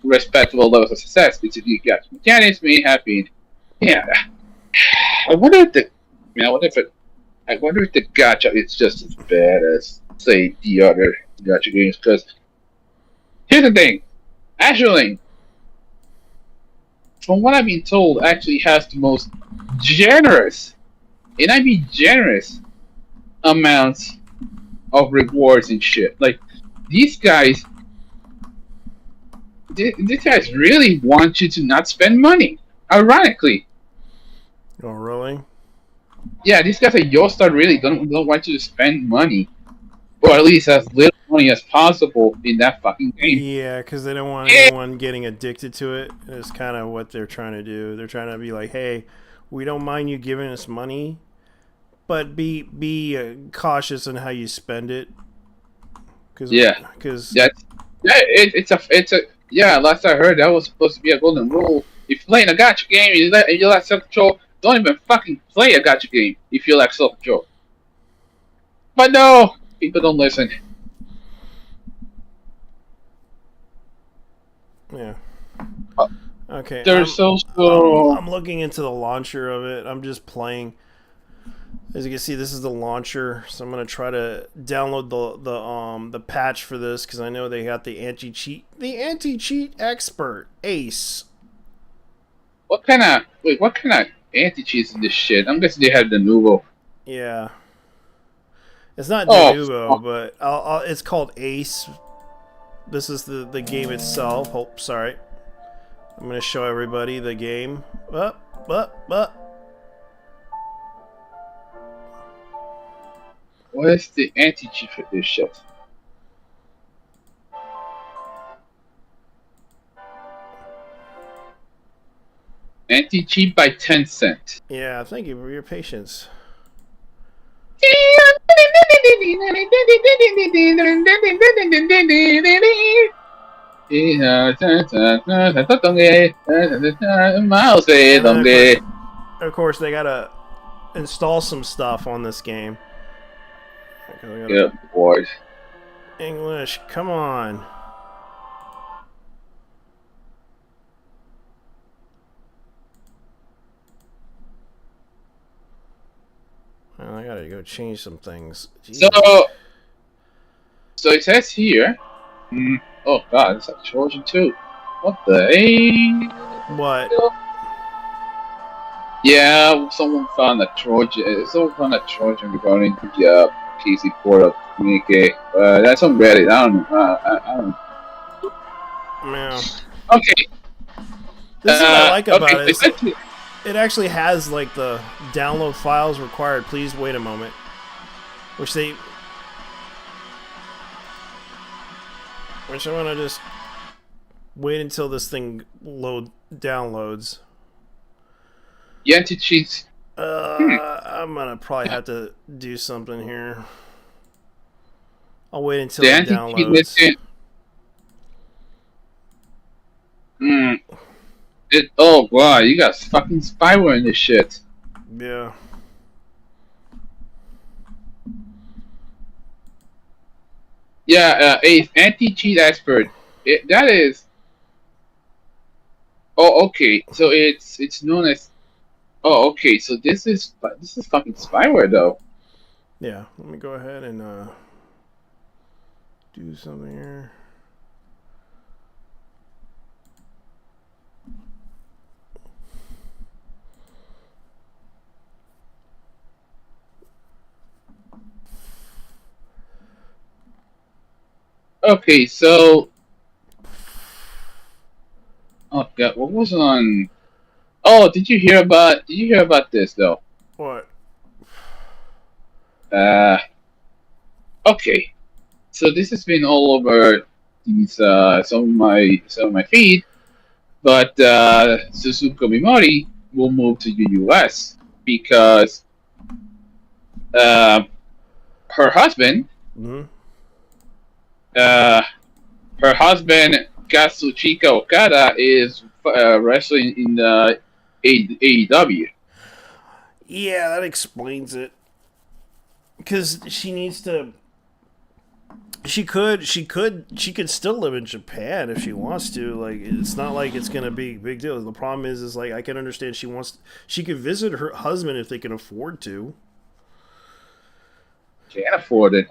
respectable levels of success. Its unique gaps mechanics may have been. Yeah, I wonder if the. I wonder if the gacha is just as bad as say the other gacha games. Because here's the thing, Azure from what I've been told, actually has the most generous, and I mean generous, amounts of rewards and shit. Like these guys, these guys really want you to not spend money. Ironically, Oh, really? yeah, these guys at Yostar really don't want you to spend money, or at least as little money as possible in that fucking game. Yeah, because they don't want Yeah, anyone getting addicted to it. It's kind of what they're trying to do. They're trying to be like, hey, we don't mind you giving us money, but be cautious on how you spend it. Because yeah, that's yeah. It's a yeah. Last I heard, that was supposed to be a golden rule. If you're playing a gacha game and you lack self control, don't even fucking play a gacha game if you lack self control. But no, people don't listen. yeah. Uh, Okay, There's I'm also I'm looking into the launcher of it. I'm just playing. As you can see, this is the launcher. So I'm gonna try to download the patch for this because I know they got the anti cheat expert Ace. what kind of anti cheats is this shit? I'm guessing they have the Nuvo. Yeah, it's not Oh, Denuvo, fuck. but it's called Ace. This is the game itself. Oh, sorry. I'm gonna show everybody the game. Up. What is the anti cheat for this shit? Anti cheat by Tencent. Yeah, thank you for your patience. Mouse And then donde. of course they gotta install some stuff on this game. Okay, I gotta Good boy. English. Come on. Well, I gotta go change some things. So, Jesus. so it says here. Oh god, it's a Trojan too. What the What? hell? Yeah, someone found a Trojan. Someone found a Trojan regarding the PC port of Communique. That's on Reddit. I don't know. I don't know. Man. Okay. This is what I like Okay. about it. Is it actually has like the download files required. Please wait a moment. Which I'm gonna just wait until this thing downloads. Yanti cheats. I'm gonna probably have to do something here. I'll wait until The it anti cheat downloads. mission. Oh wow, you got fucking spyware in this shit. Yeah. Yeah, a anti-cheat expert. That is. Oh, okay. So it's known as. Oh, okay. So this is fucking spyware though. Yeah. Let me go ahead and do something here. Okay, so oh god, what was on? Oh, Did you hear about this though? What? Uh, okay. So this has been all over these some of my feed, but Suzuka Mimori will move to the U.S. because uh, her husband, Hmm. uh, her husband Kazuchika Okada is wrestling in the AEW. Yeah, that explains it. Because she needs to. She could still live in Japan if she wants to. Like, it's not like it's gonna be a big deal. The problem is like I can understand she could visit her husband if they can afford to. Can't afford it.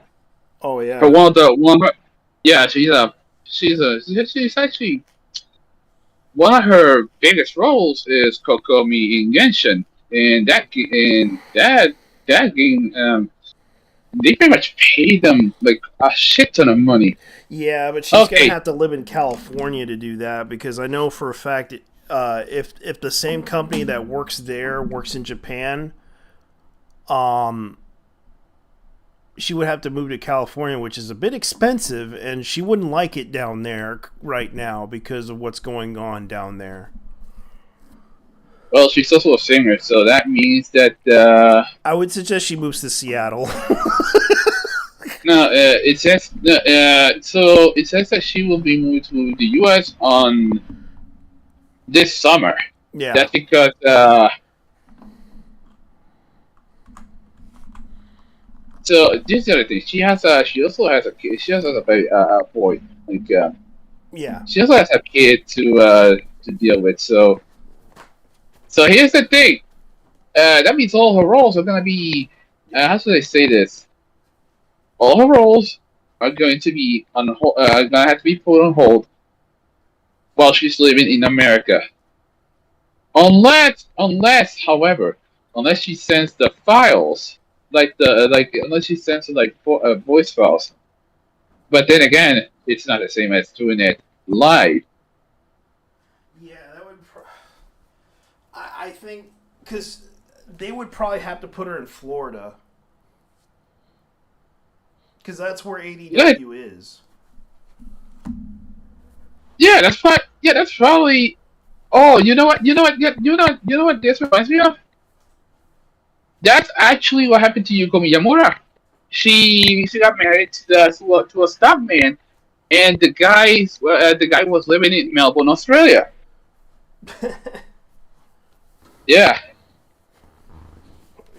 Oh Her yeah. one of the one. Yeah, she's actually one of her biggest roles is Kokomi in Genshin, and that game, they pretty much pay them like a shit ton of money. Yeah, but she's gonna Okay, have to live in California to do that because I know for a fact if the same company that works there works in Japan, um, she would have to move to California, which is a bit expensive, and she wouldn't like it down there right now because of what's going on down there. well, she's also a singer, so that means that I would suggest she moves to Seattle. no, it says so it says that she will be moved to the U.S. on this summer. Yeah. That's because so this is the other thing. She also has a kid. She also has a baby, a boy. Like Yeah. she also has a kid to deal with. So here's the thing. That means all her roles are gonna be. How should I say this? All her roles are going to be on hold. Gonna have to be put on hold while she's living in America. However, unless she sends the files, unless she sends voice files. But then again, it's not the same as doing it live. Yeah, that would. I think because they would probably have to put her in Florida because that's where Yeah, ADW is. yeah, that's probably. Oh, you know what? You know what this reminds me of? That's actually what happened to Yuko Miyamura. She got married to a stuntman, and the guy was living in Melbourne, Australia. Yeah,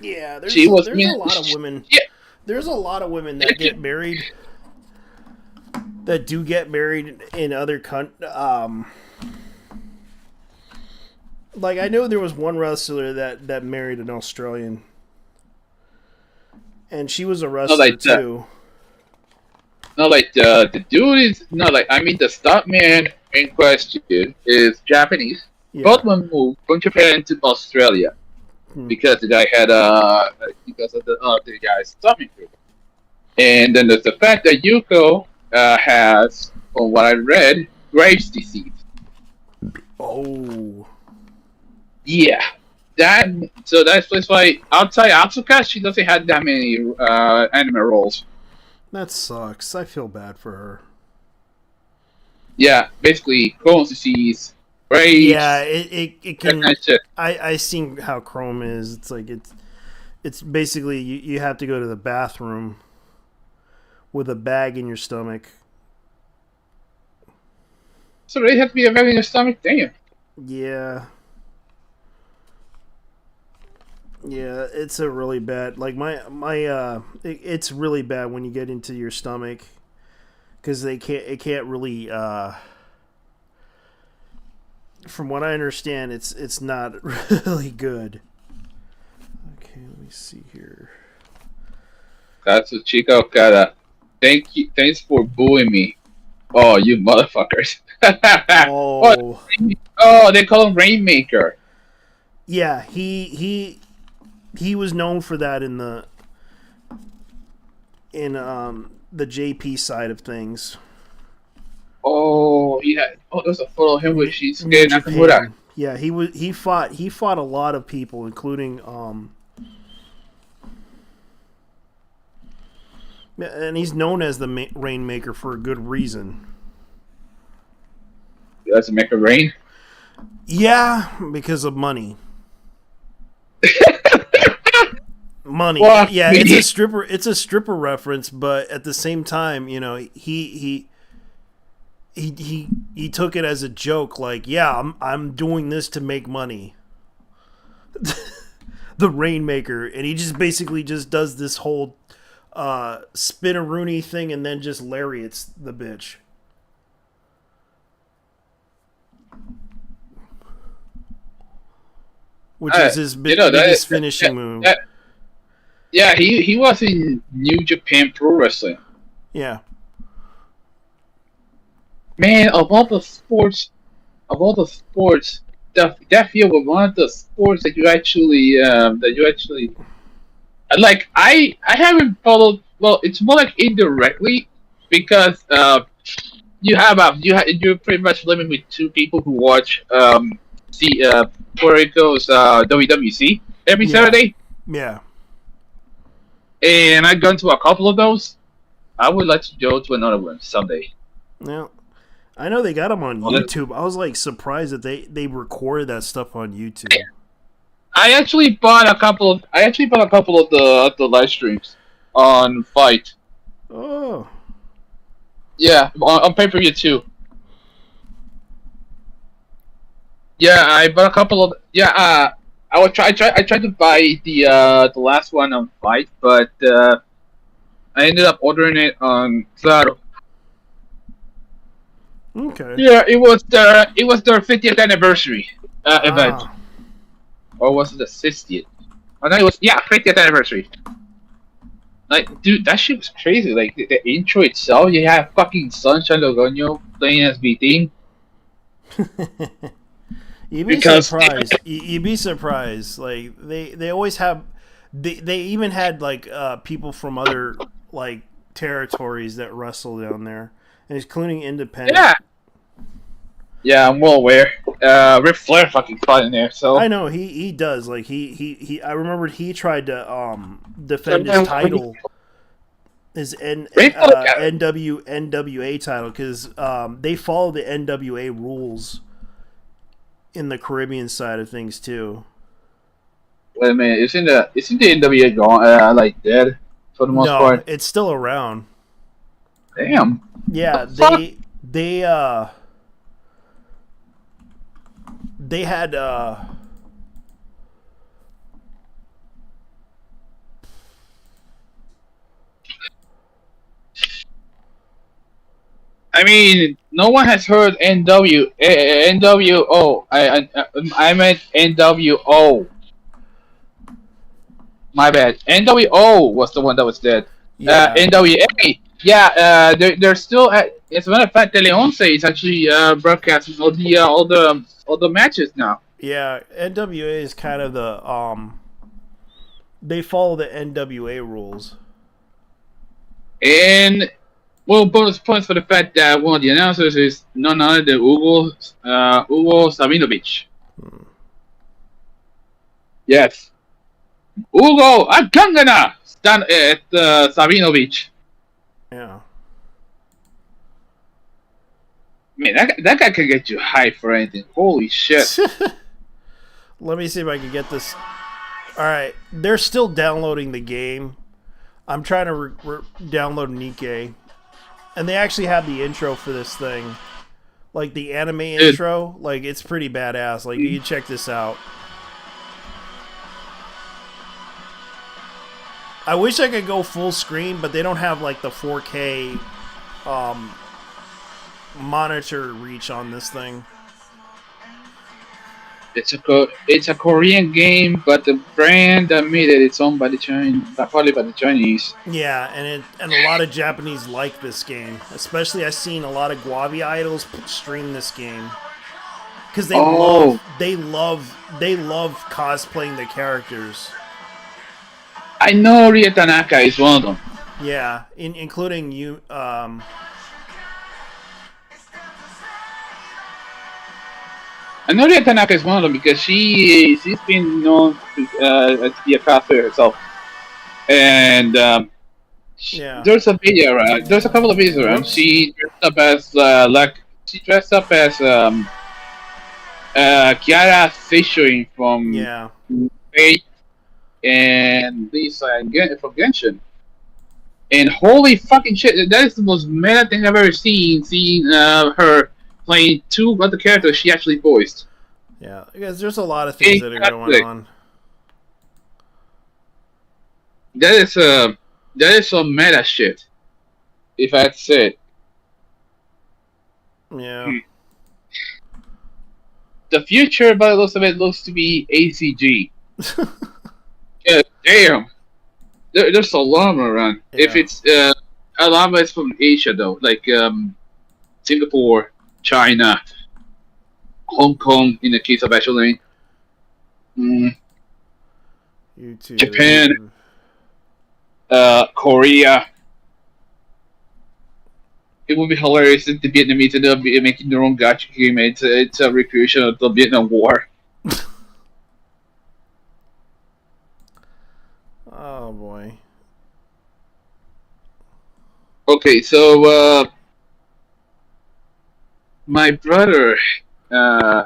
Yeah, she was. I there's a mean, lot of women. yeah, There's a lot of women that yeah, get married that do get married in other like I know there was one wrestler that married an Australian, and she was a not wrestler like the, too. not like the dude is not like. I mean, the stuntman in question is Japanese. Both Yeah. of them moved from Japan to Australia Hmm. because the guy had because of the guy's stuntman group. And then there's the fact that Yuko has, from what I read, Graves' disease. Oh, Yeah, that so that's why outside Asuka, she doesn't have that many anime roles. that sucks. I feel bad for her. Yeah, basically Crohn's disease, Yeah, Graves, it that kind can. of shit. I seen how Chrome is. It's like it's basically you have to go to the bathroom with a bag in your stomach. So they have to be a very in your stomach. Damn. Yeah. Yeah, it's a really bad. Like it's really bad when you get into your stomach because they can't. It can't really. From what I understand, it's not really good. Okay, let me see here. That's a Chica Okada. Thanks for booing me. Oh, you motherfuckers. oh, Oh, oh, they call him Rainmaker. yeah. He was known for that in the JP side of things. Oh, yeah. Oh, there's a photo of him with New Shinsuke Nakamura. Japan. Yeah, he fought a lot of people, including and he's known as the Rainmaker for a good reason. Does it make it rain? Yeah, because of money. Money. Fuck Yeah, me. it's a stripper reference, but at the same time, you know, he took it as a joke, like, yeah, I'm doing this to make money. The Rainmaker, and he just basically just does this whole spin-a-rooney thing and then just lariats the bitch. Which is his biggest finishing move. Yeah, he was in New Japan Pro Wrestling. Yeah. Man, of all the sports, that field was one of the sports that you actually like. I haven't followed. Well, it's more like indirectly because you're pretty much living with two people who watch see Puerto Rico's WWC every Yeah. Saturday, Yeah. and I've gone to a couple of those. I would like to go to another one someday. Now, I know they got them on Well, YouTube. I was like surprised that they recorded that stuff on YouTube. I actually bought a couple of. I actually bought a couple of the live streams on Fight. Oh. Yeah, on pay per view too. Yeah, I bought a couple of. Yeah, I tried to buy the last one on Fight, but I ended up ordering it on Claro. Okay. Yeah, it was their 50th anniversary event, Ah. or was it the 60th? Oh no, it was 50th anniversary. Like, dude, that shit was crazy. Like the intro itself, you have fucking Sunshine Logonio playing as BT. You'd be Because surprised. You'd be surprised. Like they always have. They even had like people from other like territories that wrestle down there, and including independent. yeah, yeah, I'm well aware. Ric Flair fucking fought in there, so I know he does. Like he I remembered he tried to defend his title, his Ric Flair, NWA title, because they follow the NWA rules in the Caribbean side of things too. wait a minute, isn't the NWA gone? Like dead for the most No, part. it's still around. Damn. Yeah, Fuck. they had I mean, no one has heard NWO. I meant NWO. My bad. NWO was the one that was dead. yeah. NWA. Yeah. They're still. As a matter of fact, Teleonce is actually broadcasting all the matches now. Yeah, NWA is kind of the they follow the NWA rules. And well, bonus points for the fact that one of the announcers is none other than Hugo Sabinovich. Yes. Hugo Agangana stand at Sabinovich. Yeah. Man, that guy can get you hyped for anything. Holy shit. Let me see if I can get this. All right, they're still downloading the game. I'm trying to download Nikkei, and they actually have the intro for this thing, like the anime intro. Like it's pretty badass. Like you can check this out. I wish I could go full screen, but they don't have like the 4K monitor reach on this thing. It's a Korean game, but the brand that made it, it's owned by the Chinese, probably by the Chinese. Yeah, and a lot of Japanese like this game. Especially, I've seen a lot of Guavi idols stream this game because they love cosplaying the characters. I know Ria Tanaka is one of them. Yeah, including you. I know that Tanaka is one of them because she's been known to be a cosplayer herself, and Yeah. there's a video around. There's a couple of videos around. Whoops. She dressed up as she dressed up as Kiara Seishoin from Yeah. Fate and Lisa and from Genshin. And holy fucking shit, that is the most meta thing I've ever seen. Seeing her playing two other characters she actually voiced. Yeah. Because there's a lot of things that are going Fantastic. on. That is that is some meta shit. If I had to say it. Yeah. The future, by the looks of it, looks to be ACG. Yeah, damn. There's a llama around. If Yeah. it's a llama is from Asia though, like Singapore, China, Hong Kong in the case of actually, Japan, YouTube. Korea. It would be hilarious if the Vietnamese ended up making their own gacha game. It's a recreation of the Vietnam War. Oh boy. Okay, so my brother, uh,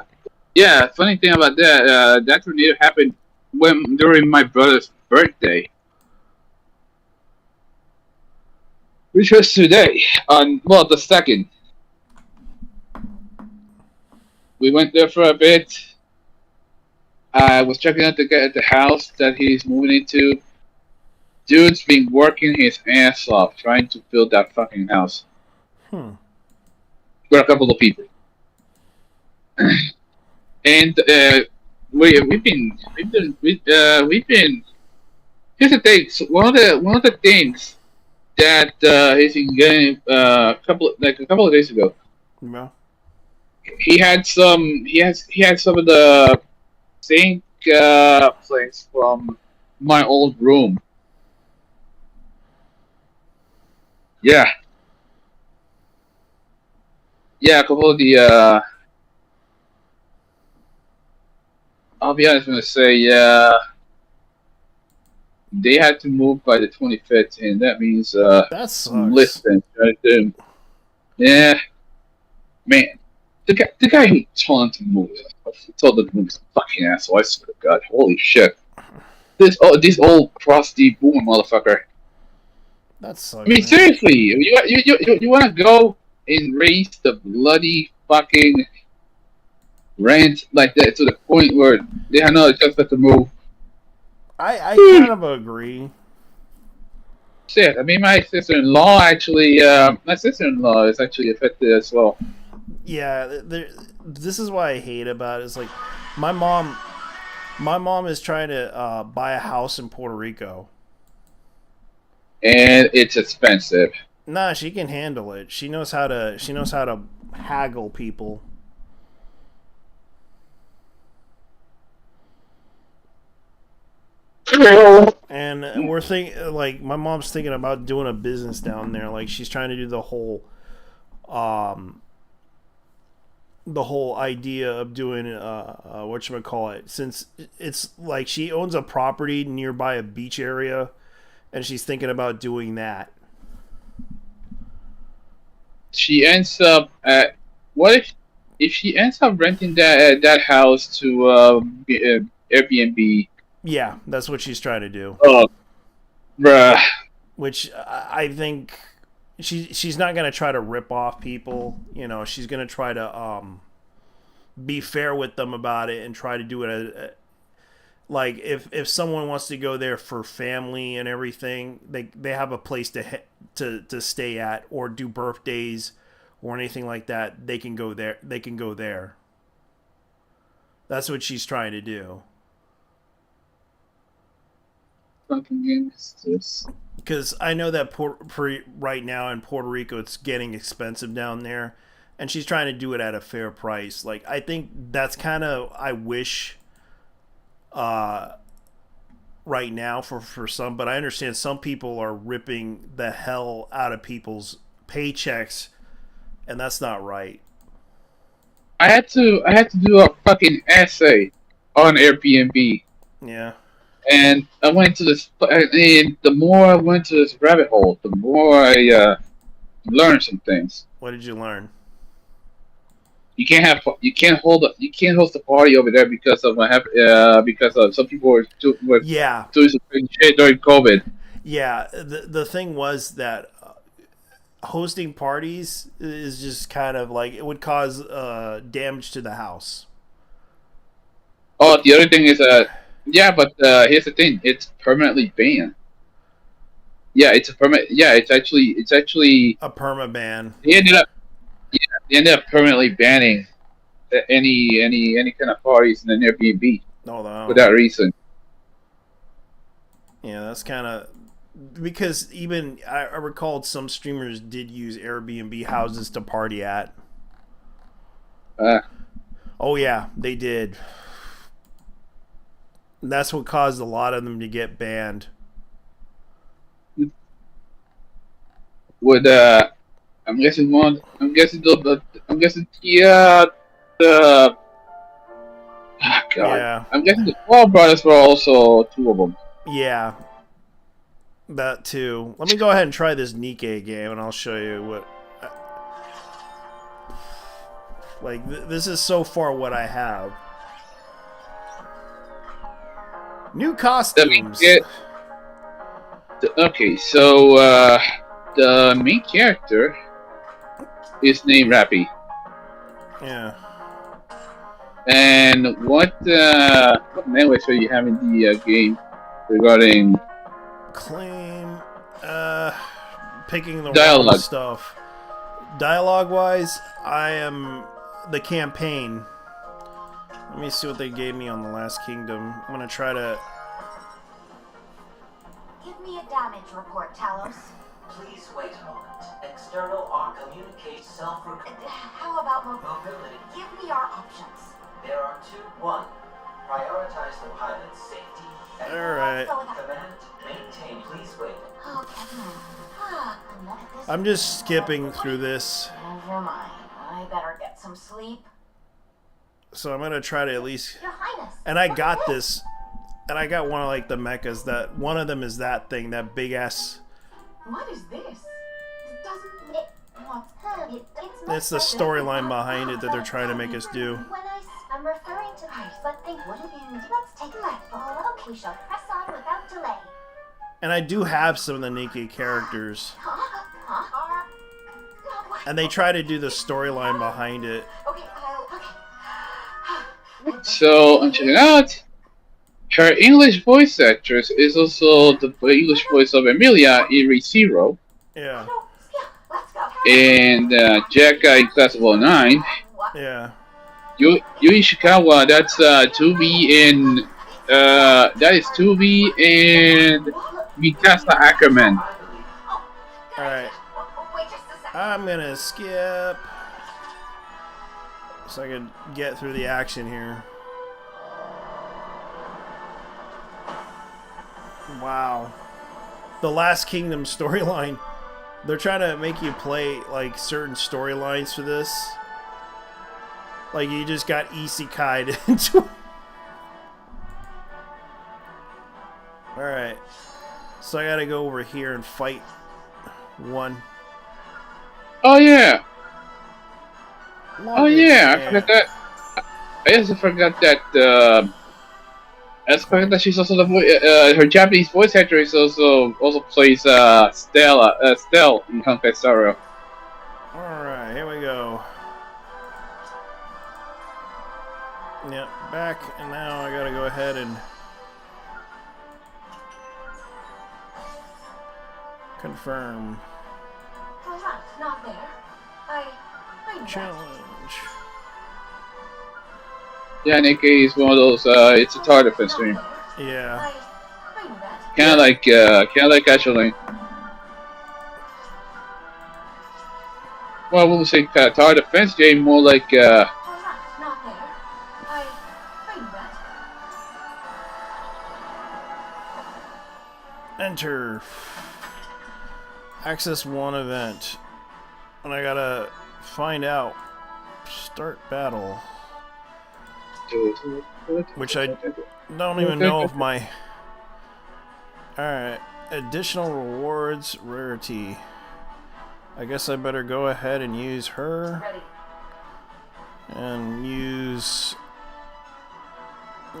yeah, funny thing about that, that tornado happened during my brother's birthday, which was today, on well the second. We went there for a bit. I was checking out the house that he's moving into. Dude's been working his ass off trying to build that fucking house Hmm. for a couple of people, and we've been. Here's the thing. So one of the things that he's been getting a couple of days ago. Yeah. He had some of the zinc plates from my old room. Yeah, yeah, a couple of the I'll be honest, I'm gonna say they had to move by the 25th, and that means That some sucks. listings right there. Yeah, man, the guy who told him to move, told him to move, is a fucking asshole. I swear to God, holy shit. This old crusty boomer motherfucker. That I sucks, mean, man. seriously, you want to go and raise the bloody fucking rent like that to the point where they have no choice but to move? I kind of agree. Shit, I mean, my sister-in-law is actually affected as well. Yeah, this is what I hate about it. It's like my mom my mom is trying to buy a house in Puerto Rico. And it's expensive. Nah, she can handle it. She knows how to haggle people. And we're thinking like my mom's thinking about doing a business down there. Like she's trying to do um the whole idea of doing whatchamacallit, since it's like she owns a property nearby a beach area and she's thinking about doing that. She ends up at what if she ends up renting that house to Airbnb? Yeah, that's what she's trying to do. Oh, bruh. Which I think she's not going to try to rip off people. You know, she's going to try to be fair with them about it and try to do it like if someone wants to go there for family and everything, they have a place to stay at or do birthdays or anything like that. They can go there. They can go there. That's what she's trying to do. Fucking game is this? Because I know that right now in Puerto Rico it's getting expensive down there, and she's trying to do it at a fair price. Like I think that's kind of I wish uh, right now for some, but I understand some people are ripping the hell out of people's paychecks, and that's not right. I had to do a fucking essay on Airbnb, Yeah. and I went to this. And the more I went to this rabbit hole, the more I learned some things. What did you learn? You can't host a party over there because of what happened. Because of some people were Yeah. doing some crazy shit during COVID. Yeah. The thing was that hosting parties is just kind of like it would cause damage to the house. Oh, the other thing is yeah, but here's the thing: it's permanently banned. Yeah, it's a permit. Yeah, it's actually A perma ban. they ended up yeah, they ended up permanently banning any kind of parties in an Airbnb Oh for no. that reason. Yeah, that's kind of because even I recalled some streamers did use Airbnb houses to party at. Uh, Oh yeah, they did. And that's what caused a lot of them to get banned. would I'm guessing one. I'm guessing the God. Yeah, I'm guessing the Paul brothers were also two of them. yeah, that too. Let me go ahead and try this Nikkei game, and I'll show you what. Like this is so far what I have. New Let me costumes. get. Okay, so the main character is named Rappy. Yeah. And what language are you having the game regarding Claim. Picking the wrong dialogue? stuff. Dialogue wise, I am the campaign. Let me see what they gave me on the Last Kingdom. I'm gonna try to. Give me a damage report, Talos. Please wait a moment. External or communicate How about mobility. Give me our options. There are two. One, prioritize the pilot's safety. And Alright. command, maintain. Please wait. Okay. Enough of this. I'm just skipping through this. Never mind. I better get some sleep. So I'm gonna try to at least. Your Highness. And I got this. And I got one of like the mechas that one of them is that thing, that big ass. What is this? It doesn't. It wants. It's the storyline behind it that they're trying to make us do. I'm referring to this, but they wouldn't. Let's take a left. Okay, shall press on without delay. And I do have some of the Nikkei characters. And they try to do the storyline behind it. Okay, okay. So I'm checking out. Her English voice actress is also the English voice of Emilia in ReZero Yeah. Let's go. and Jack in Class of 09. Yeah. Yui Ishikawa, that's 2B in that is 2B and Mikasa Ackerman. Alright. Wait just a second. I'm gonna skip. So I can get through the action here. Wow. The Last Kingdom storyline. They're trying to make you play like certain storylines for this. Like you just got isekai'd into it. Alright. So I gotta go over here and fight one. Oh yeah. Oh Log yeah, in. I forgot that. I also forgot that. I forgot that she's also the her Japanese voice actress also plays Stell in Conquest Star. Alright, here we go. Yep, back, and now I gotta go ahead and confirm. All right, not there. I know that. Challenge. Yeah, Nikkei is one of those. It's a tower defense Not stream, there. Yeah. I know that. kind of like Ashley. Well, I wouldn't say tower defense game, more like All right, not there. I know that. Enter. Access one event. And I gotta find out Start battle. Which I don't even know if my... Alright. Additional rewards, rarity. I guess I better go ahead and use her. Ready. And use...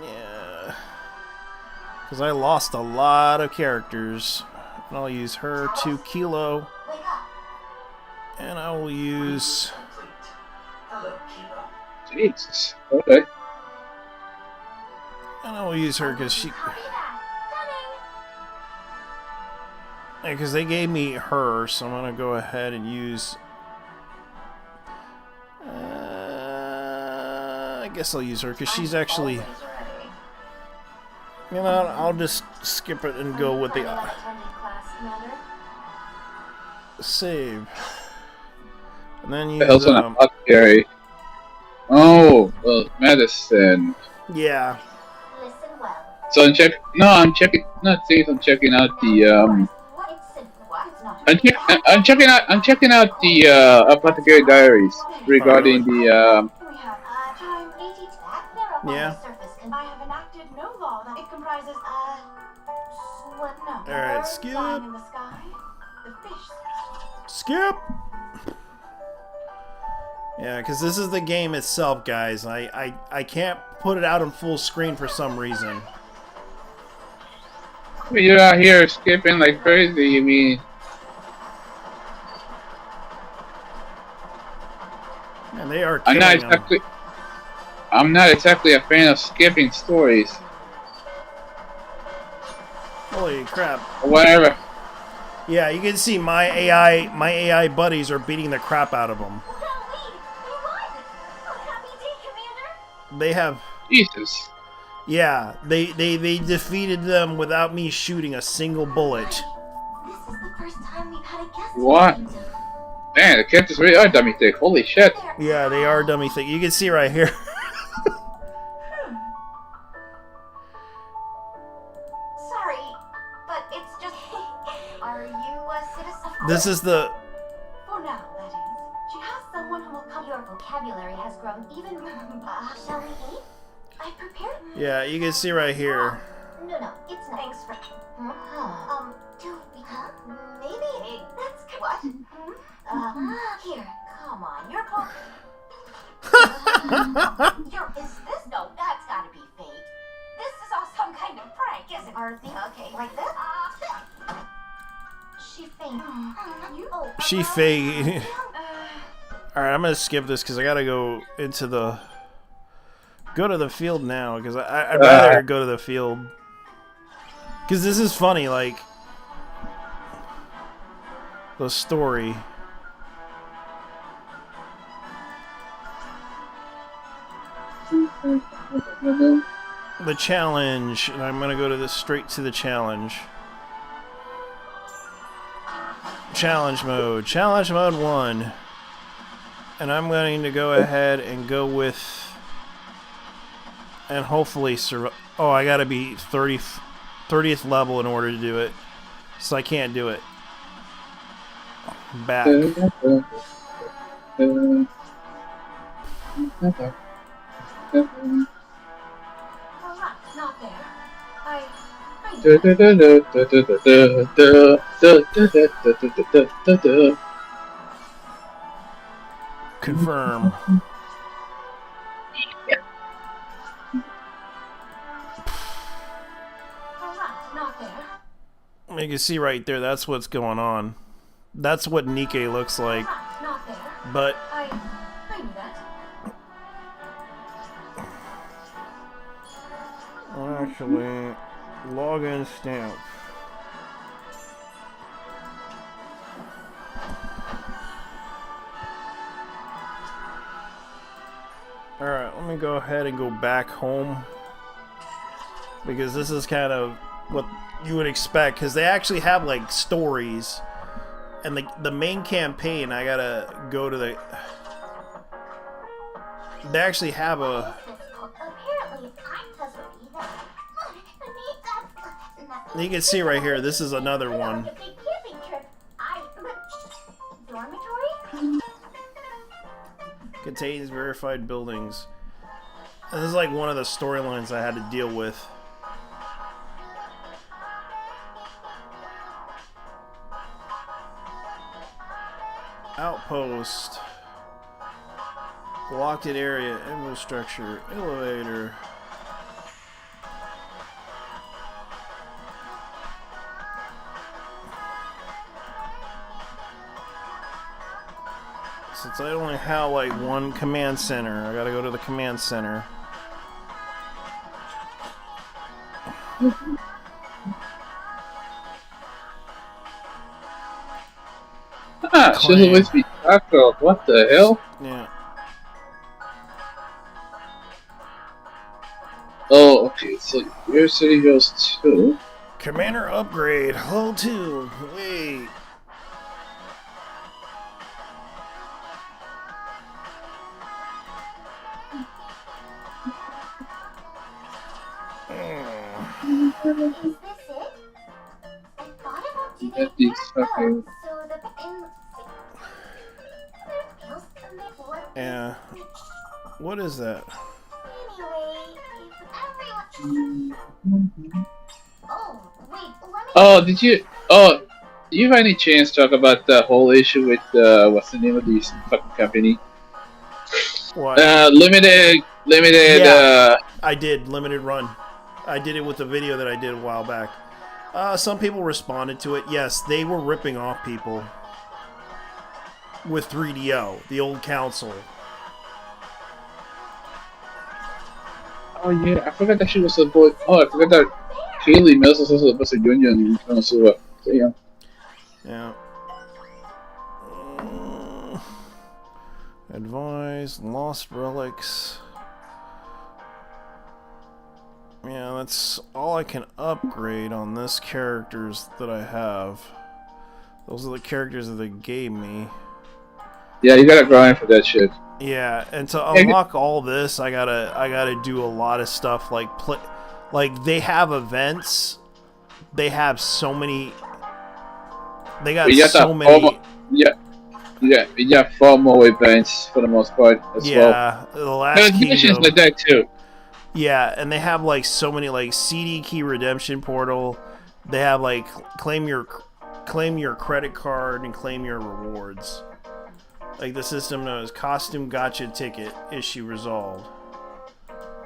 Yeah. Because I lost a lot of characters. And I'll use her, 2 Kilo. Wake up. And I will use... Complete. Hello, Kira. Jesus. Okay. And I will use her because she... Copy that. Stunning. Because they gave me her, so I'm going to go ahead and use... I guess I'll use her because she's actually... Always ready. You know, I'll just skip it and go with the Planning on attending class, Commander? save. And then The hell's use, an apothecary? Oh, well, medicine. yeah. Listen well. So I'm checking. No, I'm checking. Not safe. I'm checking out the What? It's simple. What? It's not. I'm checking out. I'm checking out the apothecary diaries regarding the We have time 80 to that. There Yeah. the surface can I have enacted no law that it comprises what no. All right, Birds skip. flying in the sky. The fish. Skip. Yeah, because this is the game itself, guys. I can't put it out on full screen for some reason. You're out here skipping like crazy. You mean? And they are I'm killing not them. exactly. I'm not exactly a fan of skipping stories. Holy crap. Or whatever. Yeah, you can see my AI buddies are beating the crap out of them. Don't leave. We won. A happy day, Commander. They have... Jesus. Yeah, they defeated them without me shooting a single bullet. This is the first time we've had a guest. What? in the kingdom. Man, the characters really are dummy thick. Holy shit. There. Yeah, they are dummy thing. You can see right here. Sorry, but it's just. Are you a citizen? This is the... For now, that is. She has someone who will come. Your vocabulary has grown even. Shall we eat? I prepared. Yeah, you can see right here. No, it's not. Thanks for. Do we? Maybe that's what? Here, come on, you're. Is this? No, that's gotta be fake. This is all some kind of prank, isn't it? Okay, like this? She fainted. You? Oh. She fake. Alright, I'm gonna skip this because I gotta go into the... Go to the field now, because I'd rather go to the field. Because this is funny, like... The story. The challenge, and I'm gonna go to straight to the challenge. Challenge mode 1. And I'm going to go ahead and go with... And hopefully survive. Oh, I gotta be 30th level in order to do it. So I can't do it. Back. Not there. I Confirm. not there. You can see right there, that's what's going on. That's what Nikkei looks like. Not there. But I knew that. actually, login stamp. Alright, let me go ahead and go back home. Because this is kind of what you would expect. Because they actually have, like, stories. And the main campaign, I gotta go to the... They actually have a... Apparently, I'm supposed to be there. You can see right here, this is another one. A big camping trip. Dormitory? Contains verified buildings. And this is like one of the storylines I had to deal with. Outpost. Locked-in area. Infrastructure. Elevator. Since I only have like one command center, I gotta go to the command center. Ah, should always be tackled. What the hell? Yeah. Oh, okay. So your city goes to. Commander upgrade. Hull 2. Wait. Is this it? I thought about doing Get these that. fucking. So the pills commit what? Yeah. What is that? Anyway, if everyone. Oh, wait, let me. Oh, did you? Oh, do you have any chance to talk about the whole issue with what's the name of this fucking company? What? Limited. Yeah. I did limited run. I did it with the video that I did a while back. Some people responded to it. Yes, they were ripping off people with 3DO, the old council. Oh yeah, I forgot that she was a boy. Oh, I forgot that Kaylee Mills was also supposed to join you and also yeah. Yeah. Advise, lost relics. Yeah, that's all I can upgrade on this characters that I have. Those are the characters that they gave me. Yeah, you gotta grind for that shit. Yeah, and to unlock all this, I gotta do a lot of stuff like they have events. They have so many. They got so many. You got 4 more events for the most part as well. Yeah, the last missions like that too. Yeah, and they have like so many like CD key redemption portal. They have like claim your credit card and claim your rewards. Like the system knows costume gotcha ticket issue resolved.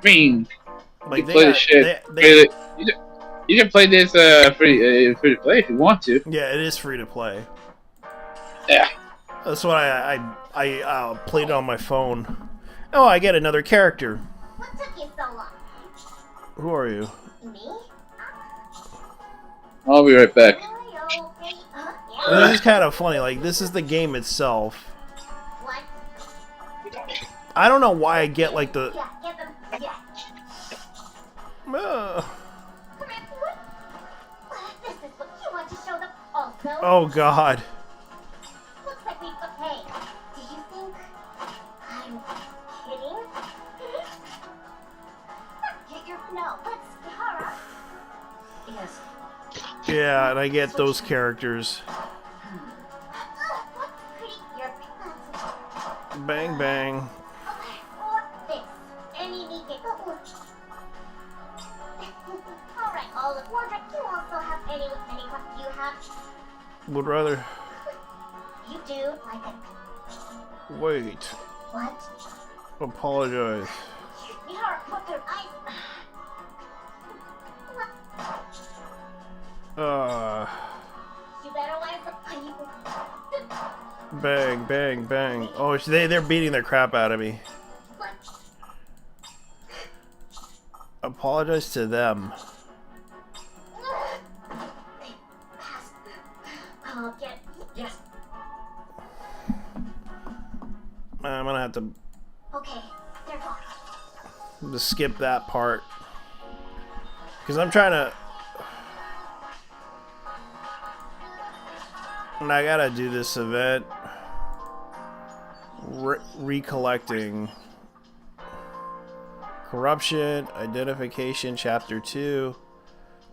Bing. Like you play this shit. You can play this free to play if you want to. Yeah, it is free to play. Yeah. That's why I played it on my phone. Oh, I get another character. What took you so long? Who are you? Me? I'll be right back. This is kind of funny. Like this is the game itself. What? I don't know why I get like the. Yeah, get them. Yeah. Uh, Come here. What? This is what you want to show them also. oh God. Looks like we've got. Hey, do you think I'm kidding? Get your no. Let's Hara. Yes. Yeah, and I get those characters. Bang bang. Okay, or this. Any need it. Alright, all the wardrobe. You also have any you have? Would rather. You do like a Wait. what? Apologize. Mihara, put their eyes. You better wise up. Bang bang bang. Oh, they're beating the crap out of me. What? Apologize to them. Pass. I'll get. Yes. I'm gonna have to Okay, they're gone. just skip that part because I'm trying to. And I gotta do this event. Recollecting. Corruption, Identification, Chapter 2,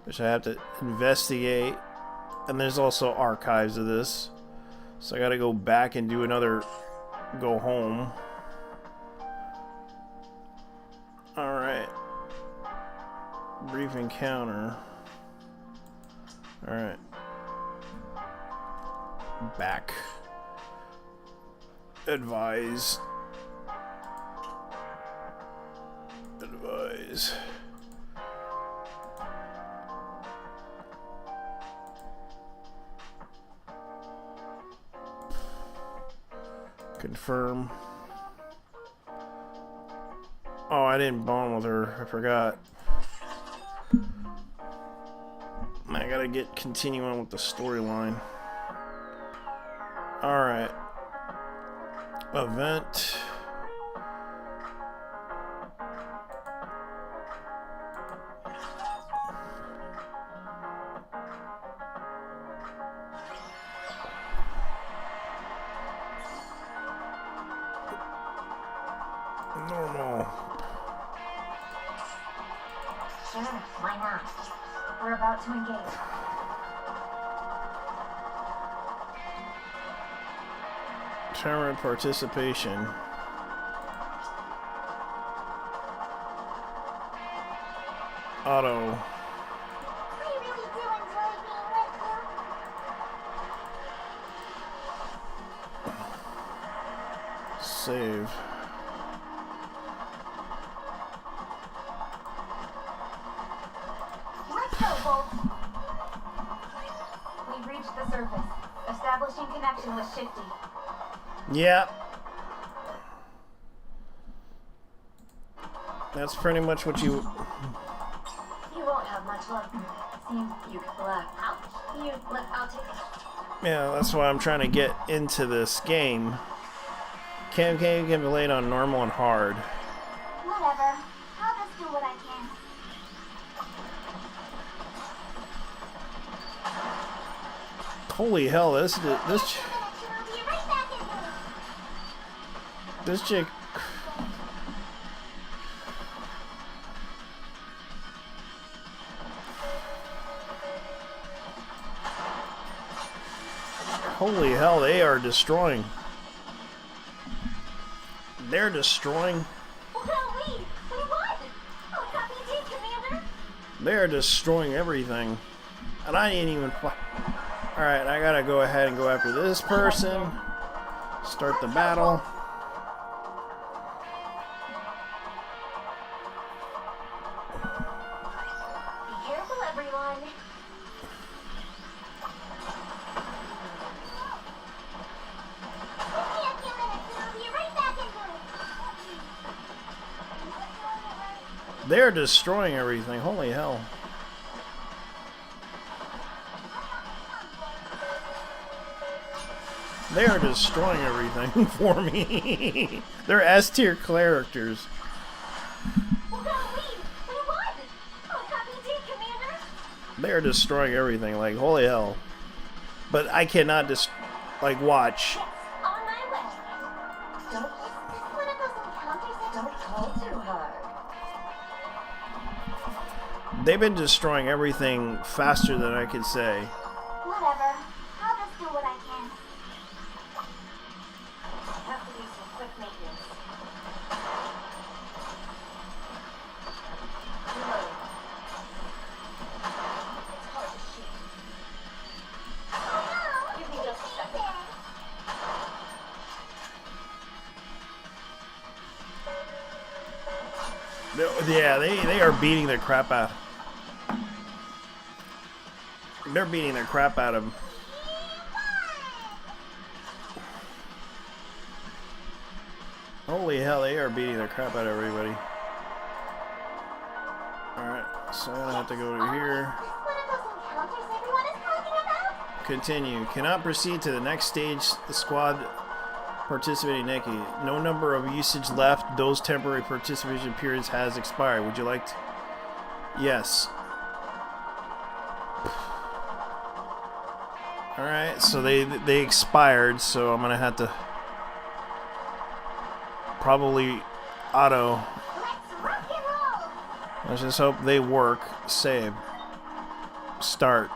which I have to investigate. And there's also archives of this. So I gotta go back and do another go home. Brief encounter. Alright. Back. Advise. Advise. Confirm. Oh, I didn't bond with her. I forgot. I gotta continue on with the storyline. Alright. Event. Normal. Sure, why not? We're about to engage. Tournament participation. Auto. I really do enjoy being with you. Save. Let's go, Bolt. We've reached the surface. Establishing connection with Shifty. Yeah. That's pretty much what you... You won't have much luck. Seems you could black. Ouch. I'll take it. Yeah, that's why I'm trying to get into this game. Can be played on normal and hard. Whatever. I'll just do what I can. Holy hell, this I'll be right back in here. this chick. Holy hell, they are destroying. They're destroying. Well, we won! Oh, copy team, Commander! They're destroying everything. And I didn't even... Alright, I gotta go ahead and go after this person. Start the battle. Be careful, everyone. Give me a few minutes and I'll be right back into it. They're destroying everything. Holy hell. They are destroying everything for me. They're S tier characters. Well, we won! Oh, copy team, Commander! They are destroying everything. Like, holy hell. But I cannot just, like, watch. On my way. Don't one of those encounters that don't pull too hard. They've been destroying everything faster than I could say. Whatever. I'll just do what I can. Have to do some quick maintenance. Reload. It's hard to shoot. Give me just a second. Yeah, they are beating the crap out. They're beating the crap out of him. Holy hell, they are beating the crap out of everybody. Alright, so I'm gonna have to go to here. One of those encounters everyone is talking about? Continue. Cannot proceed to the next stage. The squad participating Nikki. No number of usage left. Those temporary participation periods has expired. Would you like to? Yes. Alright, so they expired, so I'm gonna have to probably auto. Let's rock and roll! Let's just hope they work. Save. Start.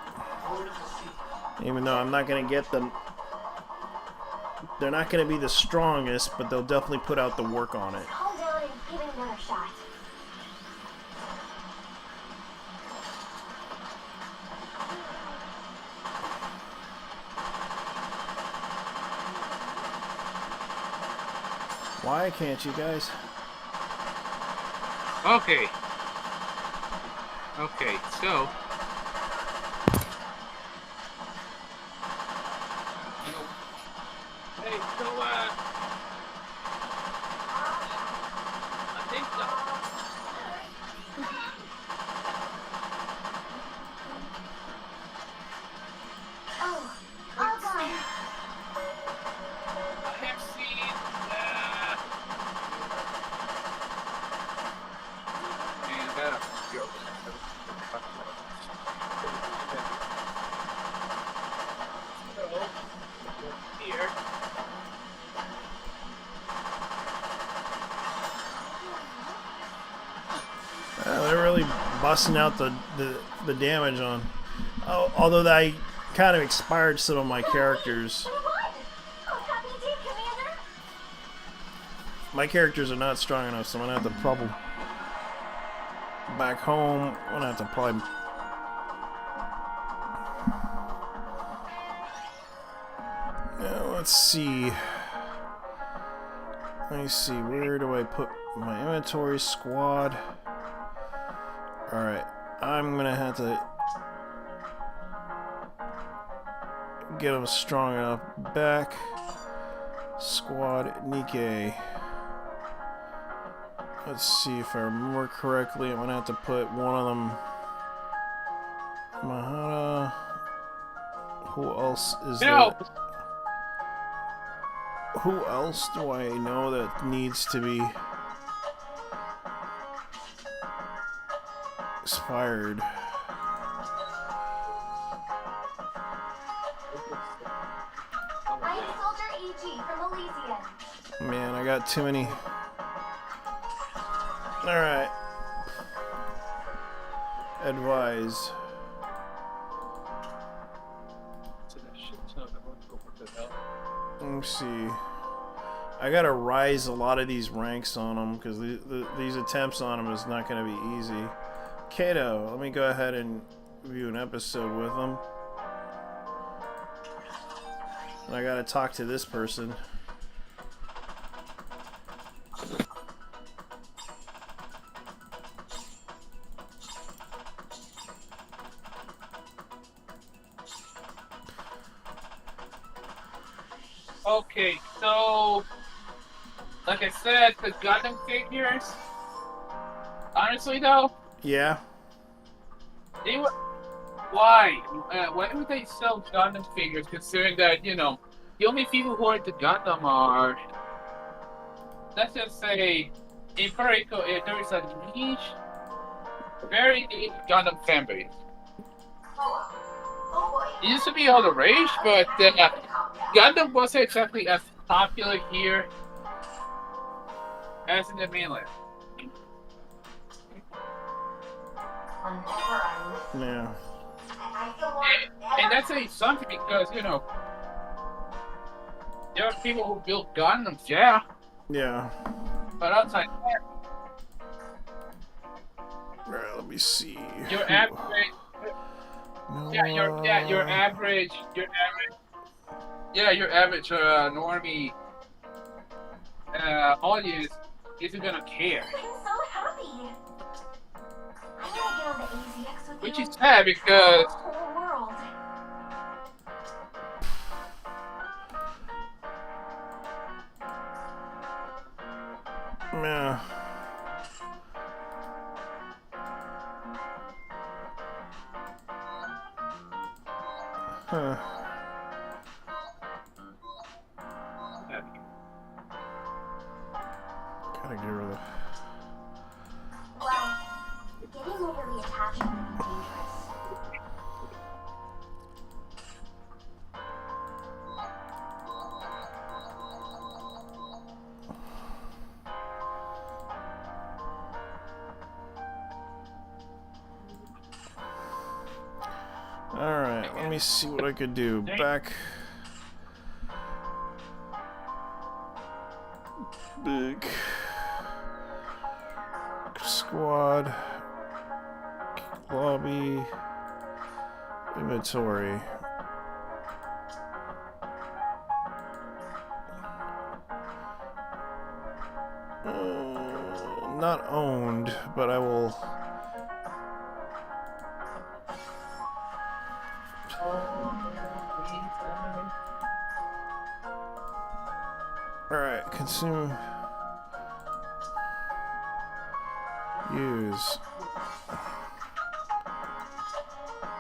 Even though I'm not gonna get them. They're not gonna be the strongest, but they'll definitely put out the work on it. Calm down and give it another shot. Why can't you guys? Okay. Okay, so. Hey, so, I think Oh, all gone. I have seen, and, so, here. They're really busting out the damage on. Oh, although I kind of expired some of my characters. What? Oh, happy day, Commander. My characters are not strong enough, so I'm gonna have to probably back home. I'm gonna have to probably. Let's see. Let me see. Where do I put my inventory? Squad. All right. I'm gonna have to get them strong enough. Back. Squad Nikkei. Let's see if I remember correctly. I'm gonna have to put one of them. Mahana. Who else is there? Who else do I know that needs to be expired? I am Soldier AG from Elysian. Man, I got too many. Alright. Advise. Let me see. I gotta rise a lot of these ranks on them because these attempts on them is not gonna be easy. Kato, let me go ahead and view an episode with them. And I gotta talk to this person. Okay, so like I said, the Gundam figures. Honestly, though, Yeah. they were why? Why would they sell Gundam figures? Considering that the only people who are into Gundam are, let's just say, in Puerto Rico, there is a niche, very niche Gundam fan base. Oh boy. It used to be all the rage, but Gundam wasn't exactly as popular here as in the mainland. Whenever I listen, Yeah. I feel more. And that's saying something because, there are people who build Gundams, yeah, Yeah. but outside that, Alright, let me see. your average, your average normie audience isn't gonna care, I'm so happy. I gotta get on the AZX with which you. is sad because The whole world. Yeah. Huh. Gotta get rid of. Well, getting overly attached can be dangerous. Alright, let me see what I could do. Back. Big. Squad. Lobby. Inventory. Not owned, but I will. Alright, consume. Use.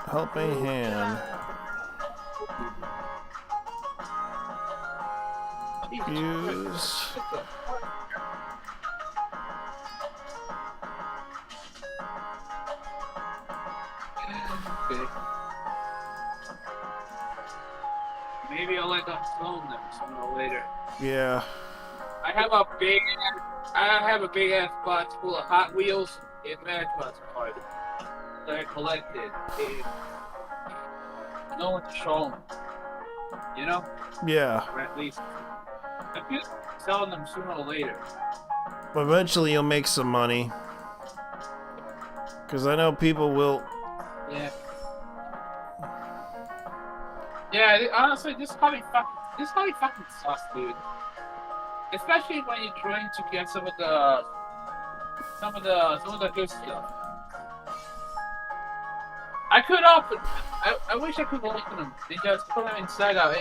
Helping hand. Use. Okay. Maybe I'll let them clone them sooner or later. Yeah. I have a big ass box full of Hot Wheels and Matchbox parts that I collected. And no one to show them, you know, Yeah. or at least I'm just selling them sooner or later. Eventually you'll make some money. Because I know people will. Yeah. Yeah, honestly, this hobby fucking sucks, dude. Especially when you're trying to get some of the good stuff. I wish I could open them and just put them inside a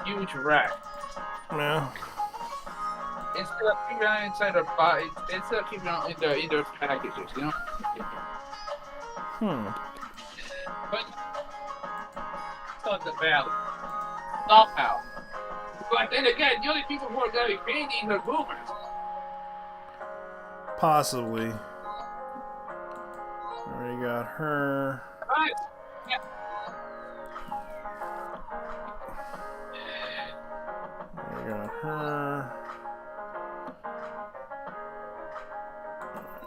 huge rack Yeah. instead of keeping them inside a box. Instead of keeping them in their packages, you know. But it's not the value somehow. But then again, the only people who are gonna be paying are boomers. Possibly. Already got her. Right? Yeah. Already got her.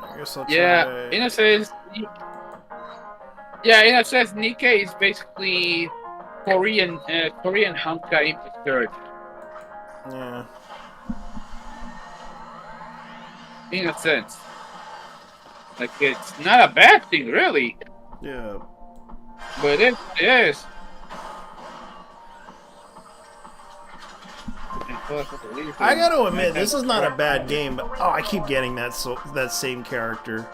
I guess I'll try. Yeah, in a sense. Yeah, in a sense, Nikkei is basically Korean Honkai in the third. Yeah. In a sense, like it's not a bad thing, really, Yeah. but it is. I gotta admit, this is not a bad game, but oh, I keep getting that same character.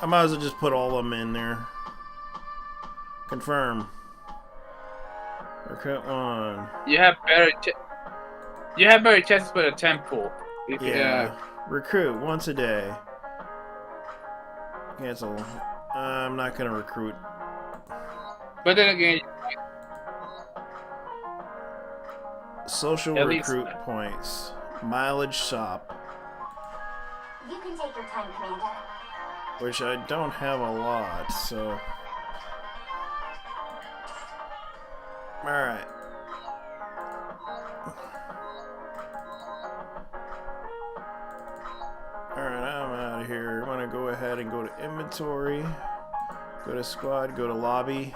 I might as well just put all of them in there. Confirm. Recruit one. You have better chances for the temple. Yeah. Recruit once a day. Cancel. I'm not gonna recruit. But then again, Social At least- recruit points. Mileage shop. You can take your time, Commander. Which I don't have a lot, so. Alright. Alright, I'm out of here. I'm gonna go ahead and go to inventory. Go to squad, go to lobby.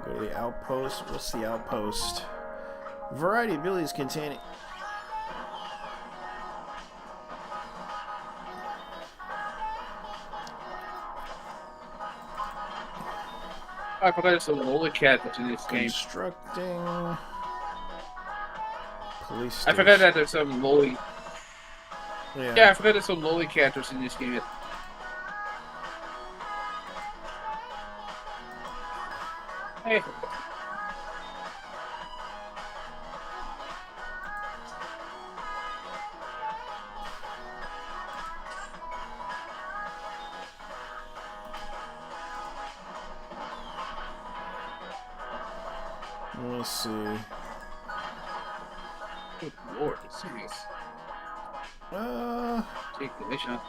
Go to the outpost. What's the outpost? Variety abilities containing. I forgot there's some lolly characters in this game. Constructing. Police I station. forgot that there's some lolly. Yeah. Yeah, I forgot there's some lolly characters in this game. Hey. Let me see. Good lord, serious. Take the mission.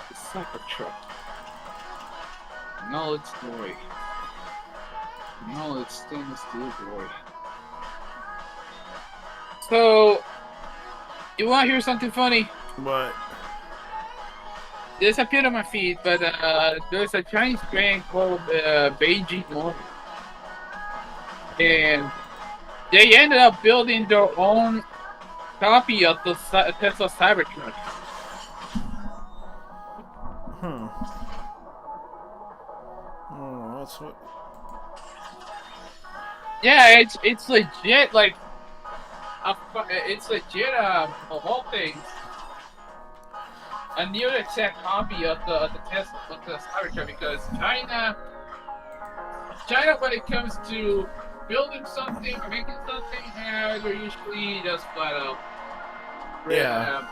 The soccer truck. No, it's glory. No, it's stainless steel glory. So, you want to hear something funny? What? This appeared on my feed, but there's a Chinese brand called Beijing Motor. And they ended up building their own copy of the Tesla Cybertruck. Oh, that's what. Yeah, it's legit. Like, it's legit. Of all things, a near exact copy of the test of the Cybertruck because China, when it comes to building something or making something, they're usually just flat out. Yeah.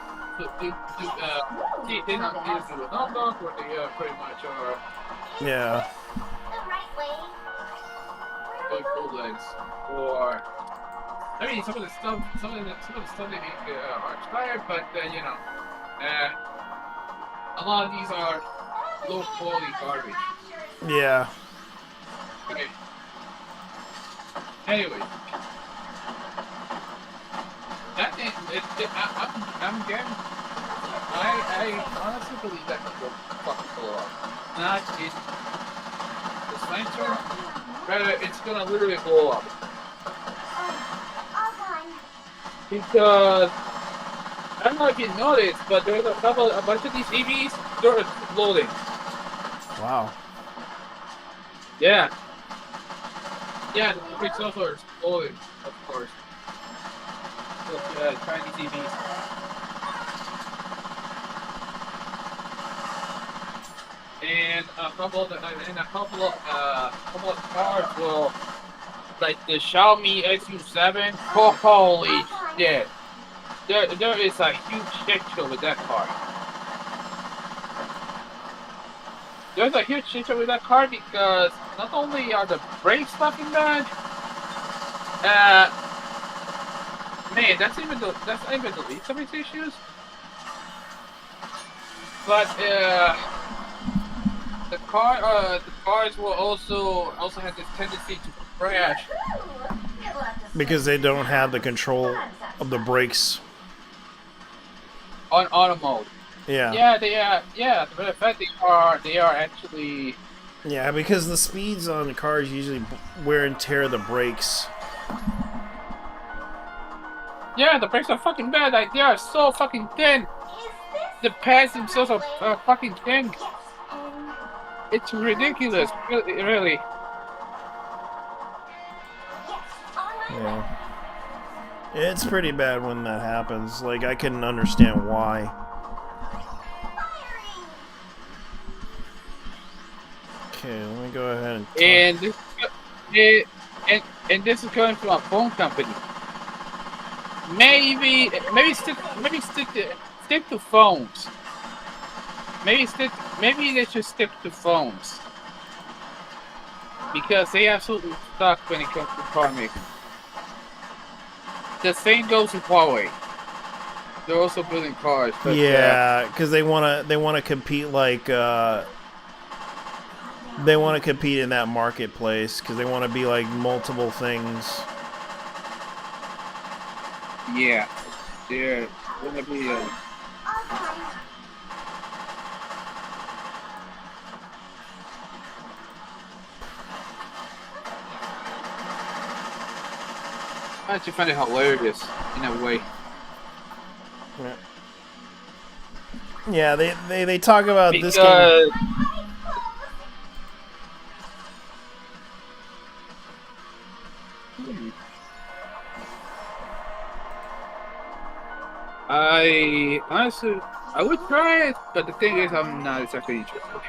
They not either do a knockoff or they pretty much are Yeah. The right way. doing bootlegs. Or I mean, some of the stuff they make are expired, but you know, a lot of these are low quality garbage. Yeah. Okay. Anyway, that thing, I'm getting. I honestly believe that could go fucking blow up. Not in the center, rather it's gonna literally blow up. All done. Because I don't know if you noticed, but there's a bunch of these EVs, they're exploding. Wow. Yeah. Yeah, the brakes also are exploding, of course. Look, Chinese EVs. And a couple of cars will, like the Xiaomi SU7. Oh, holy shit! There is a huge shit show with that car. There's a huge shit show with that car because not only are the brakes fucking bad, man, that's not even the least of its issues. But the cars will also have this tendency to crash Because they don't have the control of the brakes. on auto mode. Yeah. Yeah, they are. Yeah, as a matter of fact, they are actually. Yeah, because the speeds on the cars usually wear and tear the brakes. Yeah, the brakes are fucking bad. Like they are so fucking thin. The pads themselves are fucking thin. It's ridiculous, really. Yeah. It's pretty bad when that happens. Like, I can understand why. Okay, let me go ahead and talk. And this is coming from a phone company. Maybe stick to phones. Maybe they should stick to phones. Because they absolutely suck when it comes to car making. The same goes with Huawei. They're also building cars, but yeah, because they wanna compete like they want to compete in that marketplace because they want to be like multiple things. yeah, they're gonna be. I actually find it hilarious in a way. Yeah, they talk about Because this game. I honestly, I would try it, but the thing is, I'm not exactly interested.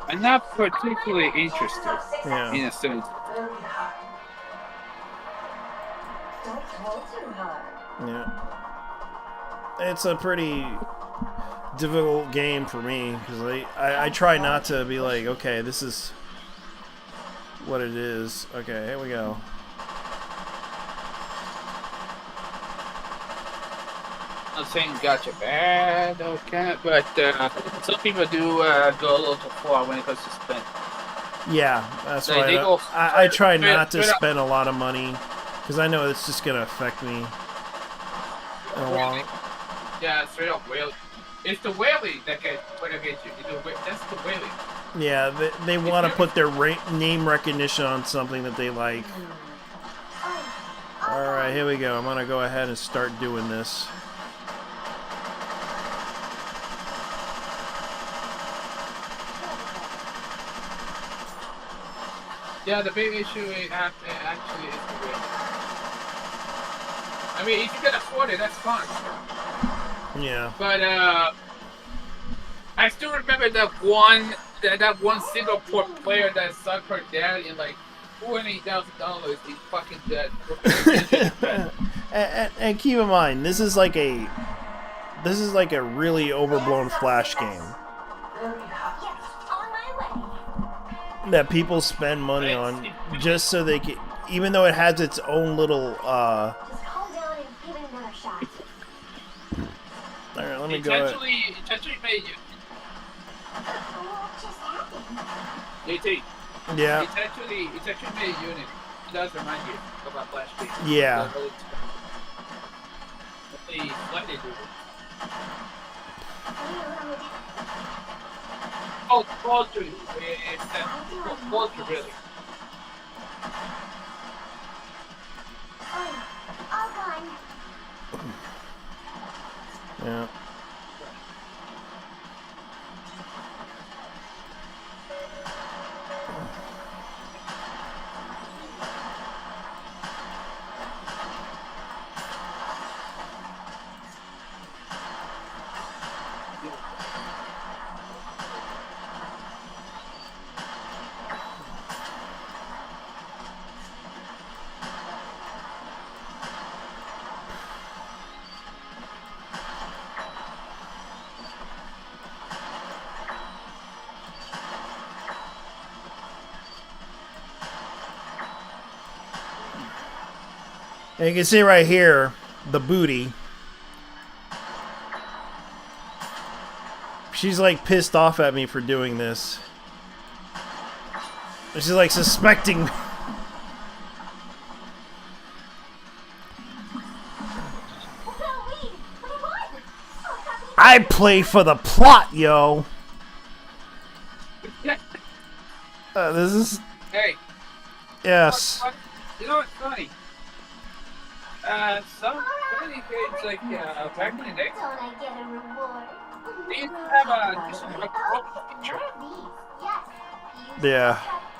I'm not particularly interested Yeah. in a sense. Very hot. Don't pull too hard. Yeah. It's a pretty difficult game for me because I try not to be like, okay, this is what it is. Okay, here we go. I'm not saying gotcha bad, okay, but some people do go a little too far when it comes to spend. Yeah, that's They why go I try not to straight up. spend a lot of money because I know it's just gonna affect me in the long. Yeah, straight up whaling. It's the whaling that gets you. That's the whaling. Yeah, they want to put their name recognition on something that they like. Alright, here we go. I'm gonna go ahead and start doing this. Yeah, the big issue actually is the weight. I mean, if you can afford it, that's fine. Yeah. But I still remember that one single port player that sucked her dad in like $20,000 in fucking debt. And keep in mind, this is like a really overblown Flash game Very happy. Yes, on my way. that people spend money on just so they can, even though it has its own little. Just calm down and give it another shot. All right, let me It's go. actually made you. What just happened? JT. Yeah. It's actually made a unit. It does remind you about Flash games. Yeah. Only slightly different. Reload. Oh, poultry. It's poultry, really. Oh, all gone. Yeah. And you can see right here the booty. She's like pissed off at me for doing this. She's like suspecting. I play for the plot, yo. This is Hey, yes. you know what's funny? Some of these games, like back in the day, Don't I get a reward? they used to have a growth feature. Yes. Yeah.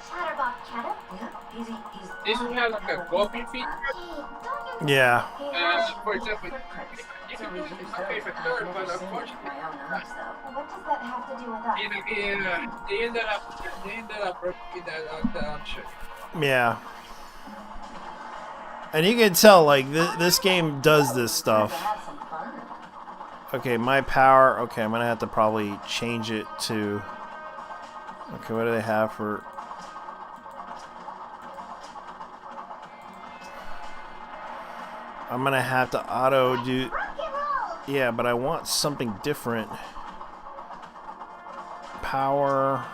Chatterbox chatter. Yeah, easy. They used to have like a growing feature. Hey, don't you Yeah. For example, you can use it okay for third, but unfortunately, My own eyes, though. What does that have to do with us? they ended up breaking that option. Yeah. And you can tell, like, this game does this stuff. Have some fun. Okay, my power. Okay, I'm gonna have to probably change it to. Okay, what do they have for? I'm gonna have to auto do. Yeah, but I want something different. Power.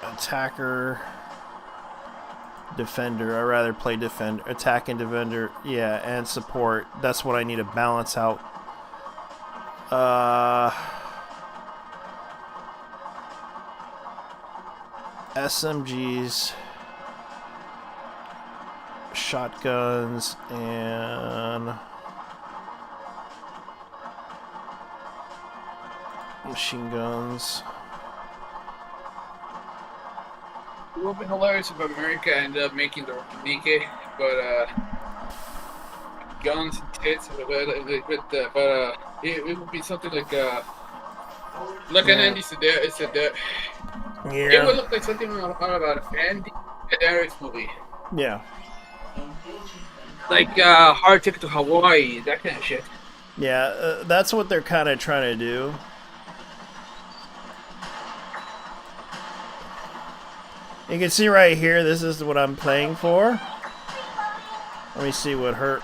Attacker. Defender. I'd rather play defender. Attack and defender. Yeah, and support. That's what I need to balance out. SMGs. Shotguns and machine guns. It would be hilarious if America ended up making the Nike, but guns and tits, but it would be something like an Andy Sedaris. It would look like something out of an Andy Sedaris movie. Yeah. Like Hard Ticket to Hawaii, that kind of shit. Yeah, that's what they're kind of trying to do. You can see right here, this is what I'm playing for. Let me see what hurt.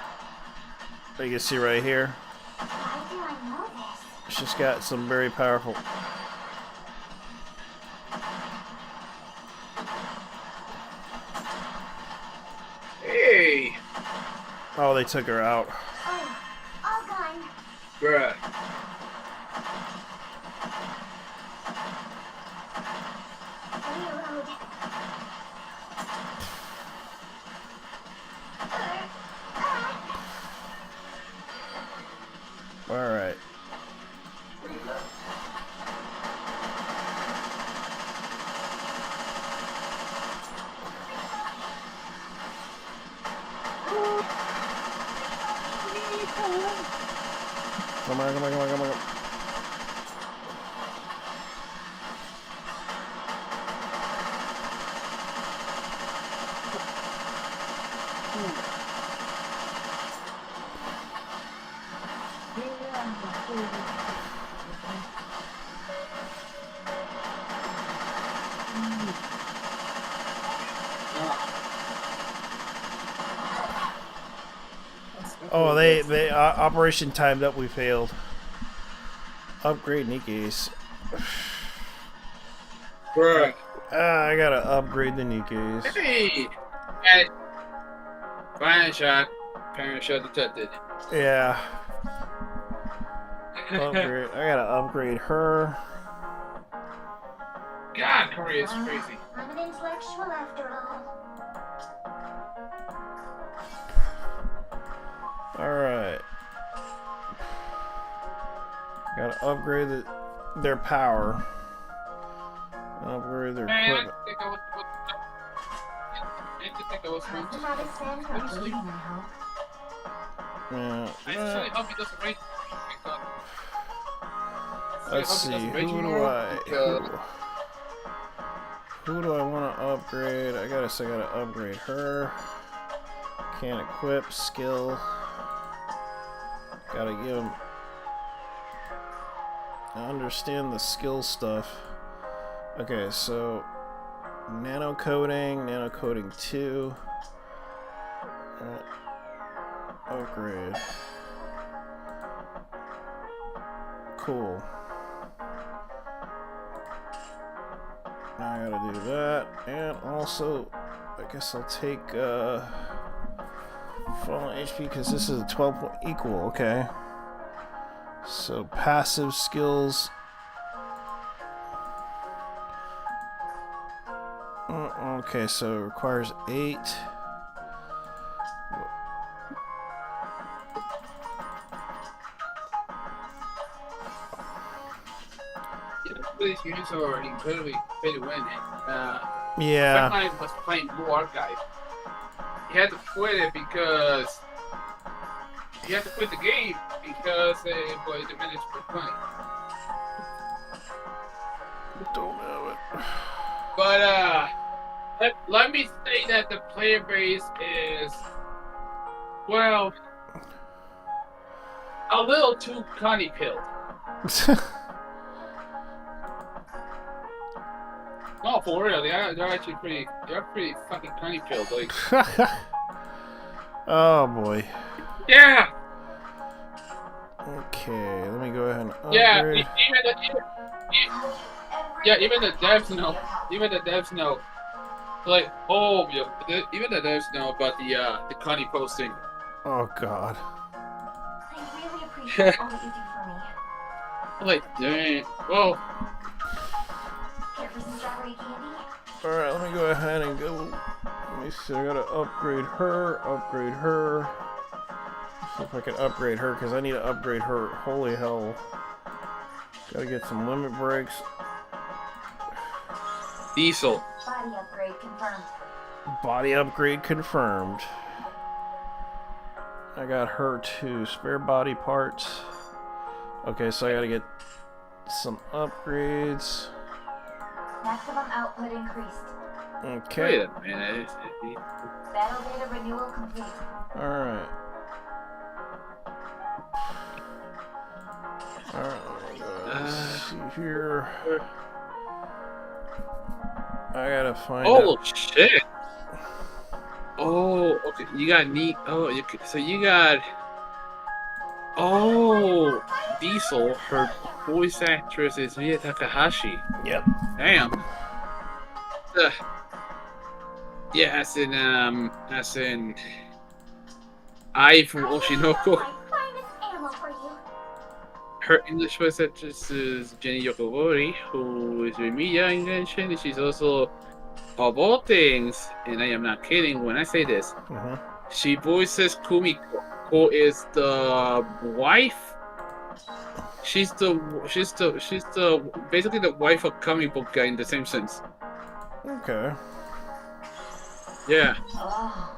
You can see right here. Why do I know this? She's got some very powerful. Hey, Oh, they took her out. Oh, all gone. bruh. Reload. All right. Come on, come on, come on, come on. Oh, they operation timed up. We failed. Upgrade Nikes. Bruh. I gotta upgrade the Nikes. Hey! Got it. Fine shot. Parent shot detected. Yeah. Upgrade. I gotta upgrade her. God, Korea is crazy. I'm an intellectual after all. Alright. Gotta upgrade their power. Upgrade their Man, equipment. I think I was supposed Time to have a stand for upgrading, I hope. Yeah. I actually hope he doesn't raise. Let's see. Who do I want to upgrade? I gotta upgrade her. Can't equip skill. Gotta give him. I understand the skill stuff. Okay, so nano coding 2. Upgrade. Cool. Now I gotta do that, and also, I guess I'll take fallen HP because this is a 12 point equal. Okay. So passive skills. Okay, so it requires 8. These units are incredibly pay to win. Yeah. Frontline was playing Blue Archive. He had to quit it because he had to quit the game because it was the minutes per playing. Don't have it. But let me say that the player base is, well, a little too conny pilled. No, for real, they're actually pretty fucking conny pilled. Like, oh boy. yeah, Okay, let me go ahead and upgrade. Even the devs know. Even the devs know. Like, oh, yeah, even the devs know about the conny posting. Oh god. I really appreciate all that you do for me. Like, dang. Well, Care for some strawberry candy? Alright, let me go ahead and go. Let me see, I gotta upgrade her. See if I can upgrade her, because I need to upgrade her. Holy hell. Gotta get some limit breaks. Diesel. Body upgrade confirmed. Body upgrade confirmed. I got her too. Spare body parts. Okay, so I gotta get some upgrades. Maximum output increased. Okay. Wait a minute. Battle data renewal complete. Alright. Alright, let me go ahead and see here. I gotta find Oh out. shit. Oh, okay. You got neat. Oh, so you got. Oh, Diesel. Her voice actress is Mia Takahashi. Yep. Damn. Yeah, as in I from Oshinoko. My finest ammo for you. Her English voice actress is Jenny Yokobori, who is with Mia Invention. She's also, of all things, and I am not kidding when I say this, she voices Kumiko, who is the wife. She's the basically the wife of comic book guy in the same sense. Okay. Yeah. Oh.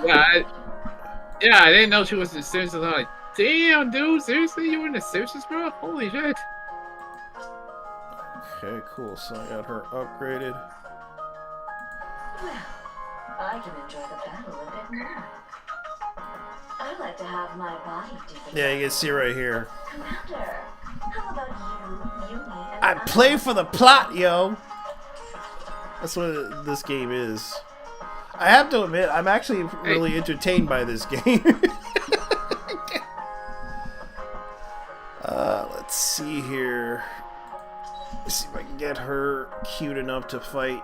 Yeah, I didn't know she was the same as like damn, dude. Seriously, you were in the Simpsons, bro? Holy shit. Okay, cool. So I got her upgraded. Well, I can enjoy the battle a bit more. I like to have my body do the Yeah, you can see right here. Commander, how about you, me, and I play for the plot, yo. That's what this game is. I have to admit, I'm actually really entertained by this game. Let's see here. Let's see if I can get her cute enough to fight.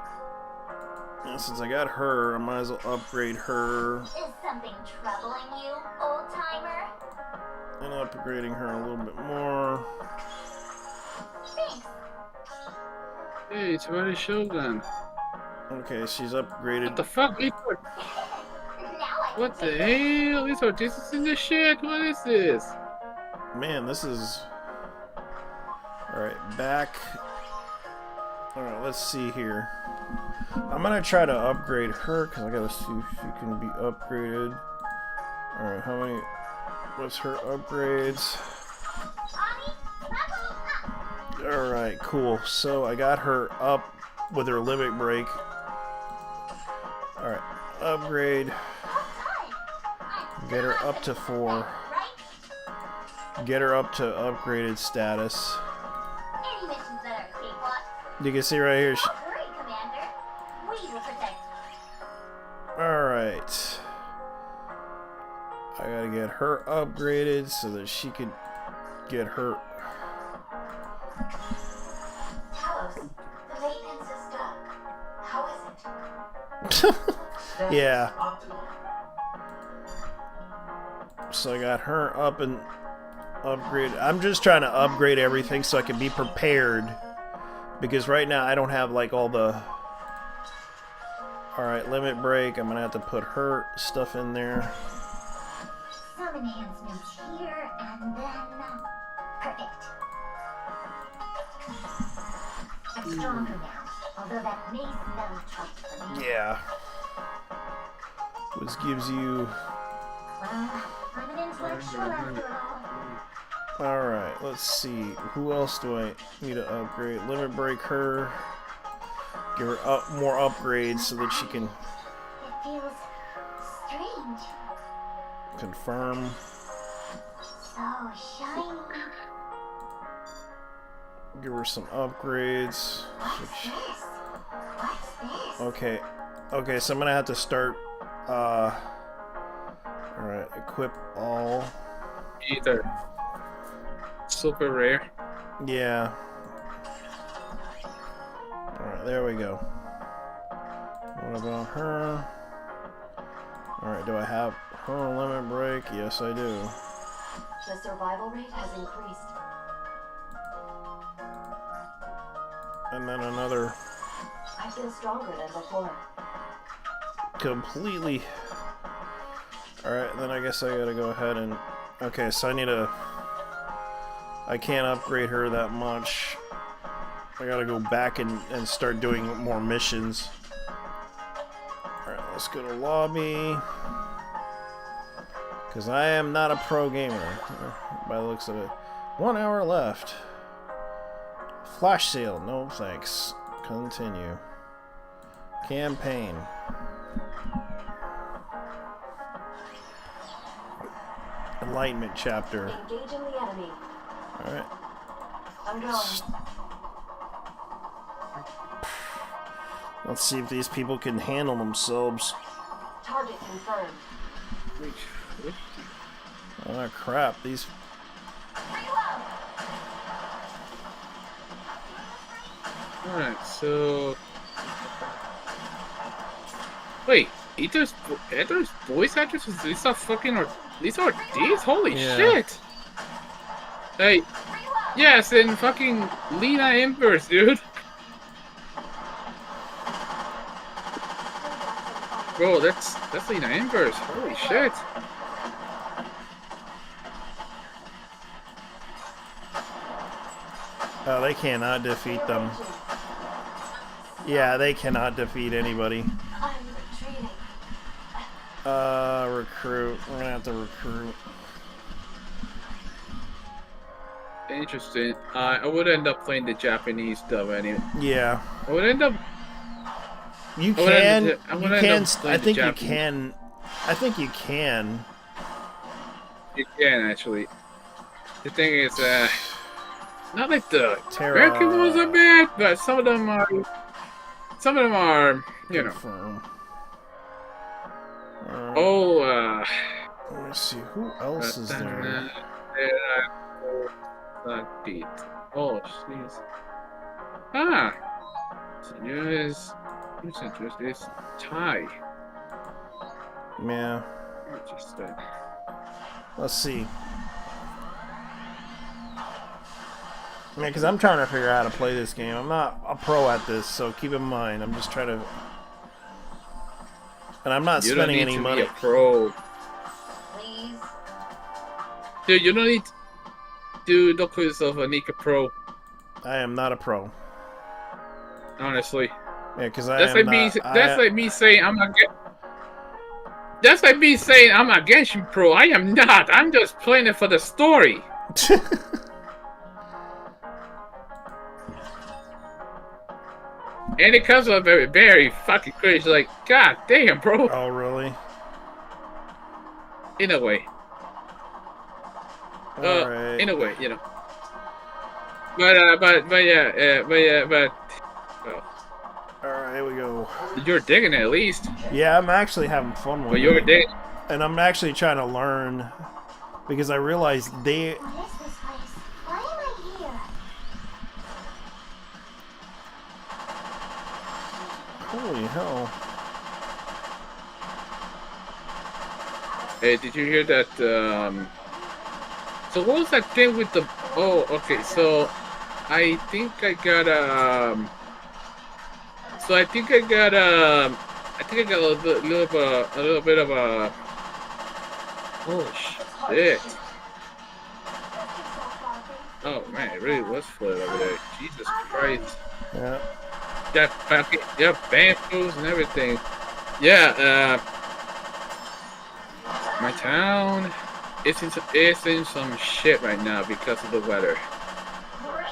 And since I got her, I might as well upgrade her. Is something troubling you, old timer? And upgrading her a little bit more. Thanks. Hey, it's already Shogun. Okay, she's upgraded. What the fuck? Now I What the hell? These are this in this shit? What is this? Man, this is... Alright, back. Alright, let's see here. I'm gonna try to upgrade her, because I gotta see if she can be upgraded. Alright, how many... What's her upgrades? Alright, cool. So I got her up with her limit break. Alright, upgrade. Get her up to 4. Get her up to upgraded status. Any missions that are cakewalk. You can see right here. Don't worry, Commander. We will protect you. Alright. I gotta get her upgraded so that she can get her. Talos, the maintenance is done. How is it? Yeah. Optimal. So I got her up and upgraded. I'm just trying to upgrade everything so I can be prepared. Because right now I don't have like all the... Alright, limit break. I'm gonna have to put her stuff in there. Some enhancements here and then. Perfect. I'm stronger now, although that may smell tough for me. Yeah. Which gives you... Well, I'm an intellectual after all. Alright, let's see. Who else do I need to upgrade? Limit break her. Give her more upgrades so that she can It feels strange. confirm. So shiny. Give her some upgrades. What's this? What's this? Okay. Okay, so I'm gonna have to start alright, equip all. Either. Super rare. Yeah. Alright, there we go. What about her? Alright, do I have her limit break? Yes, I do. The survival rate has increased. And then another I feel stronger than before. completely... Alright, then I guess I gotta go ahead and... Okay, so I need to... I can't upgrade her that much. I gotta go back and start doing more missions. Alright, let's go to lobby. Because I am not a pro gamer, by the looks of it. 1 hour left. Flash sale, no thanks. Continue. Campaign. Enlightenment chapter. Engaging the enemy. Alright. I'm going. Let's see if these people can handle themselves. Target confirmed. Wait. Oh crap, these... Reload! Alright, so... Wait, Ether's voice actresses? These are fucking... These are these? Holy Yeah. shit! Hey, yes, and fucking Lena Embers, dude. Bro, that's Lena Embers. Holy shit. Oh, they cannot defeat them. Yeah, they cannot defeat anybody. I'm retreating. Recruit. We're gonna have to recruit. interesting. I would end up playing the Japanese dub anyway. Yeah. I would end up. You I would end can. up- I You would end can. up I playing the think you Japanese. can. I think you can. You can actually. The thing is, not like the Terra. American ones are bad, but some of them are. Some of them are, you know. Confirm. Oh, let me see. Who else is there? Beat. Oh, jeez. Ah. So yes. Who's interested? It's Thai. Yeah. Interesting. Let's see. Yeah, because I'm trying to figure out how to play this game. I'm not a pro at this, so keep in mind. I'm just trying to. And I'm not You don't spending need any to money. be a pro. Please. Dude, you don't need. Dude, don't call yourself a Nika pro. I am not a pro. Honestly. Yeah, because I That's am like not. me. That's like me saying I'm not. That's like me saying I'm a Genshin pro. I am not. I'm just playing it for the story. And it comes up very, very fucking crazy. Like, god damn, bro. Oh, really? In a way. Alright. In a way, you know. But yeah. Well, Alright, here we go. you're digging it at least. Yeah, I'm actually having fun with But you're it. digging. And I'm actually trying to learn. Because I realized they. What is this place? Why am I here? Holy hell. Hey, did you hear that? So what was that thing with the? Oh, okay. So I think I got So I think I got a little bit of a. Oh shit! Oh man, it really was flooded over there. Jesus Christ! Yeah. That fucking bamboos and everything. Yeah. My town is in some shit right now because of the weather. Great.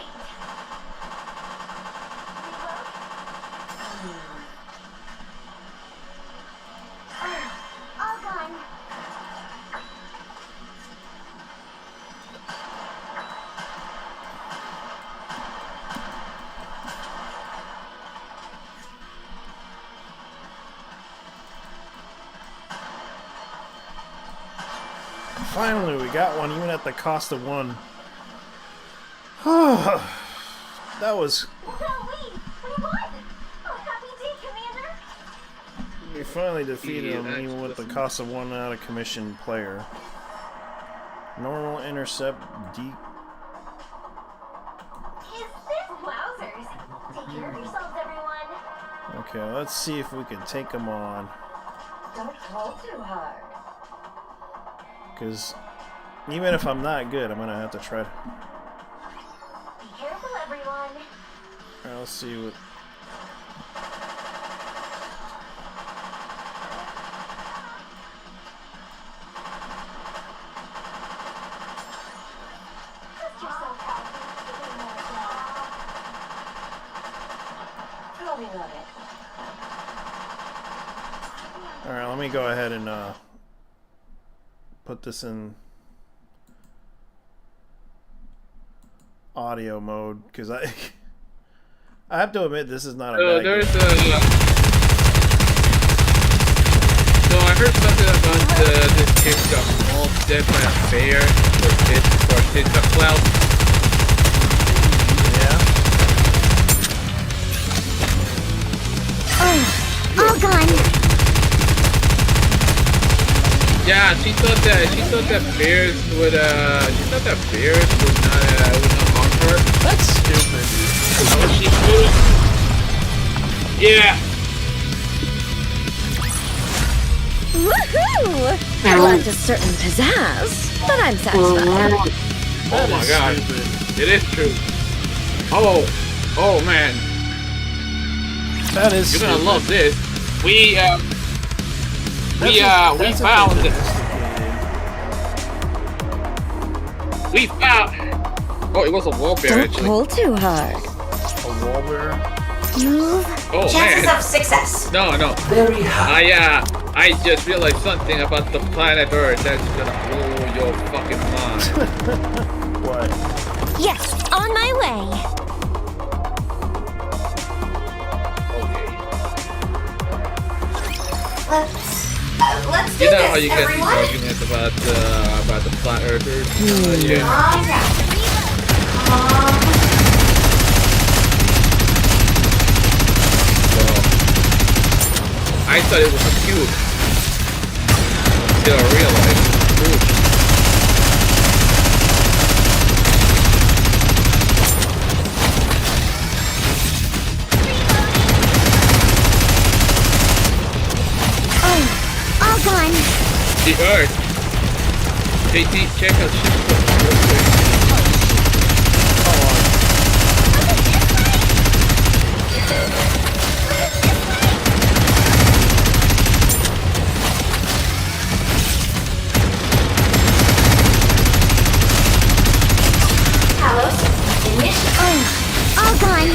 All gone. Finally, we got one, even at the cost of one. That was. No, wait. We won. Oh, happy day, Commander. We finally defeated Yeah, him, even with the cost of one out of commission player. Normal intercept, deep. Is this wowzers? Take care of yourselves, everyone. Okay, let's see if we can take him on. Don't fall too hard. Because even if I'm not good, I'm gonna have to try. Be careful, everyone. Alright, let's see what. Trust yourself, Falcon. Give me more I'll reload it. Alright, let me go ahead and put this in audio mode because I have to admit this is not a bad There's game. So I heard something about this kid got almost dead by a bear for TikTok clout. Yeah. All gone. Yeah, she thought that bears would not harm her. That's stupid. Oh, she would. Yeah. Woohoo! I lacked a certain pizzazz, but I'm satisfied. Oh my god. Stupid. It is true. Oh man. That is. You're gonna stupid. love this. We That's found. domesticated. We found. Oh, it was a wall bear Don't actually. pull too hard. A wall bear. Move. Oh Chances man. of success. No. Very high. I just realized something about the planet Earth that's gonna blow your fucking mind. What? Yes, on my way. Okay. Let's do You know this, how you get these everyone. arguments about the flat earthers? Yeah. Calm down. Calm. So I thought it was a cube. Until I realized. Ooh. Oh, all gone. The Earth. JT, check out shit real quick. Talos, initiate. Oh, all gone.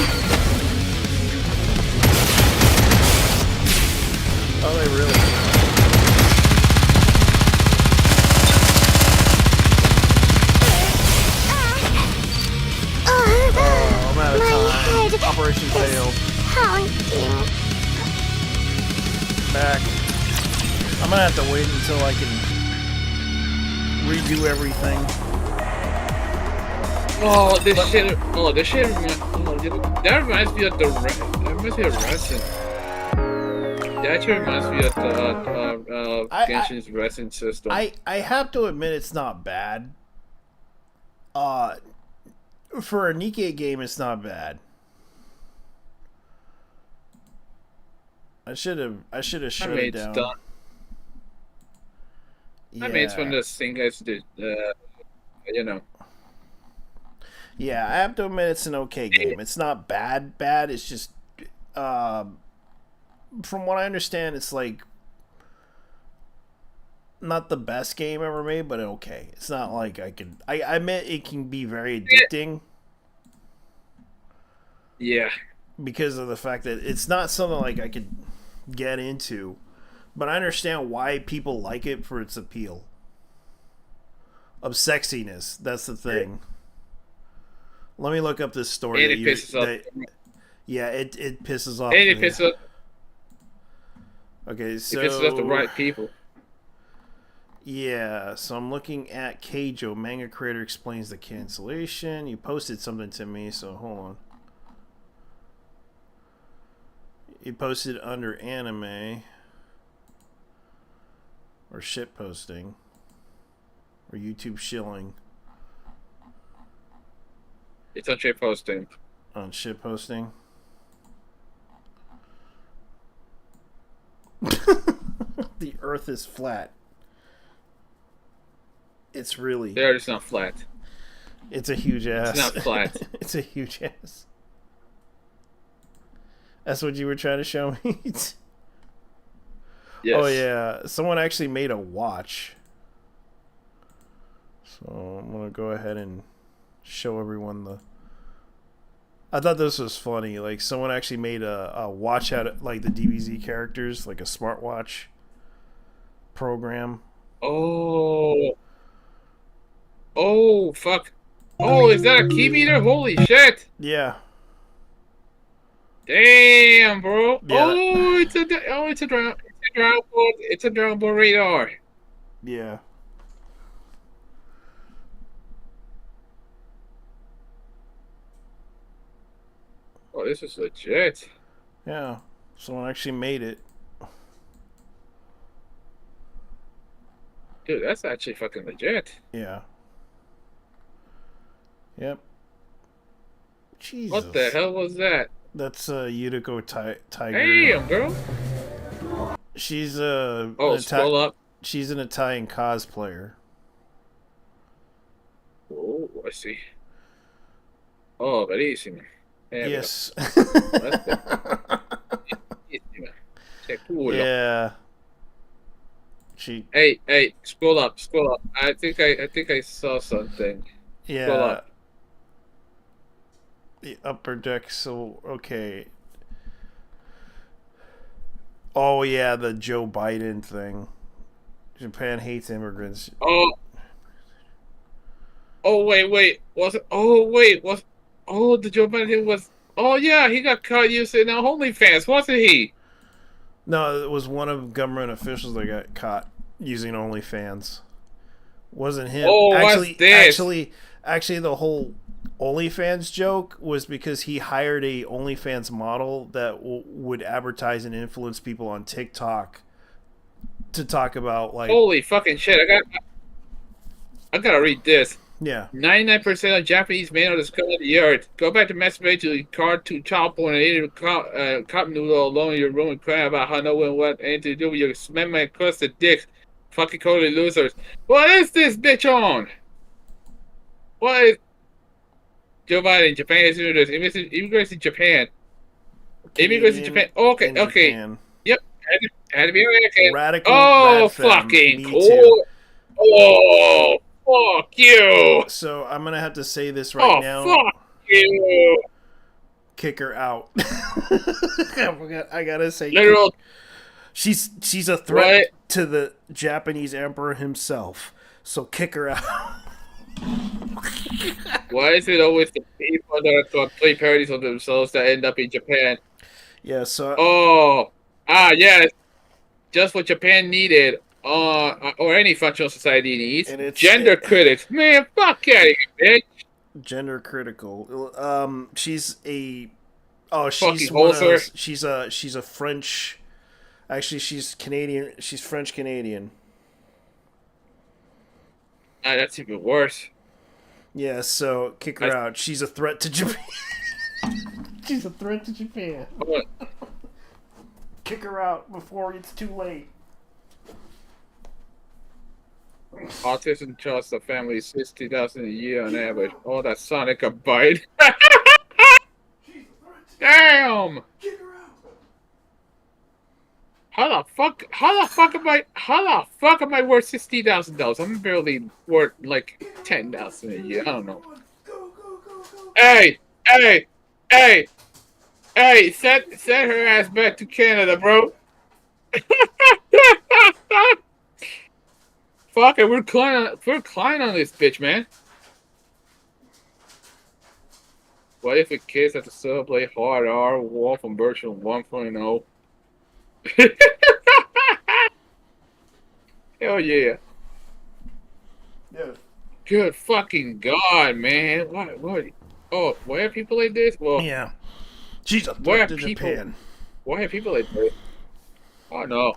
Oh, they really? Oh, I'm out of My time. head Operation failed. pounding. Back. I'm gonna have to wait until I can redo everything. Oh, this shit. Oh, this shit. That reminds me of the. That reminds me of resin. That actually reminds me of the Genshin's resin system. I have to admit it's not bad. For a Nikkei game, it's not bad. I should have shut it down. Done. Yeah. I mean, it's one of those things guys did. You know. Yeah, I have to admit it's an okay game. It's not bad. It's just, from what I understand, it's like not the best game ever made, but okay. It's not like I admit it can be very addicting. Yeah. Because of the fact that it's not something like I could get into, but I understand why people like it for its appeal of sexiness. That's the thing. Let me look up this story. And it pisses off. Yeah, it pisses off. And it pisses off. Okay, so It pisses off the right people. Yeah, so I'm looking at Keijo. Manga creator explains the cancellation. You posted something to me, so hold on. You posted under anime or shit posting or YouTube shilling It's on shit posting. on shit posting. The earth is flat. It's really. The earth is not flat. It's a huge ass. It's not flat. It's a huge ass. That's what you were trying to show me? Yes. Oh, yeah. Someone actually made a watch. So I'm going to go ahead and show everyone the... I thought this was funny. Like, someone actually made a watch out of, like, the DBZ characters, like a smartwatch program. Oh. Oh, fuck. Oh, is that a key meter? Holy shit. Yeah. Damn, bro. Yeah. Oh, it's a Dragon Ball radar. Yeah. Oh, this is legit. Yeah. Someone actually made it. Dude, that's actually fucking legit. Yeah. Yep. Jesus. What the hell was that? That's Yuriko Tiger. Damn, girl. She's Oh, scroll up. She's an Italian cosplayer. Oh, I see. Oh, bellissima. Yes. Bellissima. Che culo. Yeah. She. Hey, scroll up. I think I saw something. Scroll Yeah. up. The upper deck. So okay. Oh yeah, the Joe Biden thing. Japan hates immigrants. Oh, oh wait, was it? Oh wait, was oh the Joe Biden was? Oh yeah, he got caught using OnlyFans, wasn't he? No, it was one of government officials that got caught using OnlyFans. Wasn't him. Oh, what's Actually, this? actually, actually, the whole OnlyFans joke was because he hired a OnlyFans model that would advertise and influence people on TikTok to talk about like Holy fucking shit! I gotta read this. yeah. 99% of Japanese men are discovering the earth. Go back to masturbate to car to child porn and eat a cup noodle alone in your room and crying about how no one want anything to do with your smack my crusted dicks. Fucking totally losers. What is this bitch on? What is Joe Biden? Japan is immigrants in Japan. Immigrants in Canadian Japan. Okay, in okay. Japan. Yep. Had to be American. Radical Oh, rad fem. fucking Me too. cool. Oh, fuck you. So I'm gonna have to say this right Oh, now. fuck you. Kick her out. I gotta say, Literal. she's a threat What? to the Japanese emperor himself. So kick her out. Why is it always the people that are play parodies of themselves that end up in Japan? Yeah. So Oh, yes, just what Japan needed, or any functional society needs. And it's- Gender critics, man, fuck out of here, bitch. gender critical. She's a. Oh, Fucking she's one of hoser. those, she's a French. Actually, she's Canadian. She's French Canadian. Ah, that's even worse. Yeah. So kick her out. She's a threat to Japan. She's a threat to Japan. What? Kick her out before it's too late. Autism costs the family 60,000 a year on average. Oh, that's Sonic a bite. Damn! How the fuck am I worth $60,000? I'm barely worth like 10,000 a year. I don't know. Hey, hey, hey, hey! Send her ass back to Canada, bro. Fuck it, we're climbing on this bitch, man. What if a kids have to still play hard R Wall from version 1.0? Hell yeah. Yeah. Good fucking god, man. What? Oh, why are people like this? Well, Yeah. She's a why are threat to people? Japan. Why are people like this? Oh no.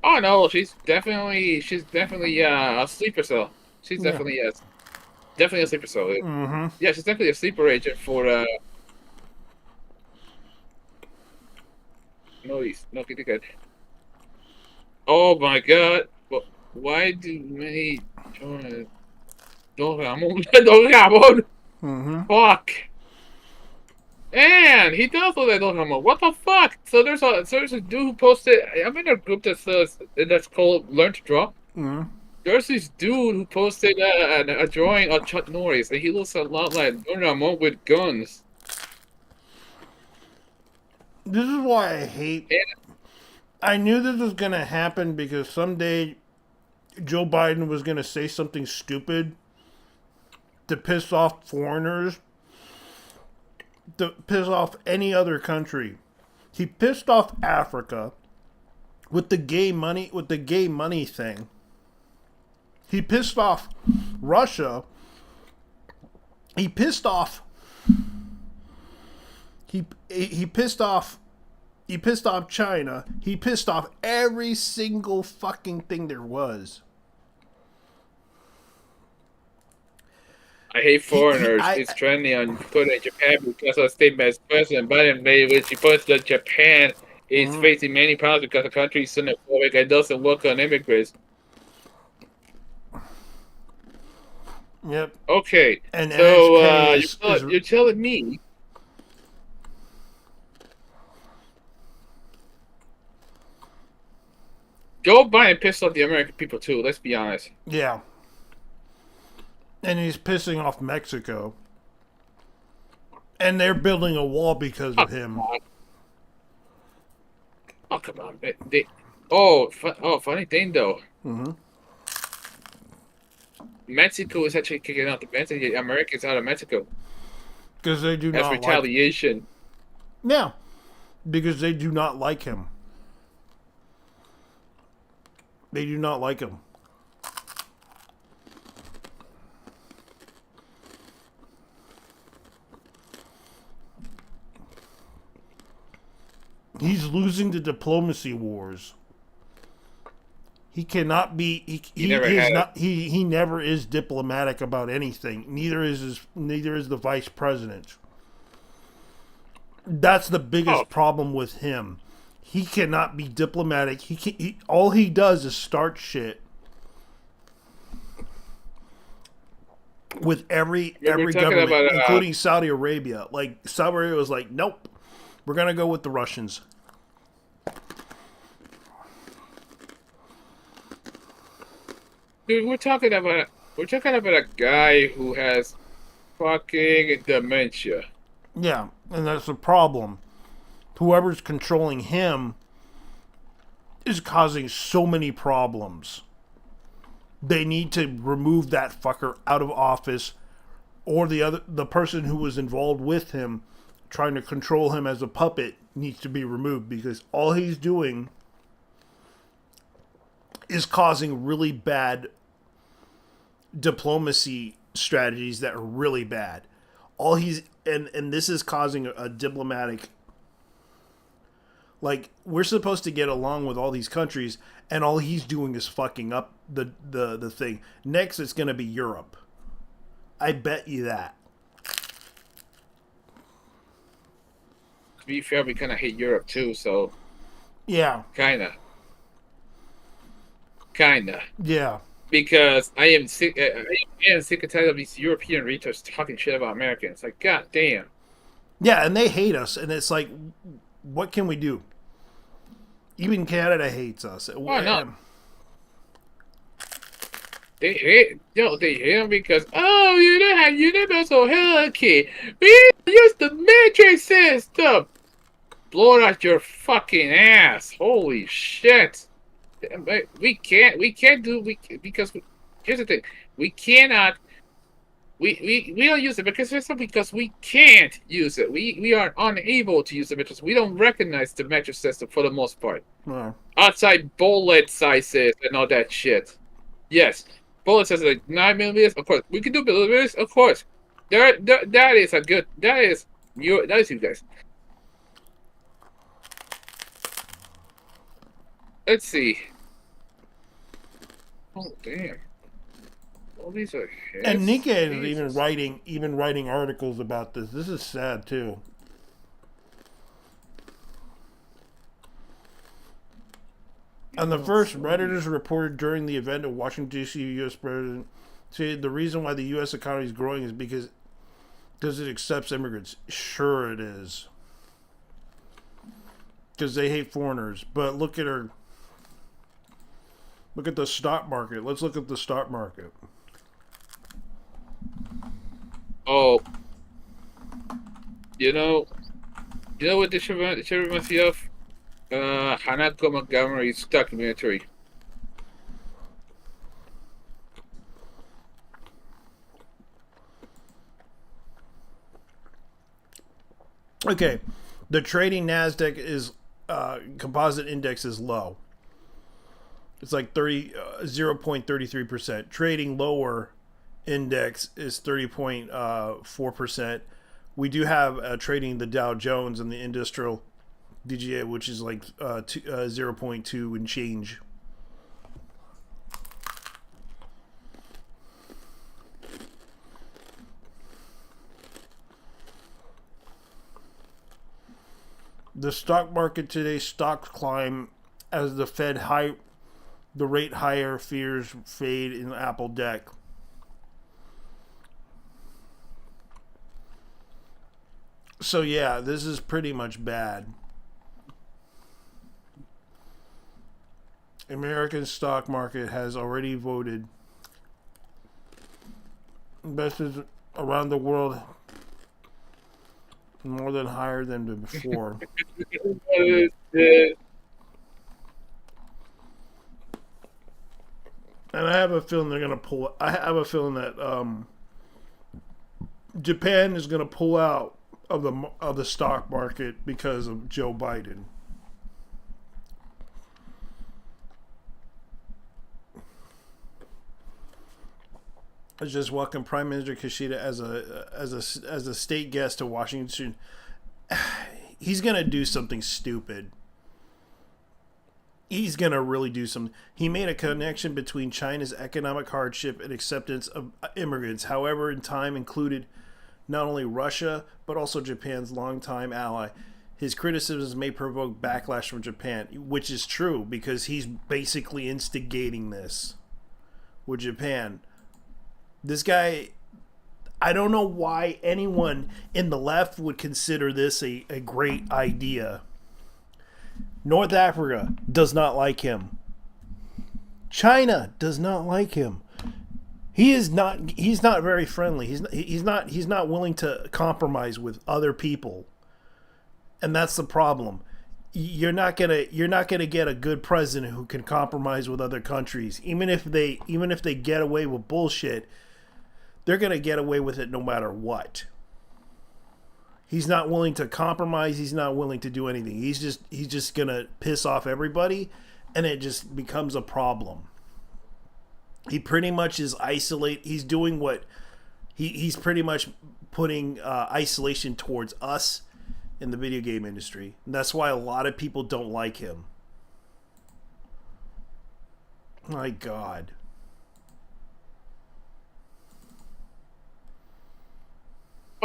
Oh no, she's definitely a sleeper cell. She's Yeah. definitely a sleeper cell. Mm-hmm. Yeah, she's definitely a sleeper agent for no, get good. Oh my god. Why do many join Dorgamon? Dorgamon? Mm-hmm. Fuck. And he does look like Dorgamon. What the fuck? So there's a dude who posted. I'm in a group that's called Learn to Draw. Mm-hmm. There's this dude who posted a drawing of Chuck Norris, and he looks a lot like Dorgamon with guns. This is why I hate. I knew this was gonna happen because someday Joe Biden was gonna say something stupid to piss off foreigners, to piss off any other country. He pissed off Africa with the gay money thing. He pissed off Russia. He pissed off. He pissed off. He pissed off China. He pissed off every single fucking thing there was. I hate foreigners. I- It's trending on Twitter in Japan because of statement as President Biden made, which he puts that Japan is facing many problems because the country is xenophobic and doesn't work on immigrants. Yep. Okay, And so NHK you're telling me Joe Biden pissed off the American people too. Let's be honest. yeah. And he's pissing off Mexico. And they're building a wall because of him. Oh, come on. Funny thing though. Mm-hmm. Mexico is actually kicking out the Americans out of Mexico Because they do as not retaliation. Yeah. Because they do not like him. They do not like him. He's losing the diplomacy wars. He cannot be. He never is diplomatic about anything. Neither is the vice president. That's the biggest problem with him. He cannot be diplomatic. All he does is start shit with every government, including Saudi Arabia. Like Saudi Arabia was like, nope, we're gonna go with the Russians. Dude, we're talking about a guy who has fucking dementia. Yeah, and that's the problem. Whoever's controlling him is causing so many problems. They need to remove that fucker out of office, or the person who was involved with him trying to control him as a puppet needs to be removed, because all he's doing is causing really bad diplomacy strategies that are really bad. And this is causing a diplomatic, like, we're supposed to get along with all these countries, and all he's doing is fucking up the thing. Next it's going to be Europe. I bet you that. To be fair, we kind of hate Europe too, so Yeah. Kinda. Yeah. Because I am sick and tired of these European retards talking shit about Americans. Like, god damn. Yeah, and they hate us, and it's like, what can we do? Even Canada hates us. Oh no. They hate him because you're not so healthy. We use the metric system. Blow it out your fucking ass. Holy shit. We can't do because here's the thing. We cannot we don't use it because we can't use it. We are unable to use the metric. We don't recognize the metric system for the most part. Wow. Outside bullet sizes and all that shit. Yes. Bullet sizes like 9 millimeters, of course. We can do millimeters, of course. That is you guys. Let's see. Oh damn! All these are hits. And Nika is even writing articles about this. This is sad too. On the first, Redditors reported during the event of Washington D.C. U.S. President said the reason why the U.S. economy is growing is because it accepts immigrants. Sure, it is. Because they hate foreigners. But look at her. Look at the stock market. Let's look at the stock market. Oh, you know what this reminds me of? Hanako Montgomery's documentary. Okay, the trading Nasdaq is composite index is low. It's like 0.33%. Trading lower index is 30.4%. We do have trading the Dow Jones and the industrial DGA, which is like 0.2 and change. The stock market today, stocks climb as the the rate higher fears fade in the Apple deck. So yeah, this is pretty much bad. American stock market has already voted. Investors around the world more than higher than before. And I have a feeling they're gonna pull. I have a feeling that Japan is gonna pull out of the stock market because of Joe Biden. I just welcomed Prime Minister Kishida as a state guest to Washington. He's gonna do something stupid. He's gonna really do something. He made a connection between China's economic hardship and acceptance of immigrants. However, in time included not only Russia but also Japan's longtime ally. His criticisms may provoke backlash from Japan, which is true because he's basically instigating this with Japan. This guy, I don't know why anyone in the left would consider this a great idea. North Africa does not like him. China does not like him. He's not very friendly. He's not willing to compromise with other people. And that's the problem. You're not gonna get a good president who can compromise with other countries. Even if they get away with bullshit, they're going to get away with it no matter what. He's not willing to compromise. He's not willing to do anything. He's just going to piss off everybody, and it just becomes a problem. He pretty much is isolate. He's doing what he's pretty much putting isolation towards us in the video game industry. And that's why a lot of people don't like him. My God.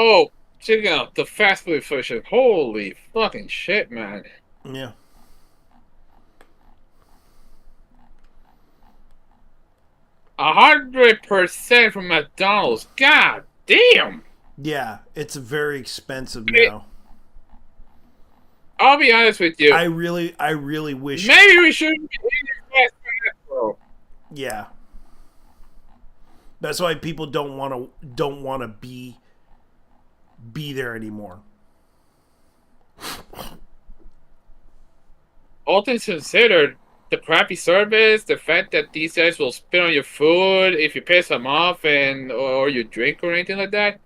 Oh, check out the fast food version. Holy fucking shit, man. Yeah. 100% from McDonald's. God damn. Yeah, it's very expensive now. I'll be honest with you. I really wish. Maybe we shouldn't be eating fast food. Yeah. That's why people don't want to be there anymore. All things considered, the crappy service, the fact that these guys will spit on your food if you piss them off or your drink or anything like that.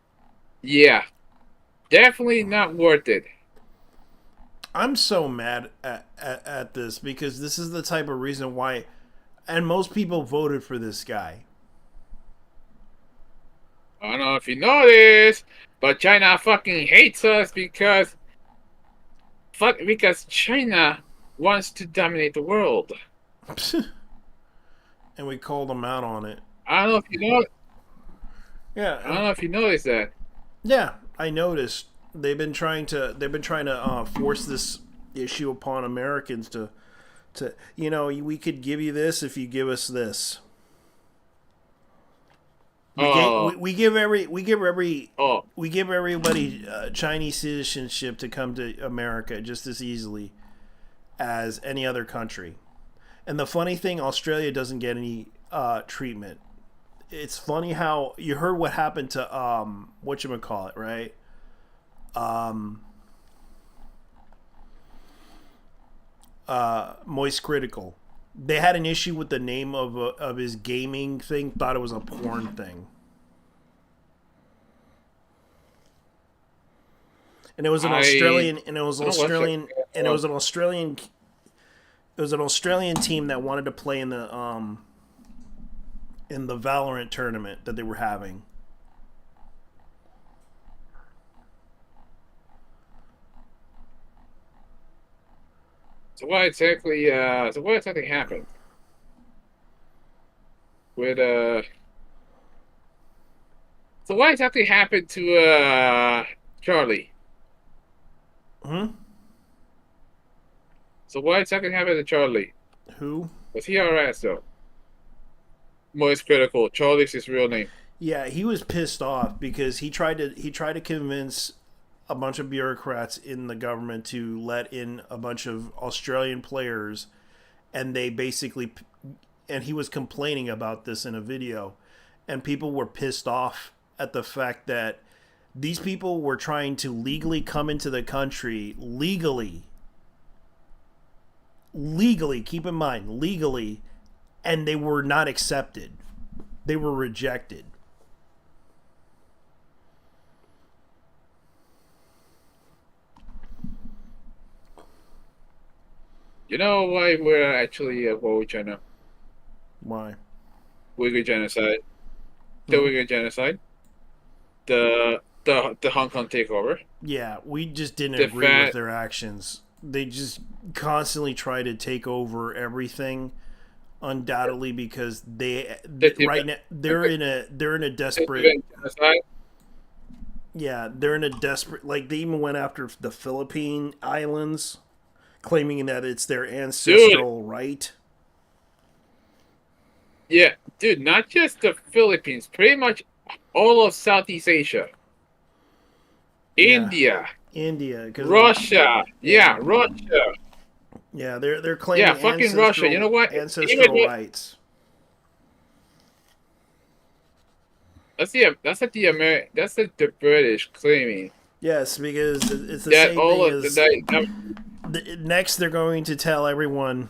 Yeah, definitely not worth it. I'm so mad at this because this is the type of reason why, and most people voted for this guy. I don't know if you know this, but China fucking hates us because China wants to dominate the world. And we called them out on it. I don't know if you know. Yeah, I don't know if you noticed that. Yeah, I noticed they've been trying to force this issue upon Americans to we could give you this if you give us this. We give everybody Chinese citizenship to come to America just as easily as any other country. And the funny thing, Australia doesn't get any treatment. It's funny how you heard what happened to whatchamacallit, right? Moist Critical. They had an issue with the name of his gaming thing. Thought it was a porn thing, and it was an Australian. And it was Australian. And it was an Australian. It was an Australian team that wanted to play in the Valorant tournament that they were having. So what exactly happened with So what exactly happened to Charlie? So what exactly happened to Charlie? Who? Was he alright though? Moist Critical. Charlie's his real name. Yeah, he was pissed off because he tried to convince a bunch of bureaucrats in the government to let in a bunch of Australian players, and they basically, and he was complaining about this in a video, and people were pissed off at the fact that These people were trying to legally come into the country legally, keep in mind, legally, and they were not accepted. They were rejected. You know why we're actually avoid China? Why? Uyghur genocide. The Hmm? Uyghur genocide. The Hong Kong takeover. Yeah, we just didn't The agree with fact their actions. They just constantly try to take over everything, undoubtedly because the right Tibet, now the, they're in a the desperate. Tibetan genocide. Yeah, they're in a desperate. Like they even went after the Philippine islands, claiming that it's their Dude, ancestral right. yeah, dude, not just the Philippines, pretty much all of Southeast Asia. Yeah, India, India, because Russia, yeah, yeah, Russia, yeah, they're yeah, claiming fucking Russia. You know what? Even ancestral though rights. that's the British claiming Yes, because it's the that same all thing of the as that, next they're going to tell everyone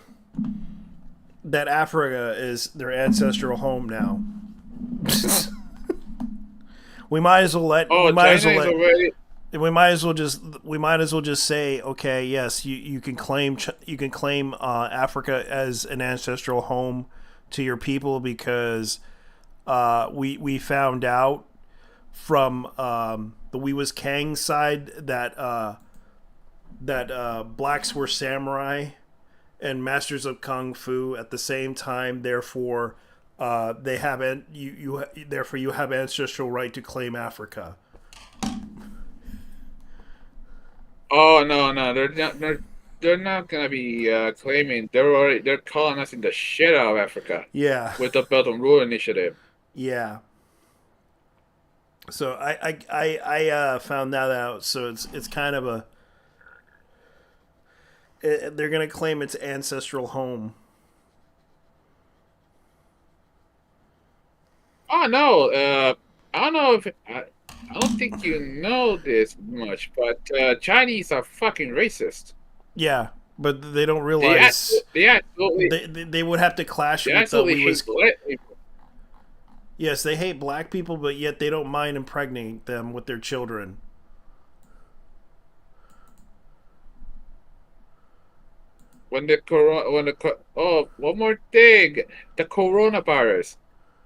that Africa is their ancestral home now. oh, China is already. we might as well just say, okay, yes, you can claim Africa as an ancestral home to your people because we found out from the We Was Kang side that blacks were samurai and masters of kung fu at the same time. Therefore, they have therefore you have ancestral right to claim Africa. Oh no, they're not gonna be claiming. They're calling us in the shit out of Africa Yeah, with the Belt and Road Initiative. yeah. So I found that out. So it's kind of they're gonna claim its ancestral home. Oh no, I don't know if I don't think you know this much, but Chinese are fucking racist. Yeah, but they don't They realize absolutely they would have to clash they with absolutely we hate was. black people. Yes, they hate black people, but yet they don't mind impregnating them with their children. Oh, one more thing, the coronavirus.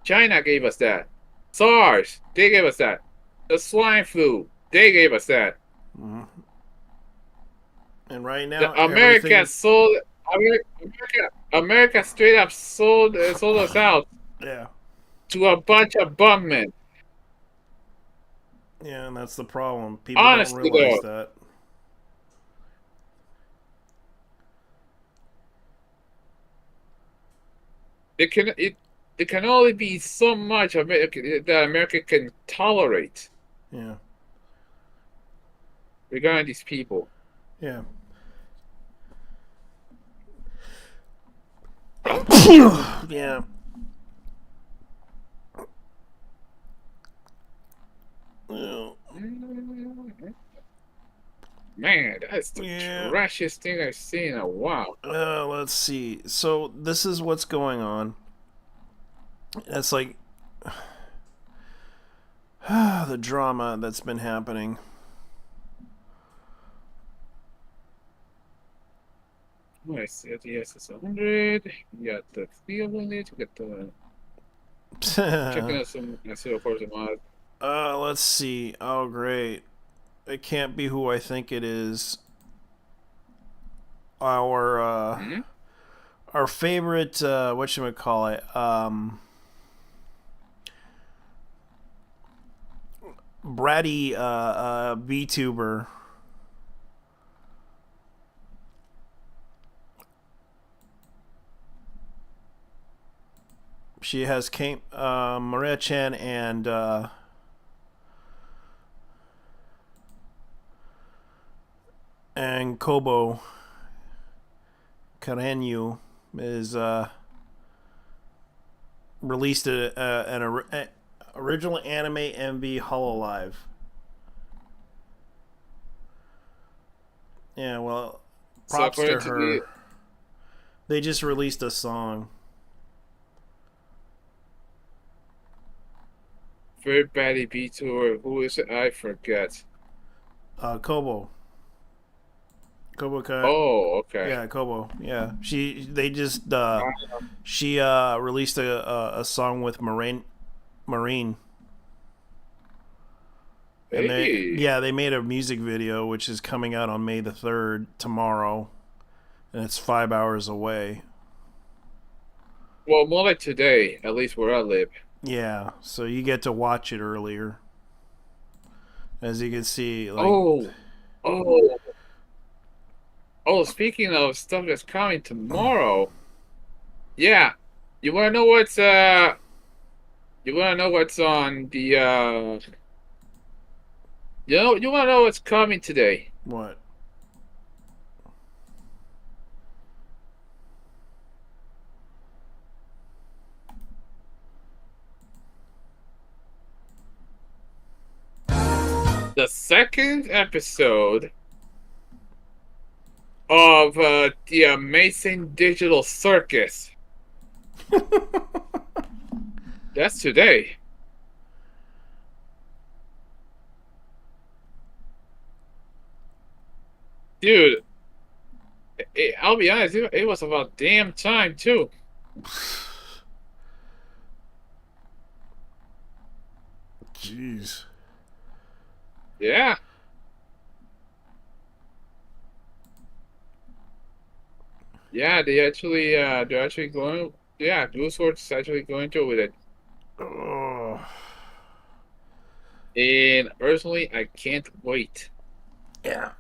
China gave us that. SARS, they gave us that. The swine flu, they gave us that. Mm-hmm. And right now, The America everything. sold America straight up sold us out Yeah, to a bunch of bummen. yeah, and that's the problem. People don't Honestly realize though, that. it can only be so much America that America can tolerate Yeah, regarding these people. yeah. Yeah. Man, that's the Yeah. trashiest thing I've seen in a while. Let's see. So this is what's going on. It's like the drama that's been happening. Oh, I see the SS100. You got the field on it. You got the checking out some SEO course of mod. Let's see. Oh, great. It can't be who I think it is. Our Hmm? our favorite whatchamacallit, bratty VTuber. She has Maria Chan and Kobo Carreño is released an original anime MV Hololive. Yeah, well, So props according to to the her. They just released a song. Third Batty B tour, who is it? I forget. Kobo. Kobo Kai. Oh, okay. Yeah, Kobo. Yeah, they just she released a song with Marine, and Hey. they made a music video which is coming out on May the 3rd tomorrow, and it's 5 hours away. Well, more like today, at least where I live. Yeah, so you get to watch it earlier. As you can see, like, Oh, oh, oh! Speaking of stuff that's coming tomorrow, yeah. You wanna know what's You wanna know what's on the You wanna know what's coming today? what? The second episode of the Amazing Digital Circus. That's today. Dude, I'll be honest, it was about damn time too. Jeez. Yeah. Yeah, they're actually going. Yeah, Blue Sword is actually going through with it. Oh. And personally, I can't wait. Yeah.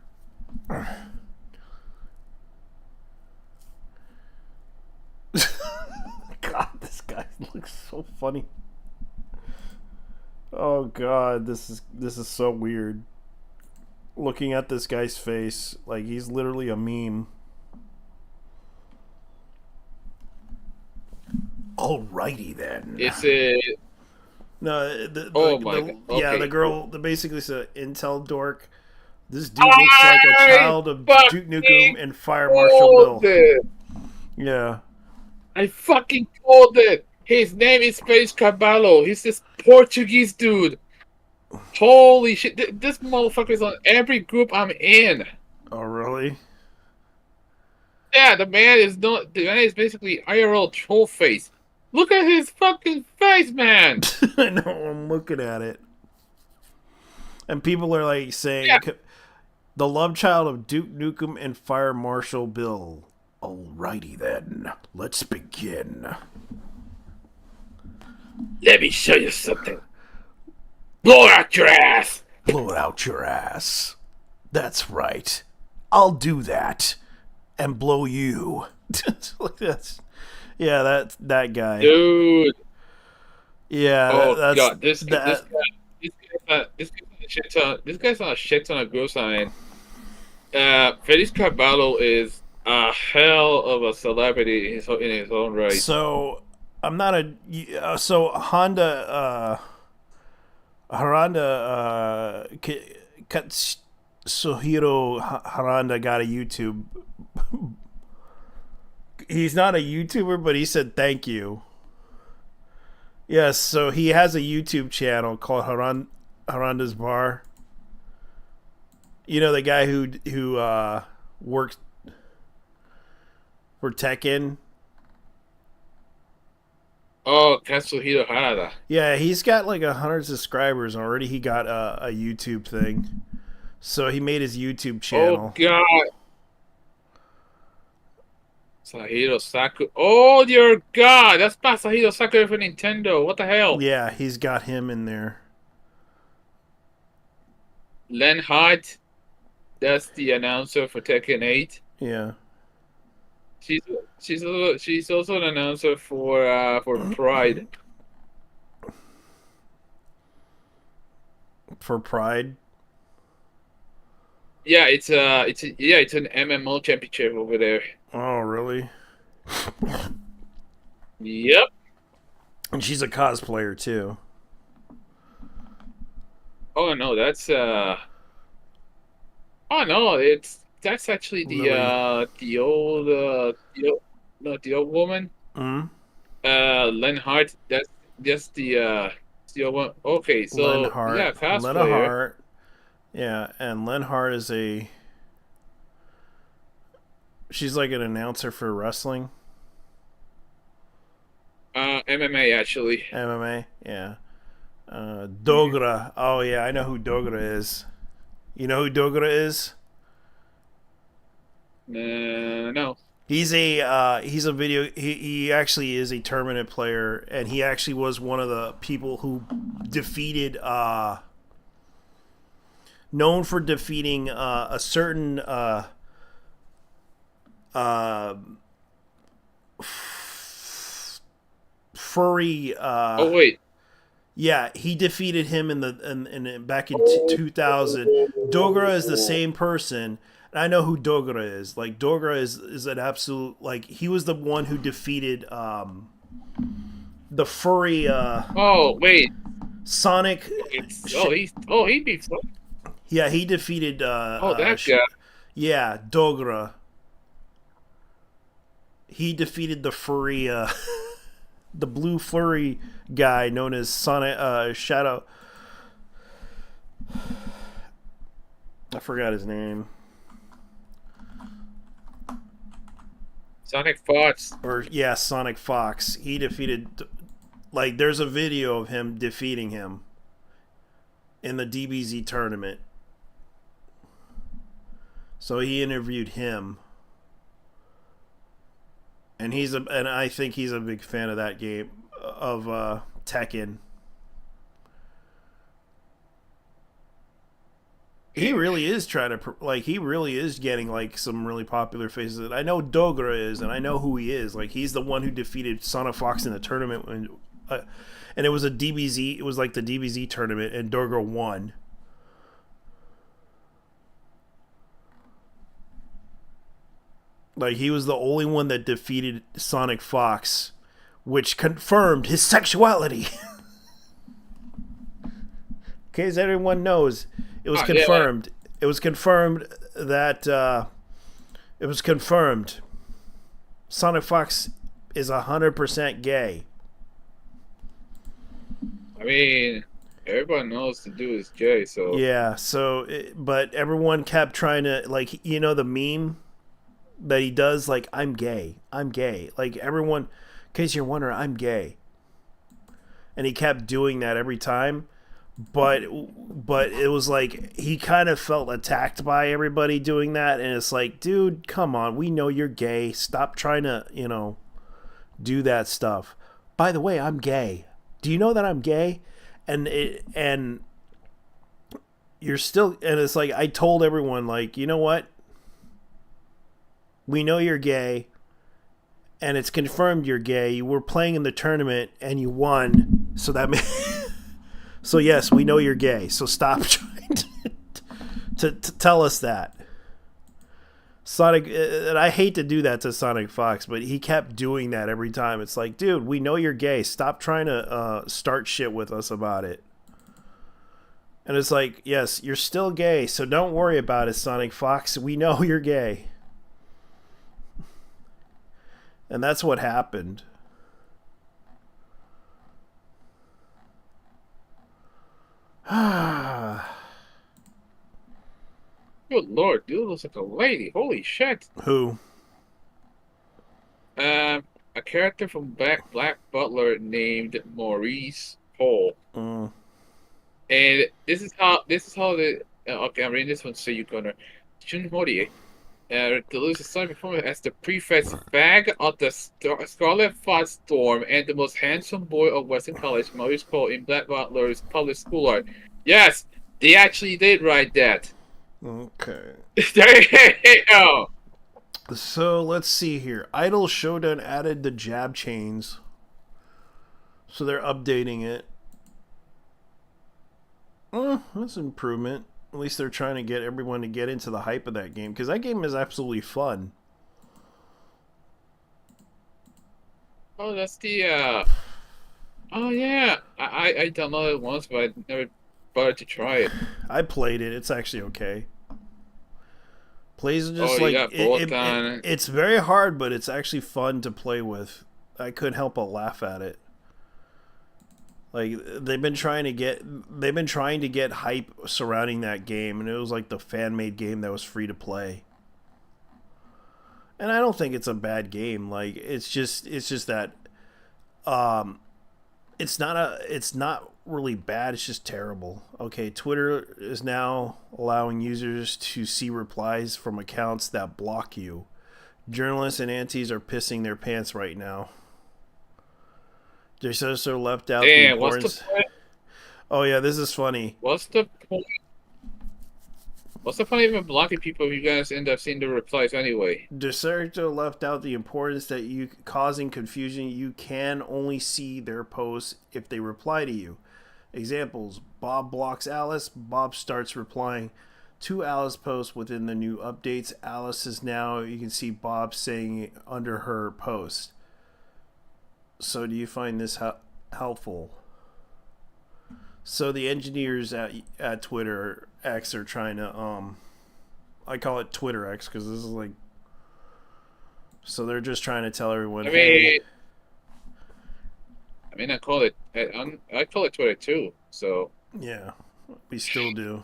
God, this guy looks so funny. Oh God, this is so weird. Looking at this guy's face, like he's literally a meme. Alrighty then. It's a No, Oh my God. yeah, Okay. the girl, the basically said Intel dork. This dude looks like a child of Duke Nukem and Fire Marshal Bill. it. Yeah. I fucking called it. His name is Space Caballo. He's this Portuguese dude. Holy shit! This motherfucker is on every group I'm in. Oh really? Yeah, the man is not. The man is basically IRL troll face. Look at his fucking face, man. I know. I'm looking at it, and people are like saying, Yeah. "The love child of Duke Nukem and Fire Marshal Bill." Alrighty then, let's begin. Let me show you something. Blow out your ass. Blow it out your ass. That's right. I'll do that, and blow you. That's, yeah, that guy. Dude. Yeah. Oh that's god, that. this guy's on a shit ton of groups. I mean, Felix Carvalho is a hell of a celebrity in his own right. So I'm not a so Honda Katsuhiro Haranda got a YouTube. He's not a YouTuber, but he said thank you. Yes, so he has a YouTube channel called Haranda's Bar. You know the guy who worked for Tekken. Oh, Katsuhiro Harada. Yeah, he's got like 100 subscribers already. He got a YouTube thing, so he made his YouTube channel. Oh god. Masahiro Sakurai. Oh dear god, that's Masahiro Sakurai for Nintendo. What the hell? Yeah, he's got him in there. Len Hart. That's the announcer for Tekken 8. Yeah. She's also an announcer for Pride. For Pride. Yeah, it's an MMO championship over there. Oh, really? Yep. And she's a cosplayer too. Oh no, that's Oh no, that's actually Lily. the old the old, no, the old woman. Mm? Lenhart. That's the old one. Okay, so yeah, Lenhart. cosplayer. Lenhart. Yeah, and Lenhart is a. She's like an announcer for wrestling, MMA actually. MMA. Yeah. Dogra. Oh yeah, I know who Dogra is. You know who Dogra is? No. He's a video he actually is a tournament player, and he actually was one of the people who defeated known for defeating a certain uh furry Oh wait. yeah, he defeated him in the in back in 2000. Dogra is the same person. And I know who Dogra is. Like Dogra is an absolute like he was the one who defeated the furry Oh wait. Sonic. It's he beats. Yeah, he defeated Oh, that guy. yeah, Dogra. He defeated the furry the blue furry guy known as Sonic Shadow. I forgot his name. Sonic Fox. Or yeah, Sonic Fox. He defeated like there's a video of him defeating him in the DBZ tournament. So he interviewed him. And I think he's a big fan of that game of Tekken. He really is trying to like he really is getting like some really popular faces. And I know Dogra is, and I know who he is. Like he's the one who defeated Sonic Fox in the tournament when, and it was a DBZ. It was like the DBZ tournament, and Dogra won. Like he was the only one that defeated Sonic Fox, which confirmed his sexuality. Okay, as everyone knows, it was confirmed. Yeah. It was confirmed that it was confirmed. Sonic Fox is 100% gay. I mean, everyone knows the dude is gay, so yeah. So, but everyone kept trying to like the meme that he does, like I'm gay, I'm gay. Like everyone, in case you're wondering, I'm gay, and he kept doing that every time. But it was like he kind of felt attacked by everybody doing that, and it's like, dude, come on, we know you're gay. Stop trying to do that stuff. By the way, I'm gay. Do you know that I'm gay? And you're still, and it's like I told everyone, like, you know what? We know you're gay, and it's confirmed you're gay. You were playing in the tournament and you won, so that so yes, we know you're gay. So stop trying to tell us that. Sonic, and I hate to do that to Sonic Fox, but he kept doing that every time. It's like, dude, we know you're gay. Stop trying to start shit with us about it. And it's like, yes, you're still gay, so don't worry about it, Sonic Fox. We know you're gay. And that's what happened. good lord, dude looks like a lady. Holy shit. Who? A character from Black Butler named Maurice Hall. Mm. And this is how the okay, I'm reading this one so you're gonna Jun Mori delivers a stunning performance as the prefect's fag of the Scarlet Fox Storm and the most handsome boy of Western College, Maurice Cole in Black Butler's public school art. Yes, they actually did write that. Okay. There you go. So let's see here. Idol Showdown added the jab chains. So they're updating it. That's an improvement. At least they're trying to get everyone to get into the hype of that game, because that game is absolutely fun. Oh, that's the oh yeah. I downloaded it once, but I never bothered to try it. I played it. It's actually okay. Plays are Oh, just you like got both on. it's very hard, but it's actually fun to play with. I couldn't help but laugh at it. Like they've been trying to get hype surrounding that game, and it was like the fan made game that was free to play. And I don't think it's a bad game. Like it's just that um, it's not really bad. It's just terrible. Okay, Twitter is now allowing users to see replies from accounts that block you. Journalists and antis are pissing their pants right now. They're so left out the Damn, what's the importance. point? Oh yeah, this is funny. What's the point? What's the point of even blocking people if you guys end up seeing the replies anyway? Deserto left out the importance that you causing confusion. You can only see their posts if they reply to you. Examples: Bob blocks Alice. Bob starts replying to Alice posts within the new updates. Alice is now, you can see Bob saying under her post. So do you find this helpful? So the engineers at Twitter X are trying to I call it Twitter X because this is like, so they're just trying to tell everyone. I Hey, mean, I call it Twitter too. So yeah, we still do.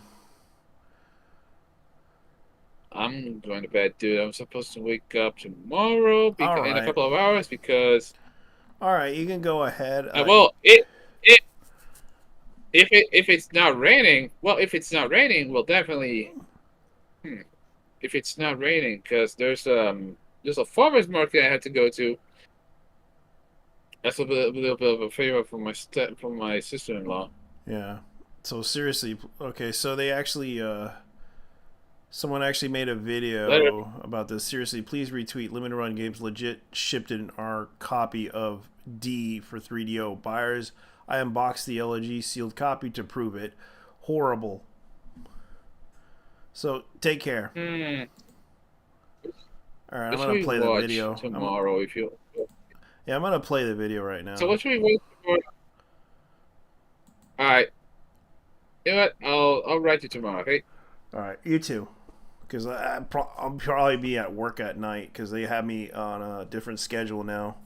I'm going to bed, dude. I'm supposed to wake up tomorrow All in a right, couple of hours because all right, you can go ahead. well, it if it's not raining, we'll definitely. If it's not raining, because there's a farmers market I had to go to. That's a little bit of a favor from my sister-in-law. Yeah. So seriously, okay. So they actually, someone actually made a video about this. Seriously, please retweet Limited Run Games. Legit shipped in our copy of D for 3DO buyers. I unboxed the LG sealed copy to prove it. Horrible. So take care. All right, I'm gonna play the video tomorrow. I'm gonna play the video right now. So what should we wait for? All right. You know what? I'll write you tomorrow. Okay. All right, you too. Because I'll probably be at work at night because they have me on a different schedule now.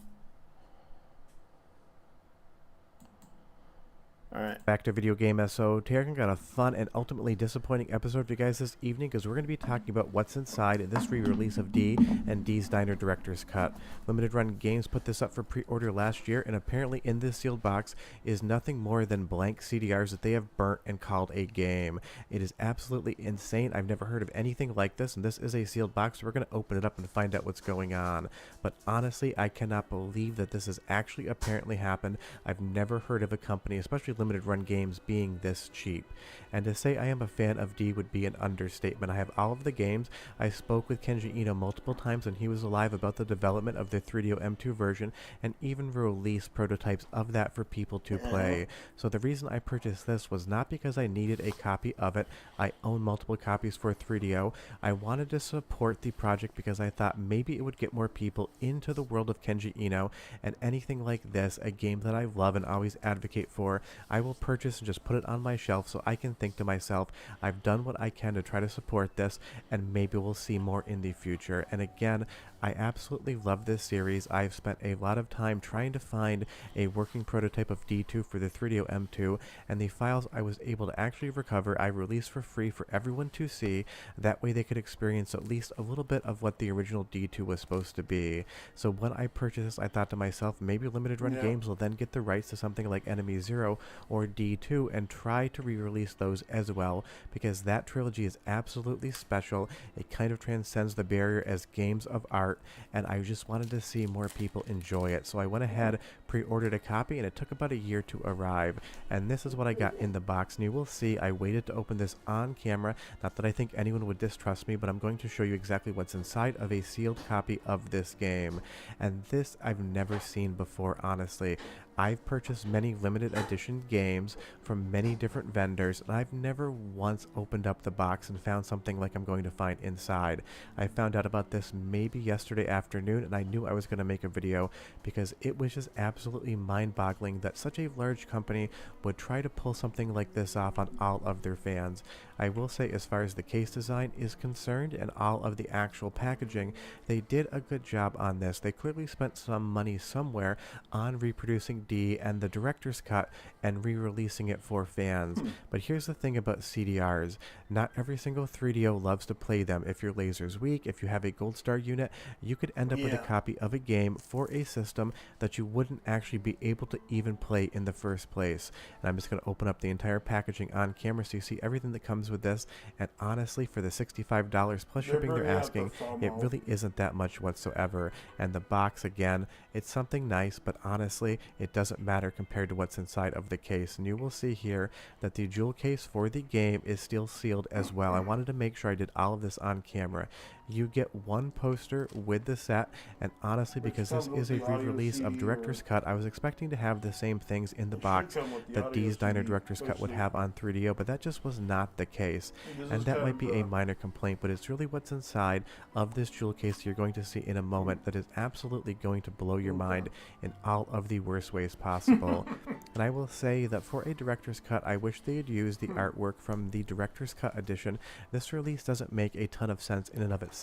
Alright. Back to Video Game SO. Tarek got a fun and ultimately disappointing episode for you guys this evening because we're going to be talking about what's inside this re-release of D and D's Diner Director's Cut. Limited Run Games put this up for pre-order last year, and apparently in this sealed box is nothing more than blank CDRs that they have burnt and called a game. It is absolutely insane. I've never heard of anything like this, and this is a sealed box, so we're going to open it up and find out what's going on. But honestly, I cannot believe that this has actually apparently happened. I've never heard of a company, especially Limited Run Games, being this cheap. And to say I am a fan of D would be an understatement. I have all of the games. I spoke with Kenji Eno multiple times when he was alive about the development of the 3DO M2 version, and even released prototypes of that for people to play. So the reason I purchased this was not because I needed a copy of it. I own multiple copies for 3DO. I wanted to support the project because I thought maybe it would get more people into the world of Kenji Eno, and anything like this, a game that I love and always advocate for, I will purchase and just put it on my shelf so I can think to myself, I've done what I can to try to support this, and maybe we'll see more in the future. And again, I absolutely love this series. I've spent a lot of time trying to find a working prototype of D2 for the 3DO M2, and the files I was able to actually recover I released for free for everyone to see. That way they could experience at least a little bit of what the original D2 was supposed to be. So when I purchased this, I thought to myself, maybe Limited Run Games will then get the rights to something like Enemy Zero or D2 and try to re-release those as well, because that trilogy is absolutely special. It kind of transcends the barrier as games of art, and I just wanted to see more people enjoy it. So I went ahead, pre-ordered a copy, and it took about a year to arrive. And this is what I got in the box, and you will see I waited to open this on camera. Not that I think anyone would distrust me, but I'm going to show you exactly what's inside of a sealed copy of this game. And this I've never seen before, honestly. I've purchased many limited edition games from many different vendors, and I've never once opened up the box and found something like I'm going to find inside. I found out about this maybe yesterday afternoon, and I knew I was going to make a video because it was just absolutely mind-boggling that such a large company would try to pull something like this off on all of their fans. I will say, as far as the case design is concerned and all of the actual packaging, they did a good job on this. They clearly spent some money somewhere on reproducing D and the director's cut and re-releasing it for fans. But here's the thing about CDRs. Not every single 3DO loves to play them. If your laser's weak, if you have a Gold Star unit, you could end up with a copy of a game for a system that you wouldn't actually be able to even play in the first place. And I'm just going to open up the entire packaging on camera so you see everything that comes with this. And honestly, for the $65 plus shipping they're asking, it really isn't that much whatsoever. And the box, again, it's something nice, but honestly, it doesn't matter compared to what's inside of the case. And you will see here that the jewel case for the game is still sealed as well. I wanted to make sure I did all of this on camera. You get one poster with the set, and honestly, because this is a re-release of Director's Cut, I was expecting to have the same things in the box that D's Diner Director's Cut would have on 3DO, but that just was not the case. And that might be a minor complaint, but it's really what's inside of this jewel case you're going to see in a moment that is absolutely going to blow your mind in all of the worst ways possible. And I will say that for a Director's Cut, I wish they had used the artwork from the Director's Cut edition. This release doesn't make a ton of sense in and of itself.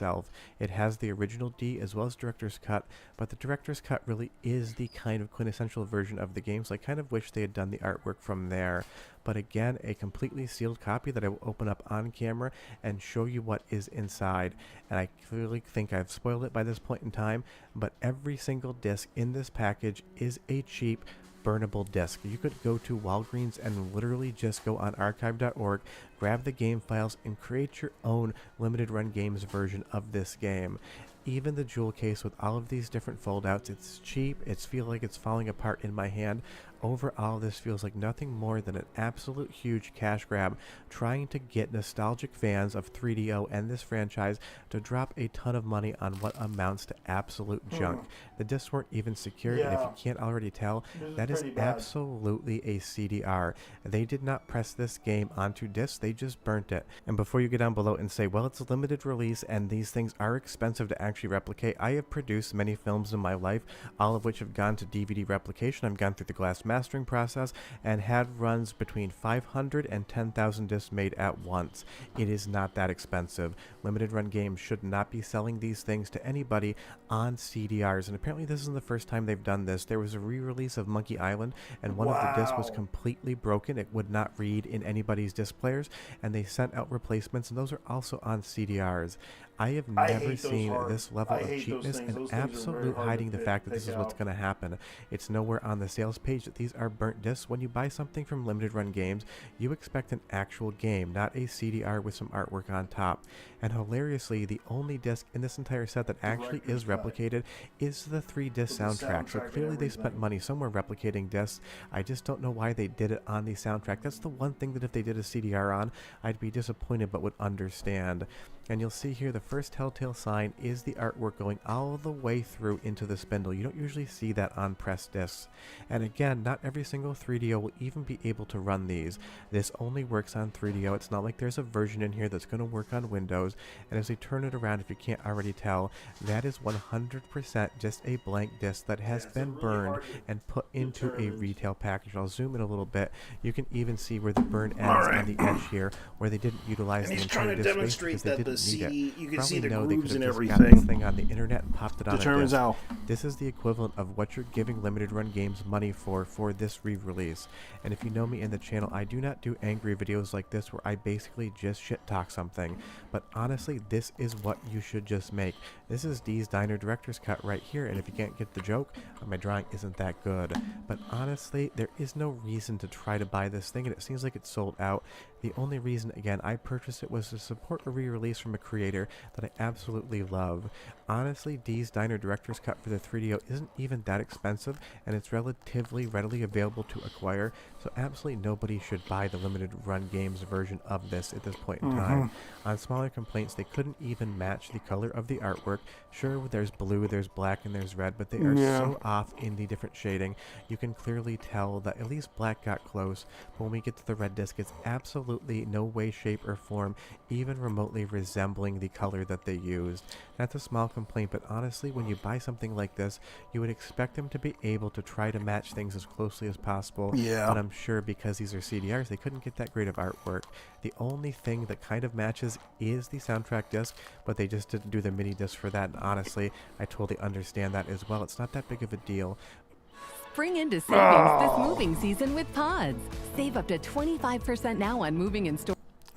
It has the original D as well as Director's Cut, but the Director's Cut really is the kind of quintessential version of the game, so I kind of wish they had done the artwork from there. But again, a completely sealed copy that I will open up on camera and show you what is inside. And I clearly think I've spoiled it by this point in time, but every single disc in this package is a cheap burnable disc. You could go to Walgreens and literally just go on archive.org, grab the game files, and create your own limited run games version of this game. Even the jewel case with all of these different foldouts, it's cheap, it's feel like it's falling apart in my hand. Overall, this feels like nothing more than an absolute huge cash grab, trying to get nostalgic fans of 3DO and this franchise to drop a ton of money on what amounts to absolute junk. The discs weren't even secured, and if you can't already tell, that is absolutely a CDR. They did not press this game onto discs, they just burnt it. And before you get down below and say, well, it's a limited release and these things are expensive to actually replicate, I have produced many films in my life, all of which have gone to DVD replication. I've gone through the glass mastering process and had runs between 500 and 10,000 discs made at once. It is not that expensive. Limited run games should not be selling these things to anybody on CDRs, and apparently this isn't the first time they've done this. There was a re-release of Monkey Island, and one of the discs was completely broken. It would not read in anybody's disc players, and they sent out replacements, and those are also on CDRs. I have never seen this level of cheapness and absolute hiding the fact that this is what's going to happen. It's nowhere on the sales page that these are burnt discs. When you buy something from limited run games, you expect an actual game, not a CDR with some artwork on top. And hilariously, the only disc in this entire set that actually is replicated is the 3-disc soundtrack. So clearly they spent money somewhere replicating discs. I just don't know why they did it on the soundtrack. That's the one thing that if they did a CDR on, I'd be disappointed but would understand. And you'll see here the first telltale sign is the artwork going all the way through into the spindle. You don't usually see that on pressed discs. And again, not every single 3DO will even be able to run these. This only works on 3DO. It's not like there's a version in here that's going to work on Windows. And as we turn it around, if you can't already tell, that is 100% just a blank disc that has been burned and put into a retail package. I'll zoom in a little bit. You can even see where the burn ends on the edge here, where they didn't utilize the entire disc space because they didn't need it. You can Probably see the know they grooves could and have just got everything. this thing on the internet and popped it on a Determines disc. how. This is the equivalent of what you're giving limited run games money for this re-release. And if you know me in the channel, I do not do angry videos like this where I basically just shit talk something. But honestly, this is what you should just make. This is D's Diner Director's Cut right here, and if you can't get the joke, my drawing isn't that good. But honestly, there is no reason to try to buy this thing, and it seems like it's sold out. The only reason, again, I purchased it was to support a re-release from a creator that I absolutely love. Honestly, D's Diner Director's Cut for the 3DO isn't even that expensive, and it's relatively readily available to acquire, so absolutely nobody should buy the limited run games version of this at this point in time. On smaller complaints, they couldn't even match the color of the artwork. Sure, there's blue, there's black, and there's red, but they are so off in the different shading. You can clearly tell that at least black got close, but when we get to the red disc, it's absolutely no way, shape, or form even remotely resembling the color that they used. That's a small complaint, but honestly, when you buy something like this, you would expect them to be able to try to match things as closely as possible. Yeah. But I'm sure because these are CDRs, they couldn't get that great of artwork. The only thing that kind of matches is the soundtrack disc, but they just didn't do the mini disc for that, and honestly, I totally understand that as well. It's not that big of a deal. Spring into savings this moving season with Pods. Save up to 25% now on moving and store.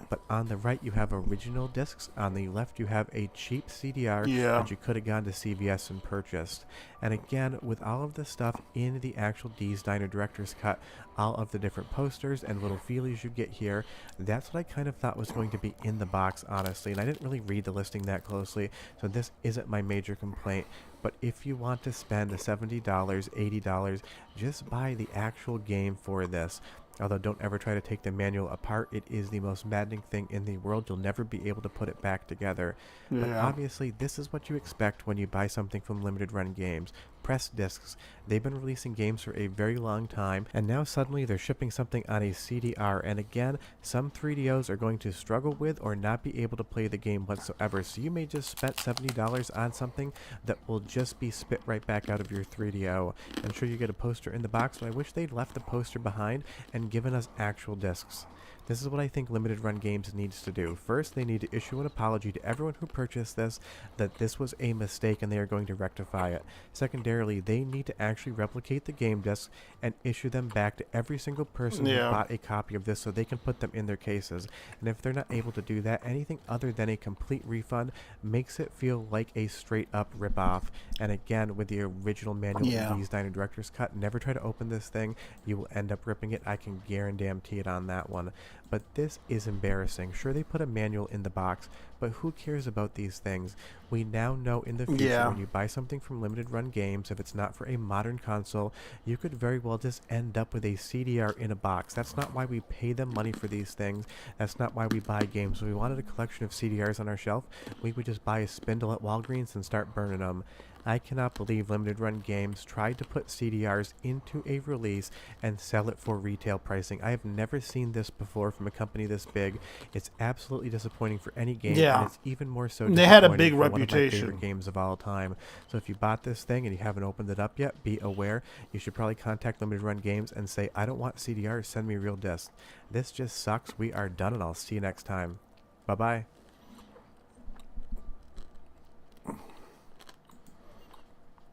But on the right, you have original discs. On the left, you have a cheap CDR that you could have gone to CVS and purchased. And again, with all of the stuff in the actual D's Diner Director's Cut, all of the different posters and little feelies you get here, that's what I kind of thought was going to be in the box, honestly. And I didn't really read the listing that closely, so this isn't my major complaint. But if you want to spend the $70, $80, just buy the actual game for this. Although don't ever try to take the manual apart. It is the most maddening thing in the world. You'll never be able to put it back together. Yeah. But obviously, this is what you expect when you buy something from Limited Run Games. Press discs. They've been releasing games for a very long time, and now suddenly they're shipping something on a CDR. And again, some 3DOs are going to struggle with or not be able to play the game whatsoever. So you may just spend $70 on something that will just be spit right back out of your 3DO. I'm sure you get a poster in the box, but I wish they'd left the poster behind and given us actual discs. This is what I think Limited Run Games needs to do. First, they need to issue an apology to everyone who purchased this, that this was a mistake and they are going to rectify it. Secondarily, they need to actually replicate the game discs and issue them back to every single person who bought a copy of this so they can put them in their cases. And if they're not able to do that, anything other than a complete refund makes it feel like a straight up ripoff. And again, with the original manual of D's Diner Director's Cut, never try to open this thing. You will end up ripping it. I can guarantee it on that one. But this is embarrassing. Sure, they put a manual in the box, but who cares about these things? We now know in the future when you buy something from Limited Run Games, if it's not for a modern console, you could very well just end up with a CDR in a box. That's not why we pay them money for these things. That's not why we buy games. If we wanted a collection of CDRs on our shelf, we would just buy a spindle at Walgreens and start burning them. I cannot believe Limited Run Games tried to put CDRs into a release and sell it for retail pricing. I have never seen this before from a company this big. It's absolutely disappointing for any game, and it's even more so they had a disappointing big for one of my reputation. favorite games of all time. So if you bought this thing and you haven't opened it up yet, be aware. You should probably contact Limited Run Games and say, I don't want CDRs, send me real discs. This just sucks. We are done, and I'll see you next time. Bye-bye.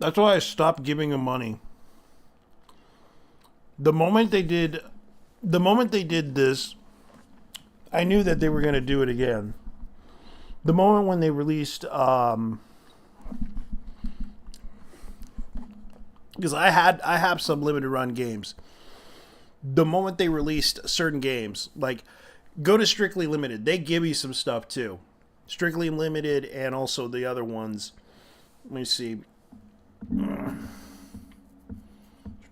That's why I stopped giving them money. The moment they did this, I knew that they were going to do it again. The moment when they released, because I have some Limited Run games. The moment they released certain games, like go to Strictly Limited, they give you some stuff too. Strictly Limited and also the other ones. Let me see.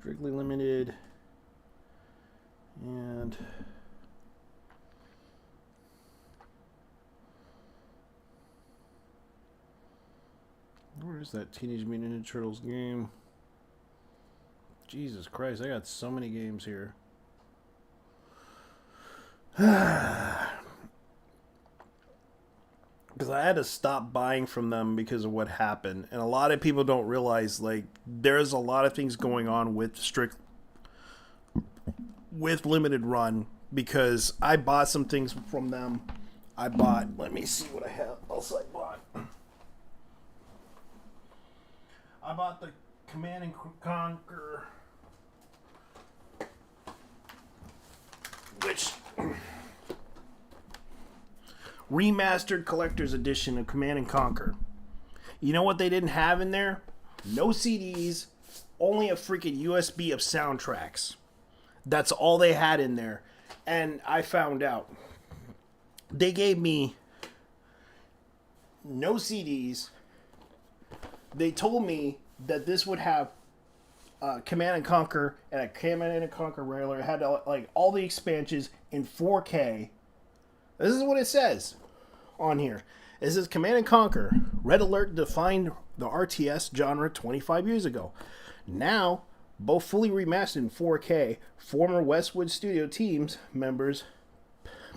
Strictly Limited and where is that Teenage Mutant Ninja Turtles game? Jesus Christ, I got so many games here. Because I had to stop buying from them because of what happened. And a lot of people don't realize, like, there's a lot of things going on with Limited Run, because I bought some things from them. Let me see what else I bought. I bought the Command and Conquer, which remastered collector's edition of Command and Conquer. You know what they didn't have in there? No CDs, only a freaking USB of soundtracks. That's all they had in there. And I found out they gave me no CDs. They told me that this would have Command and Conquer and a Command and Conquer regular. It had like all the expansions in 4K. This is what it says on here. It says Command and Conquer. Red Alert defined the RTS genre 25 years ago. Now, both fully remastered in 4K, former Westwood Studio teams members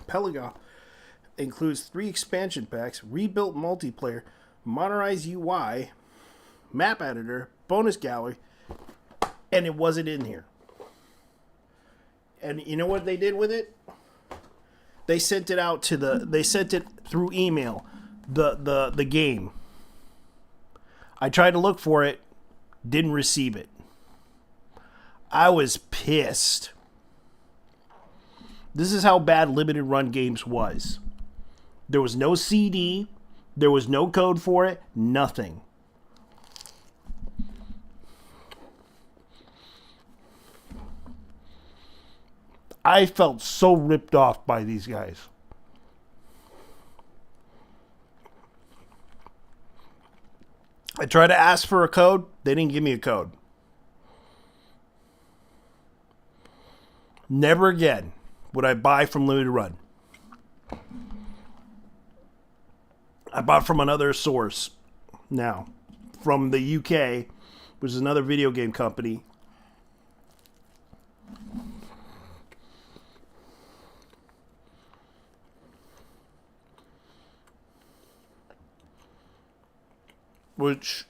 Pelago includes 3 expansion packs, rebuilt multiplayer, modernized UI, map editor, bonus gallery, and it wasn't in here. And you know what they did with it? They sent it out to they sent it through email, the game. I tried to look for it, didn't receive it. I was pissed. This is how bad limited run games was. There was no CD, there was no code for it, nothing. I felt so ripped off by these guys. I tried to ask for a code, they didn't give me a code. Never again would I buy from Limited Run. I bought from another source now, from the UK, which is another video game company. Which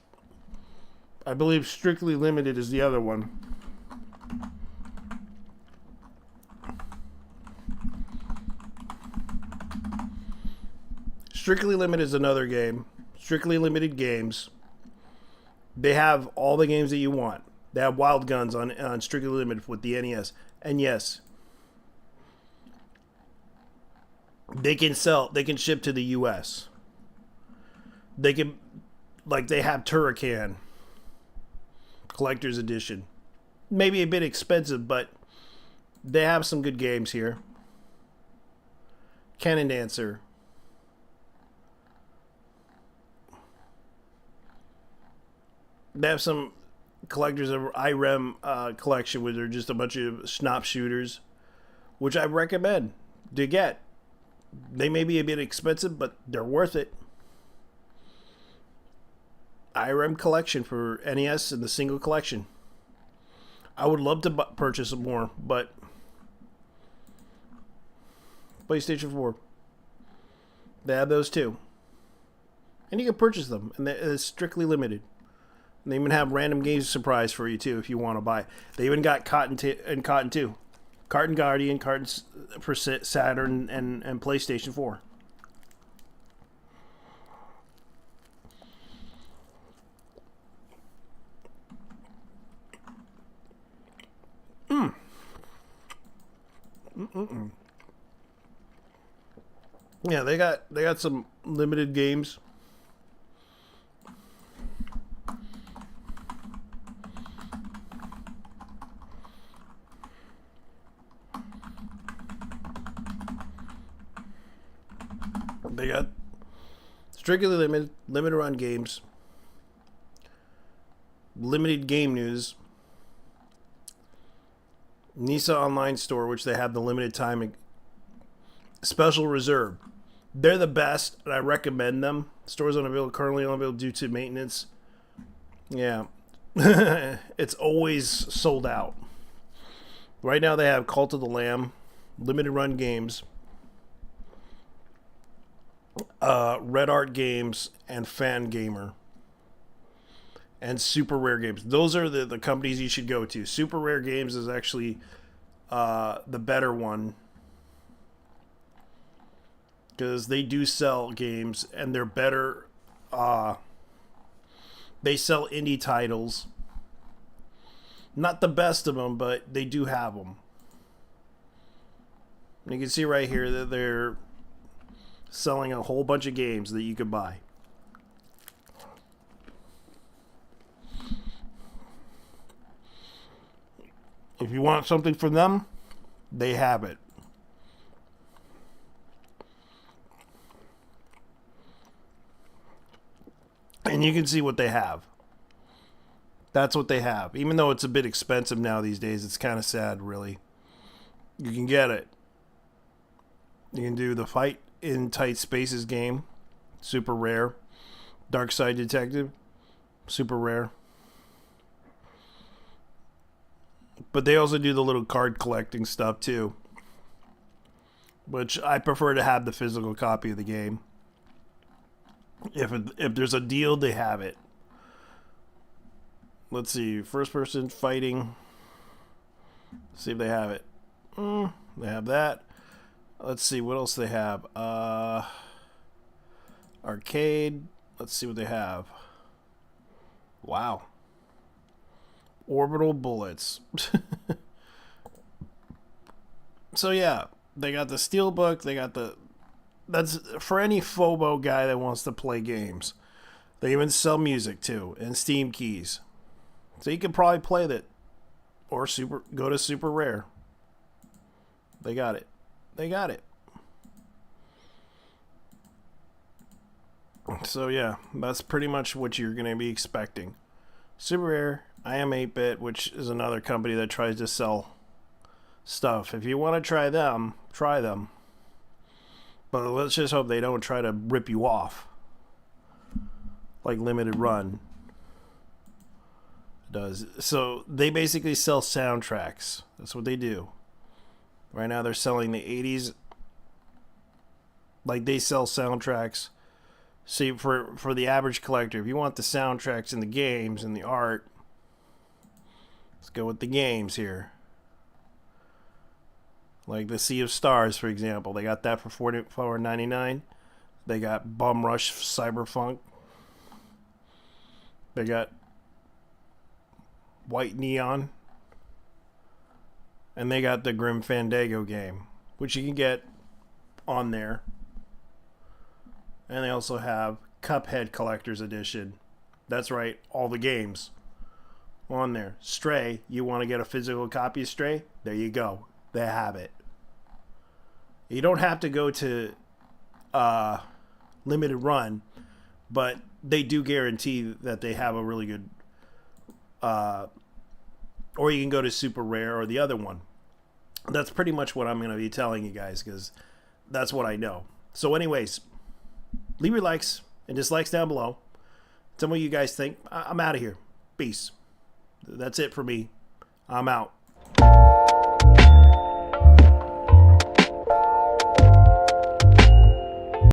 I believe Strictly Limited is the other one. Strictly Limited is another game. Strictly Limited Games. They have all the games that you want. They have Wild Guns on Strictly Limited with the NES. And yes, they can ship to the US. They can, like they have Turrican Collector's Edition. Maybe a bit expensive, but they have some good games here. Cannon Dancer. They have some collectors of IREM collection where they're just a bunch of snap shooters, which I recommend to get. They may be a bit expensive, but they're worth it. IREM collection for NES and the single collection. I would love to purchase more, but PlayStation 4. They have those too. And you can purchase them, and it's strictly limited. And they even have random games surprise for you too if you want to buy. They even got Cotton too. Carton Guardian, cards for Saturn and PlayStation 4. Yeah, they got some limited games. They got strictly limited run games, limited game news, Nisa Online Store, which they have the limited time special reserve. They're the best, and I recommend them. Stores currently unavailable due to maintenance. Yeah, it's always sold out. Right now they have Cult of the Lamb, limited run games. Red Art Games and Fan Gamer and Super Rare Games. Those are the companies you should go to. Super Rare Games is actually the better one because they do sell games and they're better. They sell indie titles. Not the best of them, but they do have them. And you can see right here that they're selling a whole bunch of games that you could buy. If you want something from them, they have it. And you can see what they have. That's what they have. Even though it's a bit expensive now these days, it's kind of sad, really. You can get it. You can do the Fight in Tight Spaces game, super rare. Dark Side Detective, super rare. But they also do the little card collecting stuff too. which I prefer to have the physical copy of the game. If there's a deal, they have it. Let's see, first person fighting. Let's see if they have it. They have that. Let's see what else they have. Arcade. Let's see what they have. Wow. Orbital bullets. So yeah, they got the Steelbook. They got the. That's for any Phobo guy that wants to play games. They even sell music too and Steam keys, so you can probably play that, or go to Super Rare. They got it. They got it. So yeah, that's pretty much what you're going to be expecting. Super Rare, I Am 8-Bit, which is another company that tries to sell stuff. If you want to try them, try them. But let's just hope they don't try to rip you off. Like Limited Run does. So they basically sell soundtracks. That's what they do. Right now they're selling the 80s. Like they sell soundtracks. See, for the average collector, if you want the soundtracks and the games and the art, let's go with the games here. Like the Sea of Stars, for example. They got that for $44.99. They got Bum Rush Cyberpunk. They got White Neon. And they got the Grim Fandango game, which you can get on there. And they also have Cuphead Collector's Edition. That's right, all the games on there. Stray, you want to get a physical copy of Stray? There you go. They have it. You don't have to go to Limited Run, but they do guarantee that they have a really good... or you can go to Super Rare or the other one. That's pretty much what I'm going to be telling you guys, because that's what I know. So anyways, leave your likes and dislikes down below. Tell me what you guys think. I'm out of here. Peace. That's it for me. I'm out.